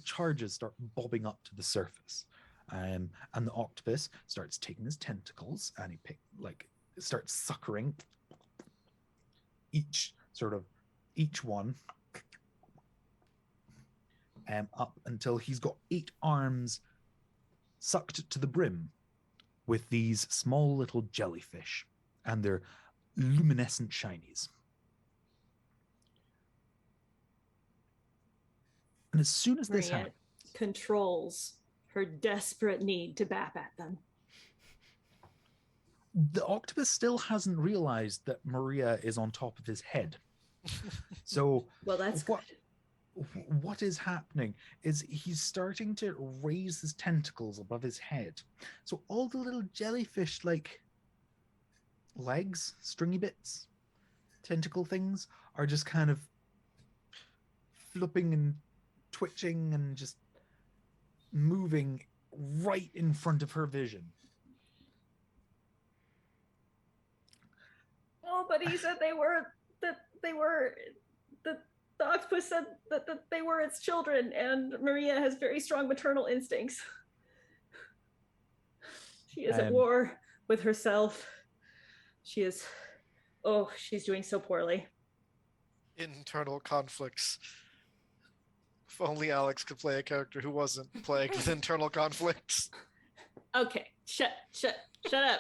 charges start bobbing up to the surface. And the octopus starts taking his tentacles and he starts suckering each one up until he's got 8 arms sucked to the brim with these small little jellyfish and their luminescent shinies. And as soon as this Maria happens, controls her desperate need to bap at them. the octopus still hasn't realized that Maria is on top of his head. So Well, that's good. What is happening is he's starting to raise his tentacles above his head. So all the little jellyfish legs, stringy bits, tentacle things are just kind of flipping and twitching and just moving right in front of her vision. Oh, but he said the octopus said that they were its children, and Maria has very strong maternal instincts. She is at war with herself. She's doing so poorly. Internal conflicts. If only Alex could play a character who wasn't plagued with internal conflicts. Okay, shut up.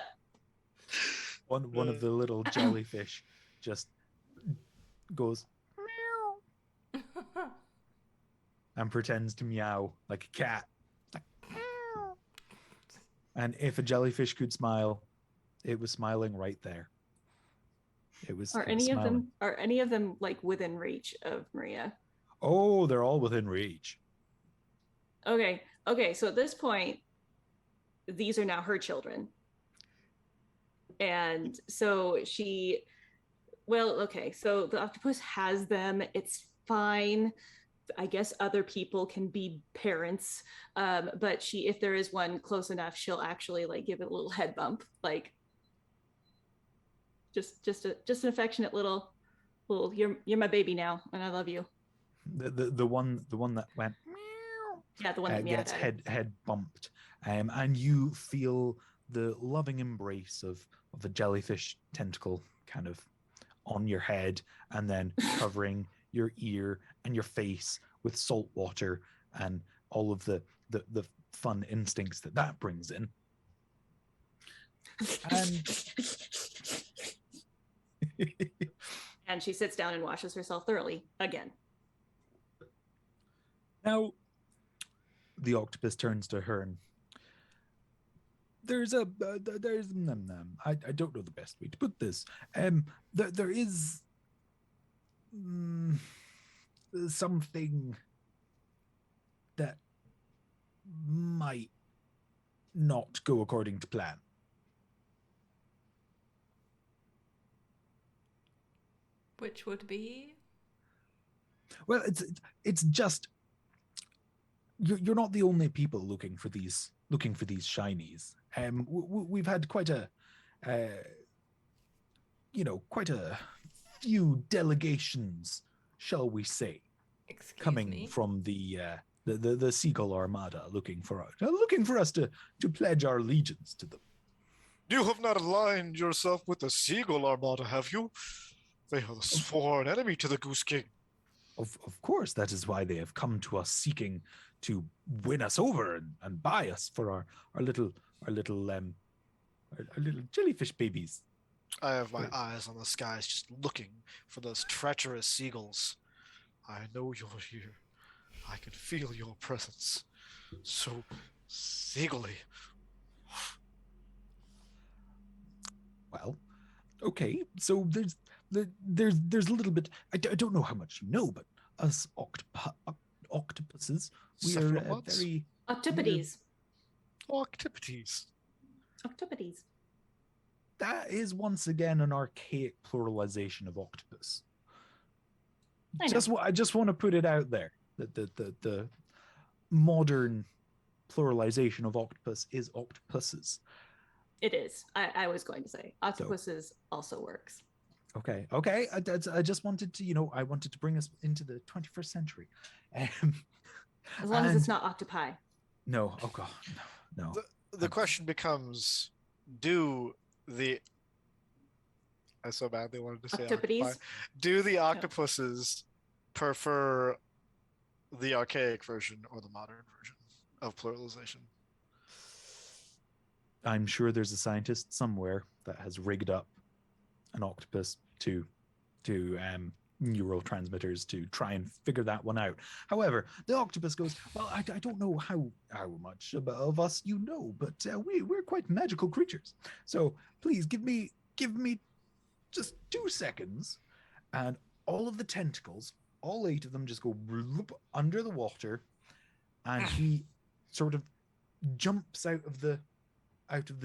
One of the little jellyfish just goes meow and pretends to meow like a cat. Like, meow. And if a jellyfish could smile, it was smiling right there. It was. Are it was smiling. any of them like within reach of Maria? Oh, they're all within reach. Okay. Okay. So at this point, these are now her children. And so okay. So the octopus has them. It's fine. I guess other people can be parents. But if there is one close enough, she'll actually like give it a little head bump, like just an affectionate little, you're my baby now, and I love you. The one that went Yeah, the one that gets head bumped, and you feel the loving embrace of a jellyfish tentacle kind of on your head, and then covering your ear and your face with salt water and all of the fun instincts that brings in. And and she sits down and washes herself thoroughly again. Now, the octopus turns to her and there's I don't know the best way to put this. There is something that might not go according to plan. Which would be? Well, it's just you're not the only people looking for these shinies. We've had quite a few delegations, shall we say, coming from the Seagull Armada, looking for us to pledge our allegiance to them. You have not aligned yourself with the Seagull Armada, have you? They are the sworn enemy to the Goose King. Of course, that is why they have come to us seeking to win us over and buy us for our little jellyfish babies. I have my eyes on the skies, just looking for those treacherous seagulls. I know you're here. I can feel your presence. So seagully. Well, okay. So there's a little bit. I don't know how much you know, but us octopuses, we are very Octopodes. Octopodes. Octopodes. That is once again an archaic pluralization of octopus. I just want to put it out there that the modern pluralization of octopus is octopuses. It is. I was going to say octopuses also works. Okay. I just wanted to, I wanted to bring us into the 21st century. As long as it's not octopi. No. Oh God, no. The question becomes, I so badly wanted to say octopi. Do the octopuses prefer the archaic version or the modern version of pluralization? I'm sure there's a scientist somewhere that has rigged up an octopus to neurotransmitters to try and figure that one out. However, the octopus goes, well, I don't know how much of us you know, but we're quite magical creatures. So please give me just 2 seconds, and all of the tentacles, all 8 of them, just go under the water, and he sort of jumps out of the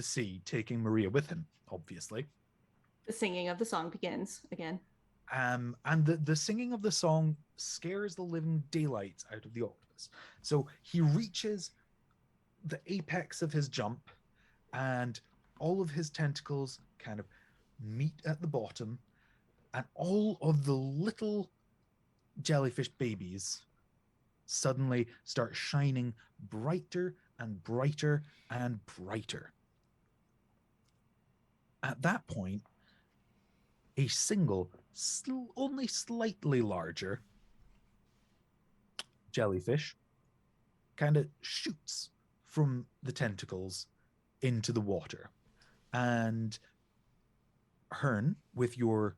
sea, taking Maria with him, obviously. The singing of the song begins again. And the singing of the song scares the living daylights out of the octopus. So he reaches the apex of his jump, and all of his tentacles kind of meet at the bottom, and all of the little jellyfish babies suddenly start shining brighter and brighter and brighter. At that point, a single, only slightly larger jellyfish kind of shoots from the tentacles into the water. And Hearn, with your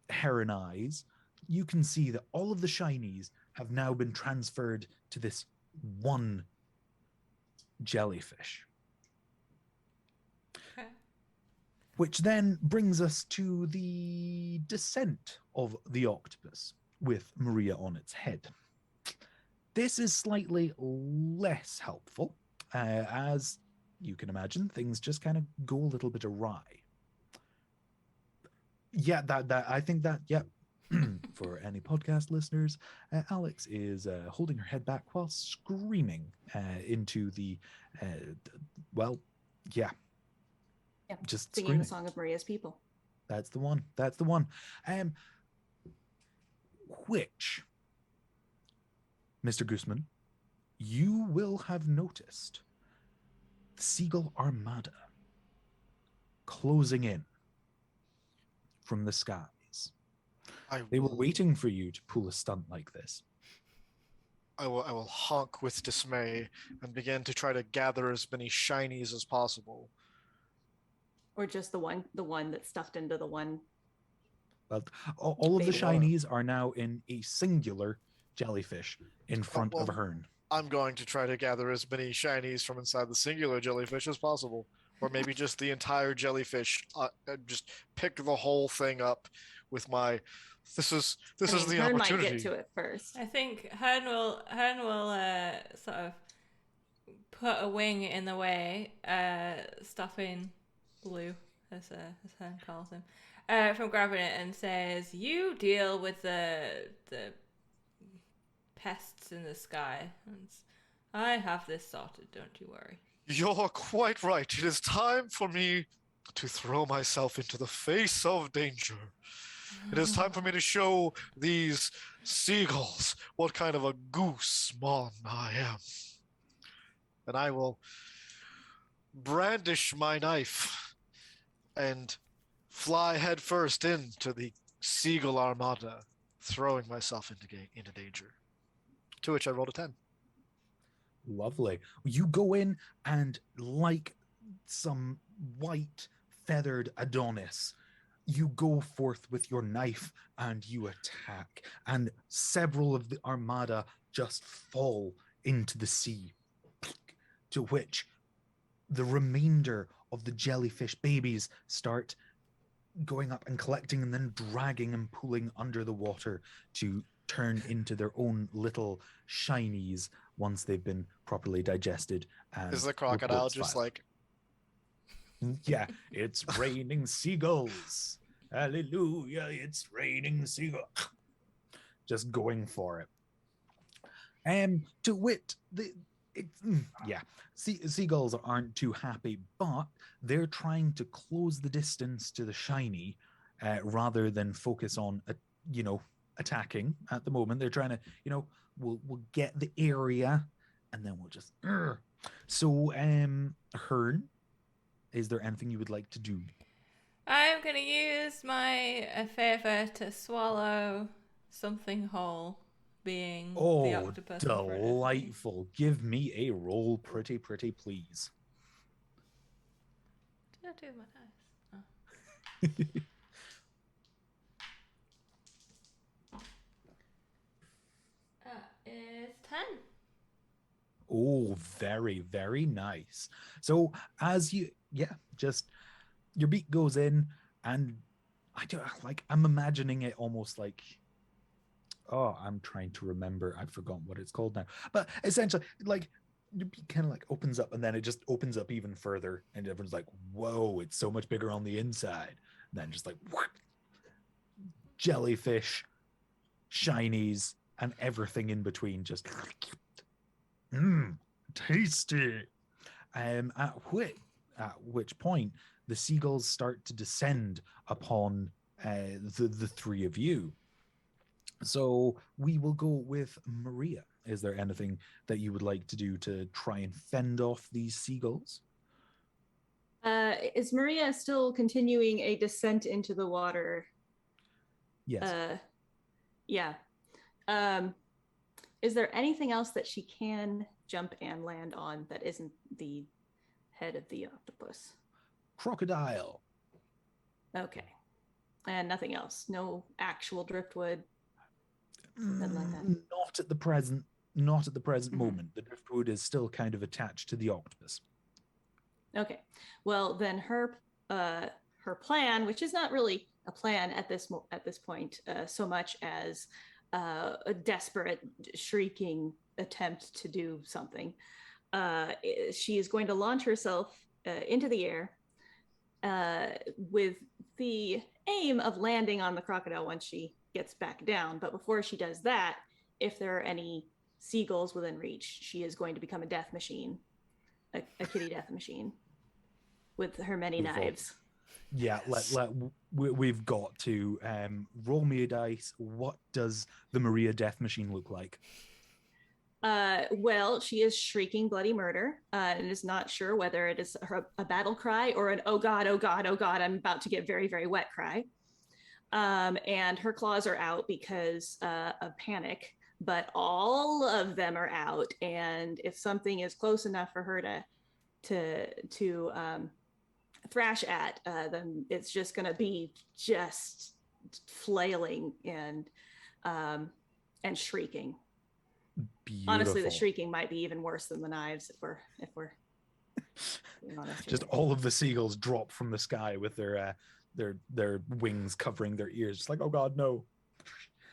heron eyes, you can see that all of the shinies have now been transferred to this one jellyfish. Okay. Which then brings us to the descent of the octopus with Maria on its head. This is slightly less helpful, as you can imagine, things just kind of go a little bit awry. Yeah, that I think that, yeah. For any podcast listeners, Alex is holding her head back while screaming into the, well, yeah. Yeah, just singing screaming. the song of Maria's people. That's the one. That's the one. Which, Mr. Goosemán, you will have noticed the seagull armada closing in from the skies. They were waiting for you to pull a stunt like this. I will honk with dismay and begin to try to gather as many shinies as possible. Or just the one that's stuffed into the one. But all of the Baby. shinies are now in a singular jellyfish in front of Hearn. I'm going to try to gather as many shinies from inside the singular jellyfish as possible. Or maybe just the entire jellyfish. Just pick the whole thing up with my... This is the Hearn opportunity. might get to it first. I think Hearn will sort of put a wing in the way, stopping Blue, as Hearn calls him, from grabbing it, and says, "You deal with the pests in the sky, and I have this sorted, don't you worry." You're quite right. It is time for me to throw myself into the face of danger. It is time for me to show these seagulls what kind of a Goosemán I am. And I will brandish my knife and fly headfirst into the seagull armada, throwing myself into danger. To which I rolled a 10. Lovely. You go in and, like some white feathered Adonis, you go forth with your knife and you attack, and several of the armada just fall into the sea, to which the remainder of the jellyfish babies start going up and collecting and then dragging and pulling under the water to turn into their own little shinies once they've been properly digested. And is the crocodile just filed. like... Yeah, it's raining seagulls. Hallelujah, it's raining seagulls. Just going for it. To wit, seagulls aren't too happy, but they're trying to close the distance to the shiny rather than focus on, attacking at the moment. They're trying to, we'll get the area and then we'll just... So, Hearn, is there anything you would like to do? I'm going to use my favor to swallow something whole, being the octopus. Delightful. Give me a roll, pretty, please. Did I do my dice? Oh. It's 10. Oh, very, very nice. So as your beak goes in, and I'm imagining it almost like, I'm trying to remember. I've forgotten what it's called now. But essentially, like, your beak kind of like opens up, and then it just opens up even further, and everyone's like, whoa, it's so much bigger on the inside. And then just like, whoop, jellyfish, shinies, and everything in between just tasty. At which point the seagulls start to descend upon the three of you. So we will go with Maria. Is there anything that you would like to do to try and fend off these seagulls? Is Maria still continuing a descent into the water? Yes. Yeah. Is there anything else that she can jump and land on that isn't the head of the octopus? Crocodile. Okay. And nothing else? No actual driftwood? Nothing like that? Not at the present moment. The driftwood is still kind of attached to the octopus. Okay. Well, then her her plan, which is not really a plan at this point, so much as a desperate, shrieking attempt to do something. She is going to launch herself into the air with the aim of landing on the crocodile once she gets back down. But before she does that, if there are any seagulls within reach, she is going to become a death machine, a kitty death machine with her many knives. Yeah, we've got to roll me a dice. What does the Maria death machine look like? Well, she is shrieking bloody murder and is not sure whether it is a battle cry or an oh god, oh god, oh god, I'm about to get very, very wet cry. And her claws are out because of panic, but all of them are out. And if something is close enough for her to thrash at, then it's just going to be just flailing and shrieking. Beautiful. Honestly, the shrieking might be even worse than the knives if we're being honest. Just all of the seagulls drop from the sky with their wings covering their ears, just like, oh god, no.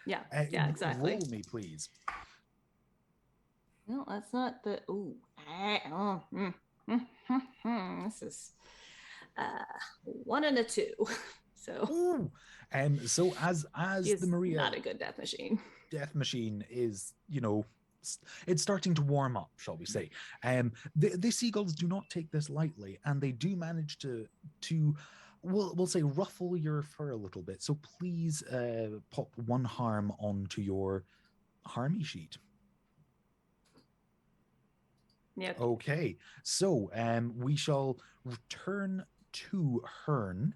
Yeah, exactly. Roll me, please. No, that's not the. Ooh, this is 1 and a 2. So. Ooh. So as the Maria, not a good death machine. Death machine is, it's starting to warm up, shall we say. The seagulls do not take this lightly, and they do manage to we'll say ruffle your fur a little bit. So please pop 1 harm onto your harmy sheet. Yep. Okay, so we shall return to Hearn.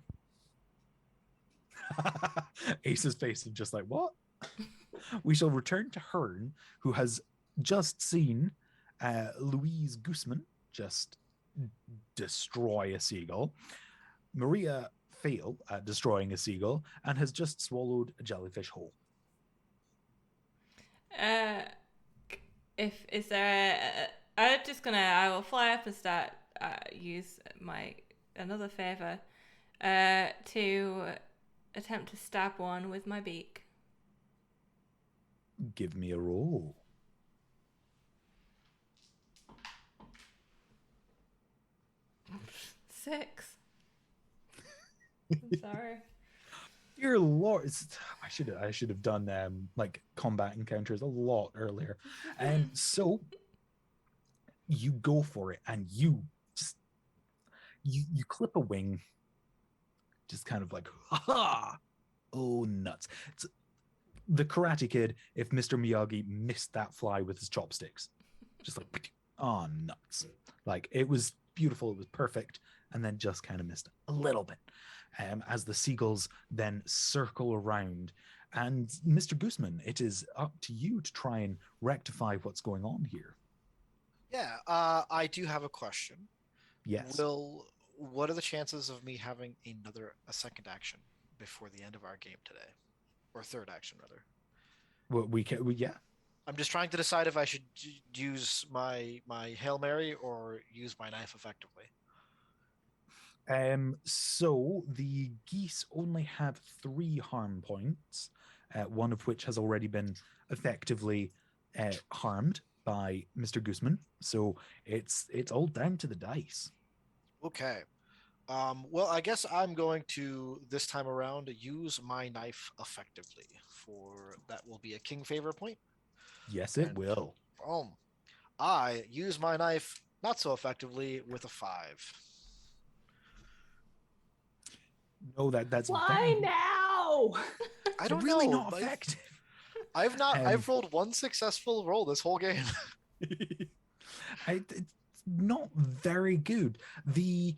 Ace's face is just like, what? We shall return to Hearn, who has just seen Louise Goosemán just destroy a seagull. Maria fail at destroying a seagull and has just swallowed a jellyfish whole. I will fly up and start use my another favor to attempt to stab one with my beak. Give me a roll. 6. I'm sorry. Dear Lord, I should have done like combat encounters a lot earlier. And so you go for it, and you clip a wing, just kind of like, ha! Oh, nuts. It's the Karate Kid if Mr. Miyagi missed that fly with his chopsticks. Just like, oh, nuts. Like, it was beautiful, it was perfect, and then just kind of missed a little bit. As the seagulls then circle around. And Mr. Goosemán, it is up to you to try and rectify what's going on here. Yeah, I do have a question. Yes. What are the chances of me having a second action before the end of our game today? Or third action, rather. Well, yeah. I'm just trying to decide if I should use my Hail Mary or use my knife effectively. So the geese only have 3 harm points, one of which has already been effectively harmed by Mr. Goosemán. So it's all down to the dice. Okay. Well, I guess I'm going to, this time around, use my knife effectively. That will be a king favor point. Yes, it will. I use my knife not so effectively with a 5. No, that's why now? I don't really know. Not effective. I've rolled 1 successful roll this whole game. It's not very good. You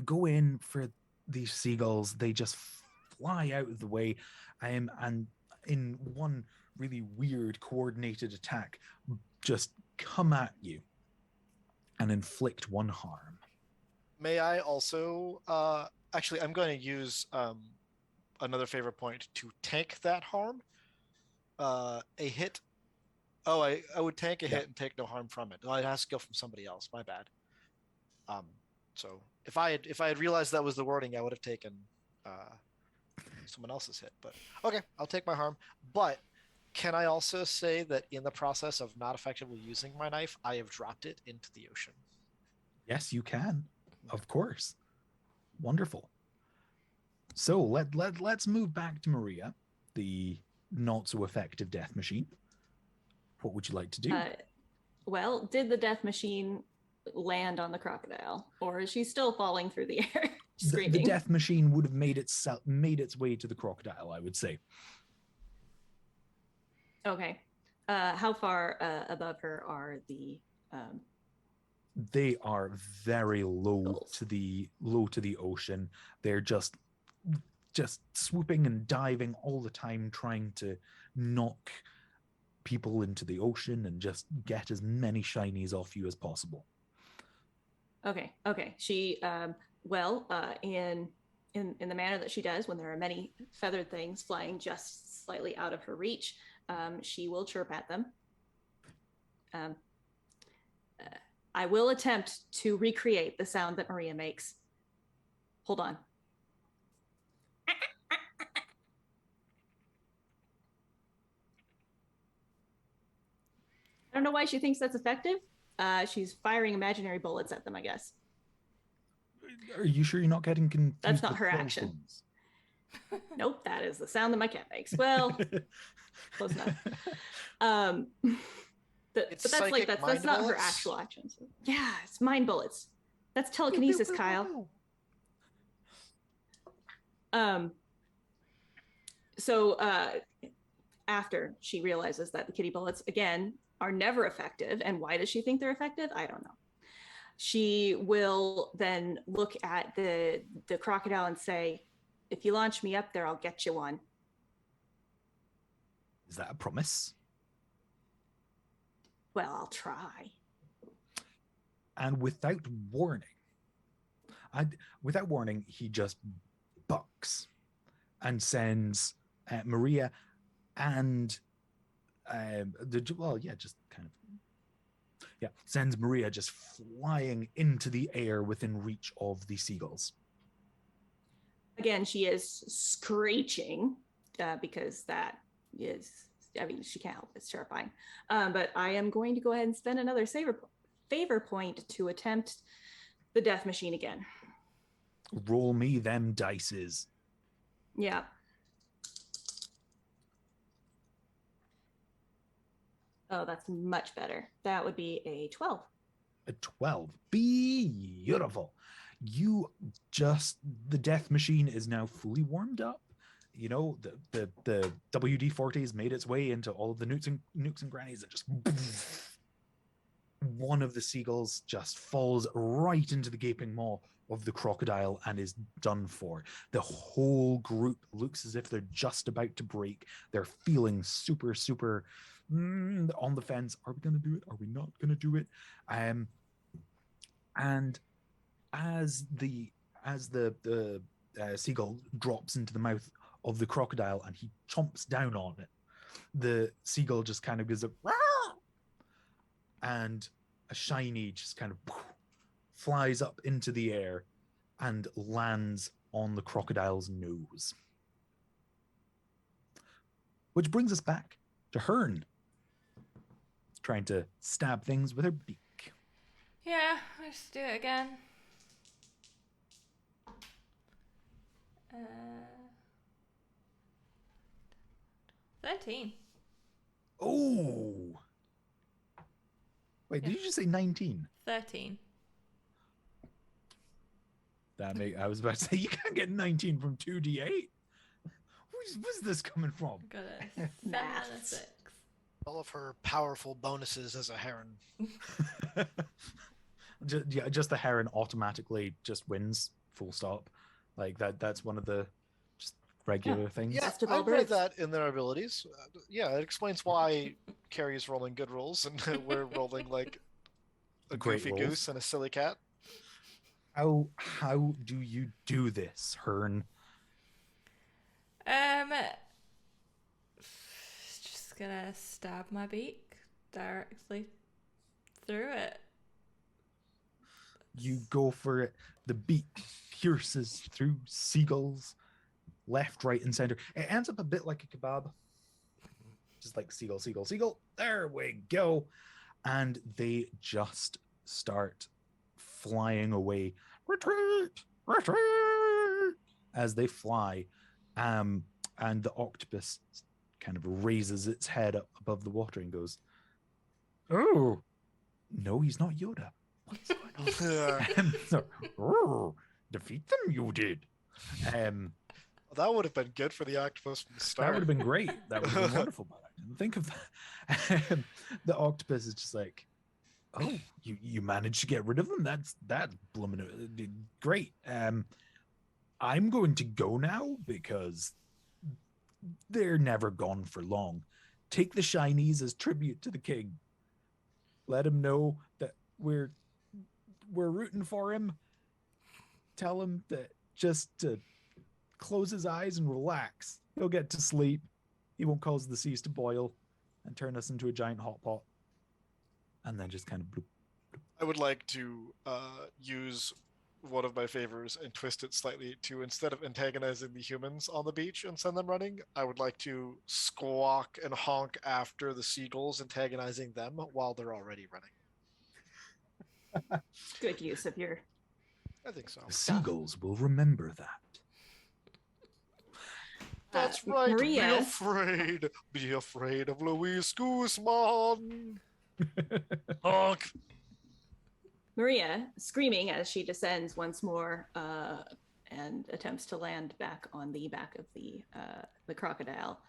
go in for these seagulls, they just fly out of the way, and in one really weird coordinated attack, just come at you and inflict 1 harm. May I also actually, I'm going to use another favor point to tank that harm. A hit. Oh, I would tank a hit and take no harm from it. No, it has to go from somebody else. My bad. So if I had realized that was the wording, I would have taken someone else's hit. But okay, I'll take my harm. But can I also say that in the process of not effectively using my knife, I have dropped it into the ocean? Yes, you can. Of course. Wonderful. So let's move back to Maria, the not so effective death machine. What would you like to do? Well, did the death machine land on the crocodile, or is she still falling through the air, screaming? The death machine would have made its way to the crocodile, I would say. Okay. How far above her are the? They are very low Goals. to the ocean. They're just swooping and diving all the time, trying to knock people into the ocean and just get as many shinies off you as possible. Okay. She in the manner that she does when there are many feathered things flying just slightly out of her reach, she will chirp at them. I will attempt to recreate the sound that Maria makes. Hold on. I don't know why she thinks that's effective. She's firing imaginary bullets at them, I guess. Are you sure you're not getting confused? That's not with her cell action. phones? Nope, that is the sound that my cat makes. Well, close enough. But that's not her actual action. So, yeah, it's mind bullets. That's telekinesis, Kyle. So after she realizes that the kitty bullets again are never effective, and why does she think they're effective? I don't know. She will then look at the crocodile and say, "If you launch me up there, I'll get you one." Is that a promise? Well, I'll try. And without warning, he just bucks and sends Maria and sends Maria just flying into the air within reach of the seagulls. Again, she is screeching because that is, I mean, she can't help it. It's terrifying. But I am going to go ahead and spend another favor point to attempt the death machine again. Roll me them dices. Yeah. Oh, that's much better. That would be a 12. A 12. Beautiful. The death machine is now fully warmed up. You know, the WD-40 has made its way into all of the nooks and grannies, and just one of the seagulls just falls right into the gaping maw of the crocodile and is done for. The whole group looks as if they're just about to break. They're feeling super, super on the fence. Are we going to do it? Are we not going to do it? And as the seagull drops into the mouth of the crocodile and he chomps down on it, the seagull just kind of goes up, and a shiny just kind of flies up into the air and lands on the crocodile's nose. Which brings us back to Hearn, trying to stab things with her beak. Yeah, let's do it again. 13. Oh! Wait, did you just say 19? 13. I was about to say, you can't get 19 from 2d8. Where's this coming from? Got a 7 and a 6. All of her powerful bonuses as a heron. just the heron automatically just wins, full stop. Like that's one of the just regular things. Yeah, I read that in their abilities. It explains why Kerry's rolling good rolls and we're rolling like a Great goofy rolls. goose and a silly cat. How do you do this, Hearn? Just gonna stab my beak directly through it. You go for it. The beak pierces through seagulls, left, right, and center. It ends up a bit like a kebab. Just like seagull, seagull, seagull. There we go. And they just start flying away. Retreat! Retreat! As they fly. And the octopus kind of raises its head up above the water and goes, "Oh, no, he's not Yoda. What's going on?" Defeat them, you did. That would have been good for the octopus from the start. That would have been great. That would have been wonderful, but I didn't think of that. The octopus is just like, "Oh, you managed to get rid of them? That's blooming great. I'm going to go now because they're never gone for long. Take the Shinies as tribute to the king. Let him know that we're rooting for him. Tell him that just to close his eyes and relax. He'll get to sleep. He won't cause the seas to boil and turn us into a giant hot pot." And then just kind of bloop. I would like to use one of my favors and twist it slightly to, instead of antagonizing the humans on the beach and send them running, I would like to squawk and honk after the seagulls, antagonizing them while they're already running. Good use of your. I think so. The seagulls will remember that. That's right. Maria. Be afraid of Louise Goosemán. Honk. Maria, screaming as she descends once more and attempts to land back on the back of the crocodile.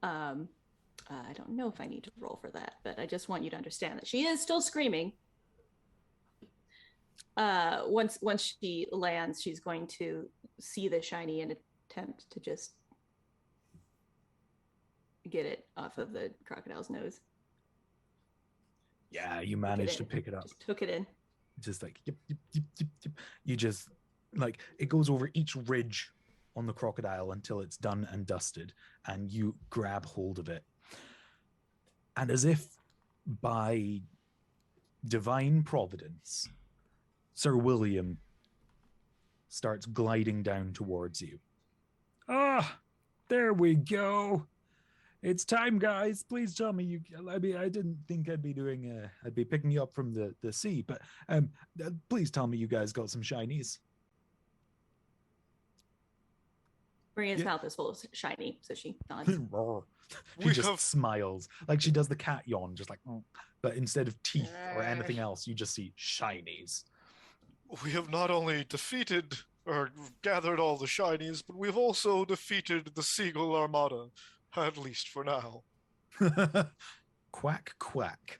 I don't know if I need to roll for that, but I just want you to understand that she is still screaming. Once she lands, she's going to see the shiny and attempt to just get it off of the crocodile's nose. Yeah, you managed to pick it up. Just took it in. Just like, yip, yip, yip, yip, yip. You just, like, it goes over each ridge on the crocodile until it's done and dusted, and you grab hold of it. And as if by divine providence, Sir William starts gliding down towards you. "Ah, there we go. It's time, guys. Please tell me I didn't think I'd be I'd be picking you up from the sea, but please tell me you guys got some shinies." Maria's mouth is full of shiny, so she nods. She just smiles, like she does the cat yawn, just like, but instead of teeth or anything else, you just see shinies. We have not only defeated or gathered all the shinies, but we've also defeated the Seagull Armada. At least for now. Quack, quack.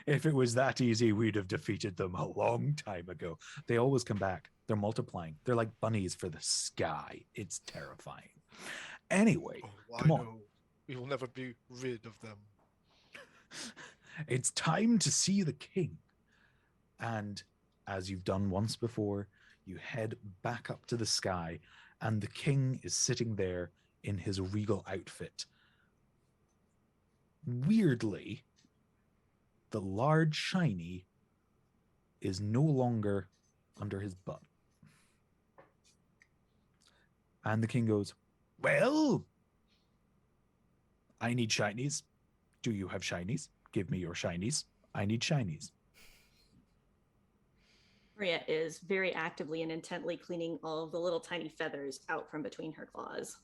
If it was that easy, we'd have defeated them a long time ago. They always come back. They're multiplying. They're like bunnies for the sky. It's terrifying. Anyway, come on. We will never be rid of them. It's time to see the king. And as you've done once before, you head back up to the sky, and the king is sitting there in his regal outfit. Weirdly, the large shiny is no longer under his butt. And the king goes, "Well, I need shinies. Do you have shinies? Give me your shinies. I need shinies." Maria is very actively and intently cleaning all of the little tiny feathers out from between her claws.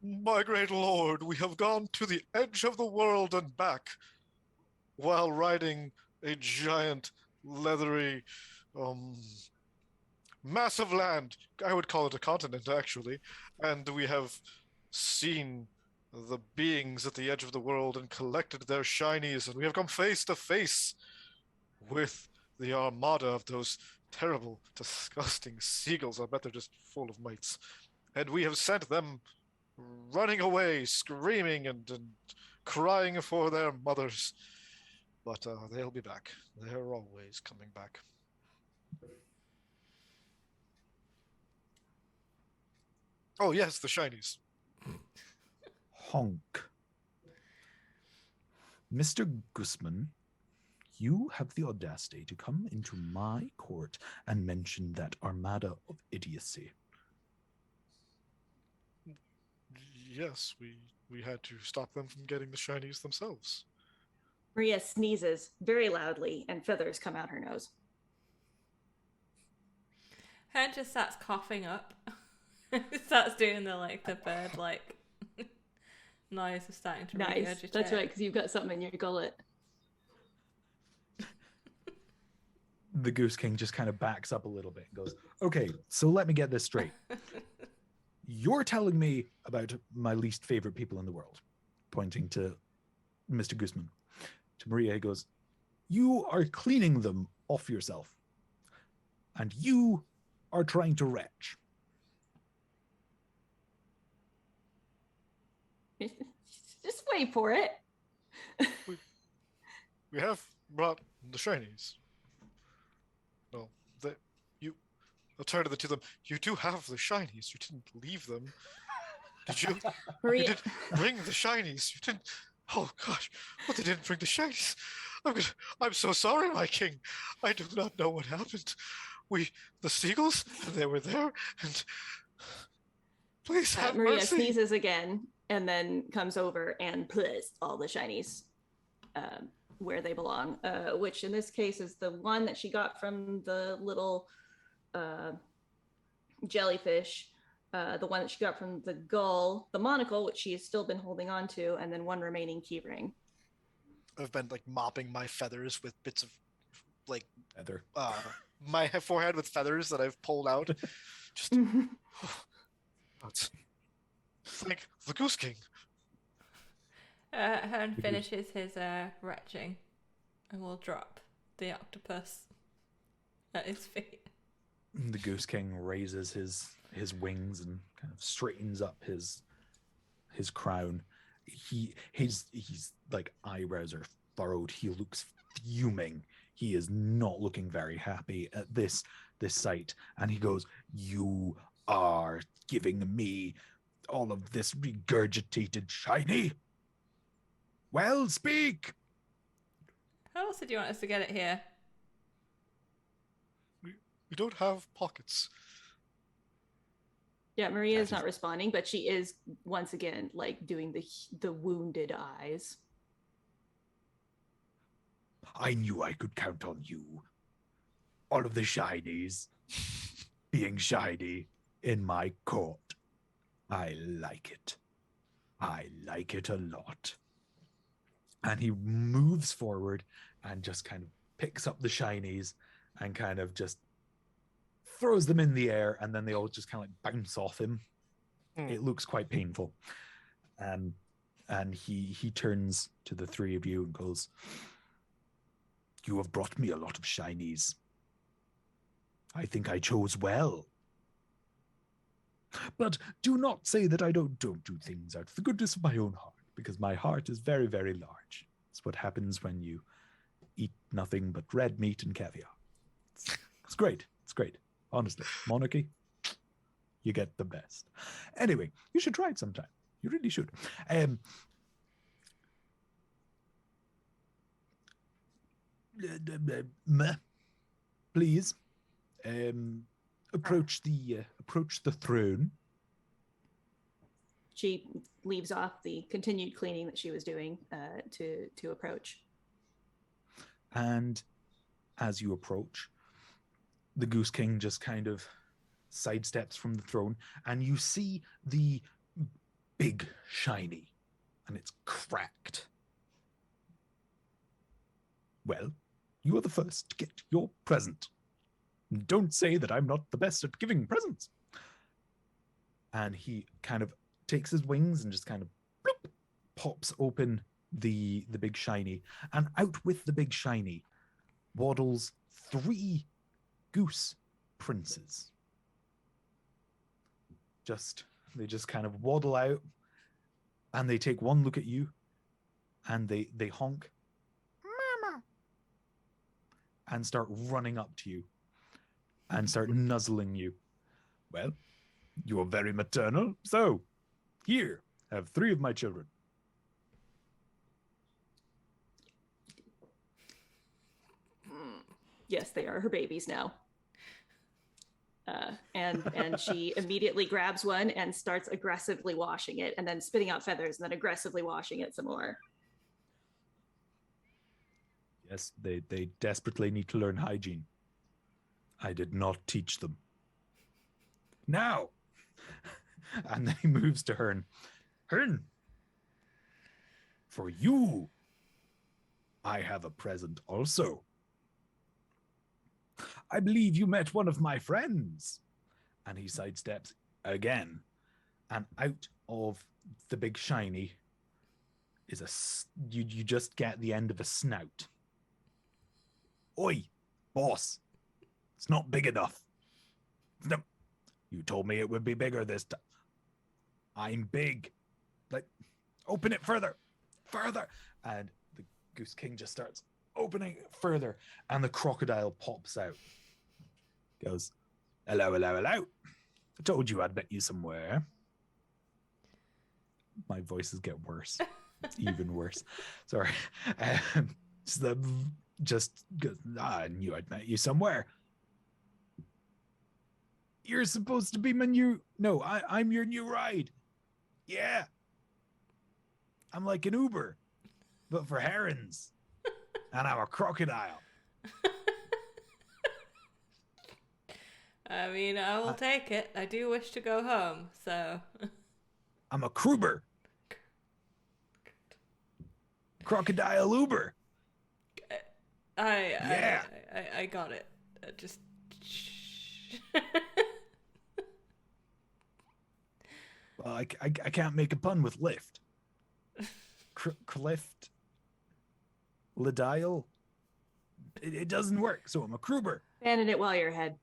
My great lord, we have gone to the edge of the world and back while riding a giant, leathery, massive land. I would call it a continent, actually. And we have seen the beings at the edge of the world and collected their shinies, and we have come face to face with the armada of those terrible, disgusting seagulls. I bet they're just full of mites. And we have sent them running away, screaming and crying for their mothers. But they'll be back. They're always coming back. Oh, yes, the shinies. Honk. Mr. Goosemán, you have the audacity to come into my court and mention that armada of idiocy. Yes, we had to stop them from getting the Shinies themselves. Maria sneezes very loudly and feathers come out her nose. Hen just starts coughing up. Starts doing the bird noise of starting to Nice. regurgitate. That's right, because you've got something in your gullet. The Goose King just kind of backs up a little bit and goes, okay, so let me get this straight. You're telling me about my least favorite people in the world, pointing to Mr. Goosemán. To Maria, he goes, you are cleaning them off yourself. And you are trying to retch. Just wait for it. We have brought the Shinies. Well, I'll turn to the two of them. You do have the Shinies. You didn't leave them. Did you? Maria, You didn't bring the Shinies. You didn't. Oh gosh, but they didn't bring the Shinies. I'm so sorry, my king. I do not know what happened. The seagulls, they were there, and please have Maria mercy. sneezes again and then comes over and puts all the Shinies where they belong, which in this case is the one that she got from the little jellyfish, the one that she got from the gull, the monocle, which she has still been holding on to, and then one remaining keyring. I've been mopping my feathers with bits of Feather. My forehead with feathers that I've pulled out. Just thank the Goose King. Hen finishes his retching and will drop the octopus at his feet. The Goose King raises his wings and kind of straightens up his crown. His eyebrows are furrowed. He looks fuming. He is not looking very happy at this sight. And he goes, you are giving me all of this regurgitated shiny? Well, speak! How else did you want us to get it here? We don't have pockets. Yeah, Maria is not responding, but she is once again doing the wounded eyes. I knew I could count on you. All of the Shinies being shiny in my court. I like it. I like it a lot. And he moves forward and just kind of picks up the Shinies and kind of just throws them in the air, and then they all just kind of bounce off him. It looks quite painful. And he turns to the three of you and goes, you have brought me a lot of Shinies. I think I chose well. But do not say that I don't do things out of the goodness of my own heart, because my heart is very, very large. It's what happens when you eat nothing but red meat and caviar. It's great. It's great. Honestly, monarchy, you get the best. Anyway, you should try it sometime. You really should. Please approach the throne. She leaves off the continued cleaning that she was doing to approach. And as you approach, the Goose King just kind of sidesteps from the throne, and you see the big shiny, and it's cracked. Well, you are the first to get your present. Don't say that I'm not the best at giving presents. And he kind of takes his wings and just kind of bloop, pops open the big shiny, and out with the big shiny waddles 3 goose princes. They just kind of waddle out, and they take one look at you, and they honk, Mama, and start running up to you and start nuzzling you. Well, you are very maternal, so here, have 3 of my children. Yes, they are her babies now. And she immediately grabs one and starts aggressively washing it, and then spitting out feathers, and then aggressively washing it some more. Yes, they desperately need to learn hygiene. I did not teach them. Now! And then he moves to Hearn. Hearn! For you, I have a present also. I believe you met one of my friends. And he sidesteps again. And out of the big shiny is you just get the end of a snout. Oi, boss. It's not big enough. No, you told me it would be bigger this time. I'm big. Like, open it further. Further. And the Goose King just starts opening it further. And the crocodile pops out. Goes, hello, hello, hello. I told you I'd met you somewhere. My voices get worse. It's even worse. Sorry. Just goes, I knew I'd met you somewhere. You're supposed to be my new... No, I'm your new ride. Yeah. I'm like an Uber, but for herons. And I'm a crocodile. I mean, I will take it. I do wish to go home, so... I'm a Kruber. Crocodile Uber. I got it. Just... Well, I can't make a pun with lift. Clift. Ladial. It doesn't work, so I'm a Kruber. Abandon it while you're ahead.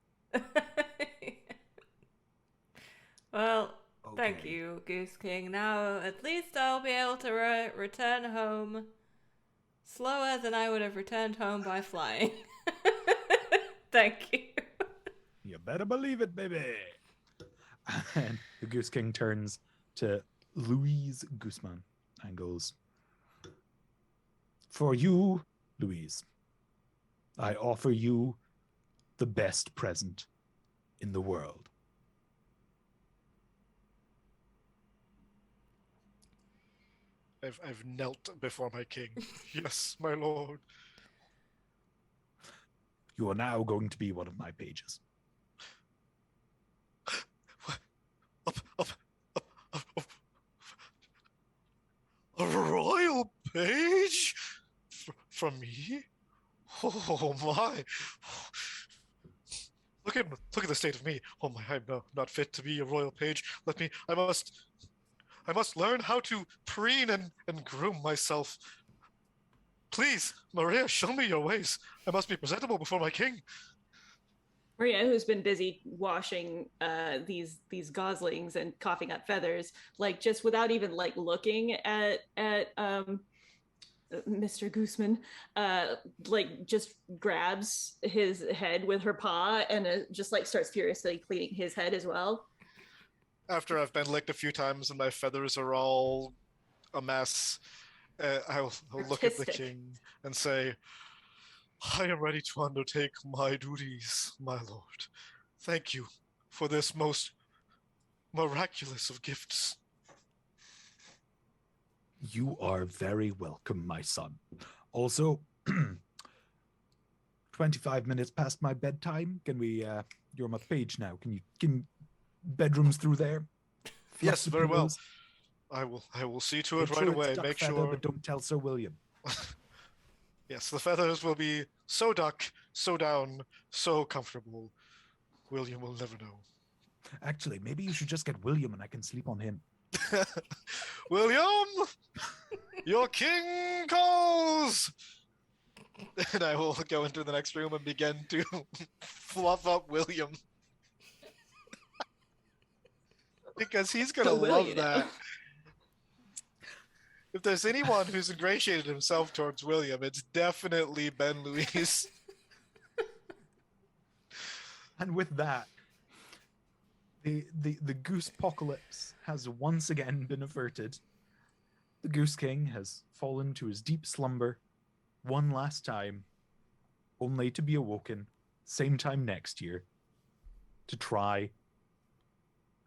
Well, Okay. thank you, Goose King. Now, at least I'll be able to return home slower than I would have returned home by flying. Thank you. You better believe it, baby. And the Goose King turns to Louise Goosemán and goes, for you, Louise, I offer you the best present in the world. I've knelt before my king. Yes, my lord. You are now going to be one of my pages. Up. A royal page? From me? Oh my. Look at the state of me. Oh my, I'm not fit to be a royal page. I must learn how to preen and groom myself. Please, Maria, show me your ways. I must be presentable before my king. Maria, who's been busy washing these goslings and coughing up feathers, like just without even like looking at Mr. Goosemán, like just grabs his head with her paw and just like starts furiously cleaning his head as well. After I've been licked a few times and my feathers are all a mess, I'll look at the king and say, I am ready to undertake my duties, my lord. Thank you for this most miraculous of gifts. You are very welcome, my son. Also, 25 minutes past my bedtime. Can we, you're on my page now. Can bedrooms through there? Yes, very well. I will see to it right away. Make sure. But don't tell Sir William. Yes, the feathers will be so duck, so down, so comfortable. William will never know. Actually, maybe you should just get William and I can sleep on him. William, your king calls! And I will go into the next room and begin to fluff up William. Because he's going to love that. If there's anyone who's ingratiated himself towards William, it's definitely Ben Louise. And with that, the Goose apocalypse has once again been averted. The Goose King has fallen to his deep slumber one last time. only to be awoken same time next year to try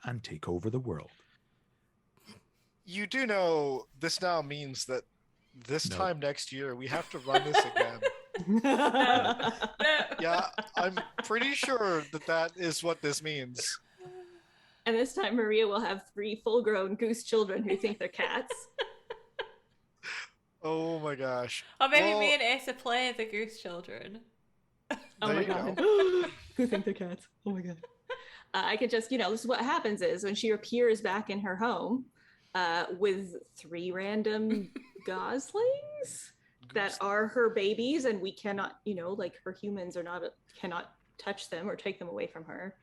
and take over the world. You do know this now means that this No. time next year we have to run this again. No. Yeah, I'm pretty sure that is what this means. And this time Maria will have 3 full-grown goose children who think they're cats. Oh my gosh. Or maybe Well, me and Asa play the Goose children. Oh There my you god. go. Who think they're cats? Oh my god. I could just, this is what happens is when she appears back in her home with 3 random goslings that Goose. are her babies, and we cannot, like her humans cannot touch them or take them away from her.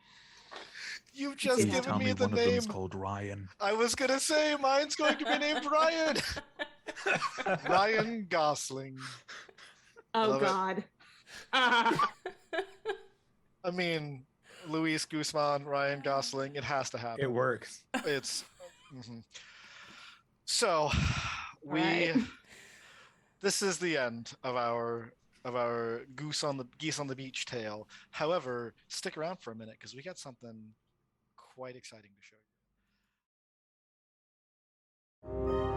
You've just Please Please given tell me me the one of them's name. called Ryan. I was gonna say mine's going to be named Ryan. Ryan Gosling. Oh Love it. god. Ah. I mean, Luis Goosemán, Ryan Gosling. It has to happen. It works. It's. Mhm. So, Right. this is the end of our Geese on the Beach tale. However, stick around for a minute because we got something quite exciting to show you.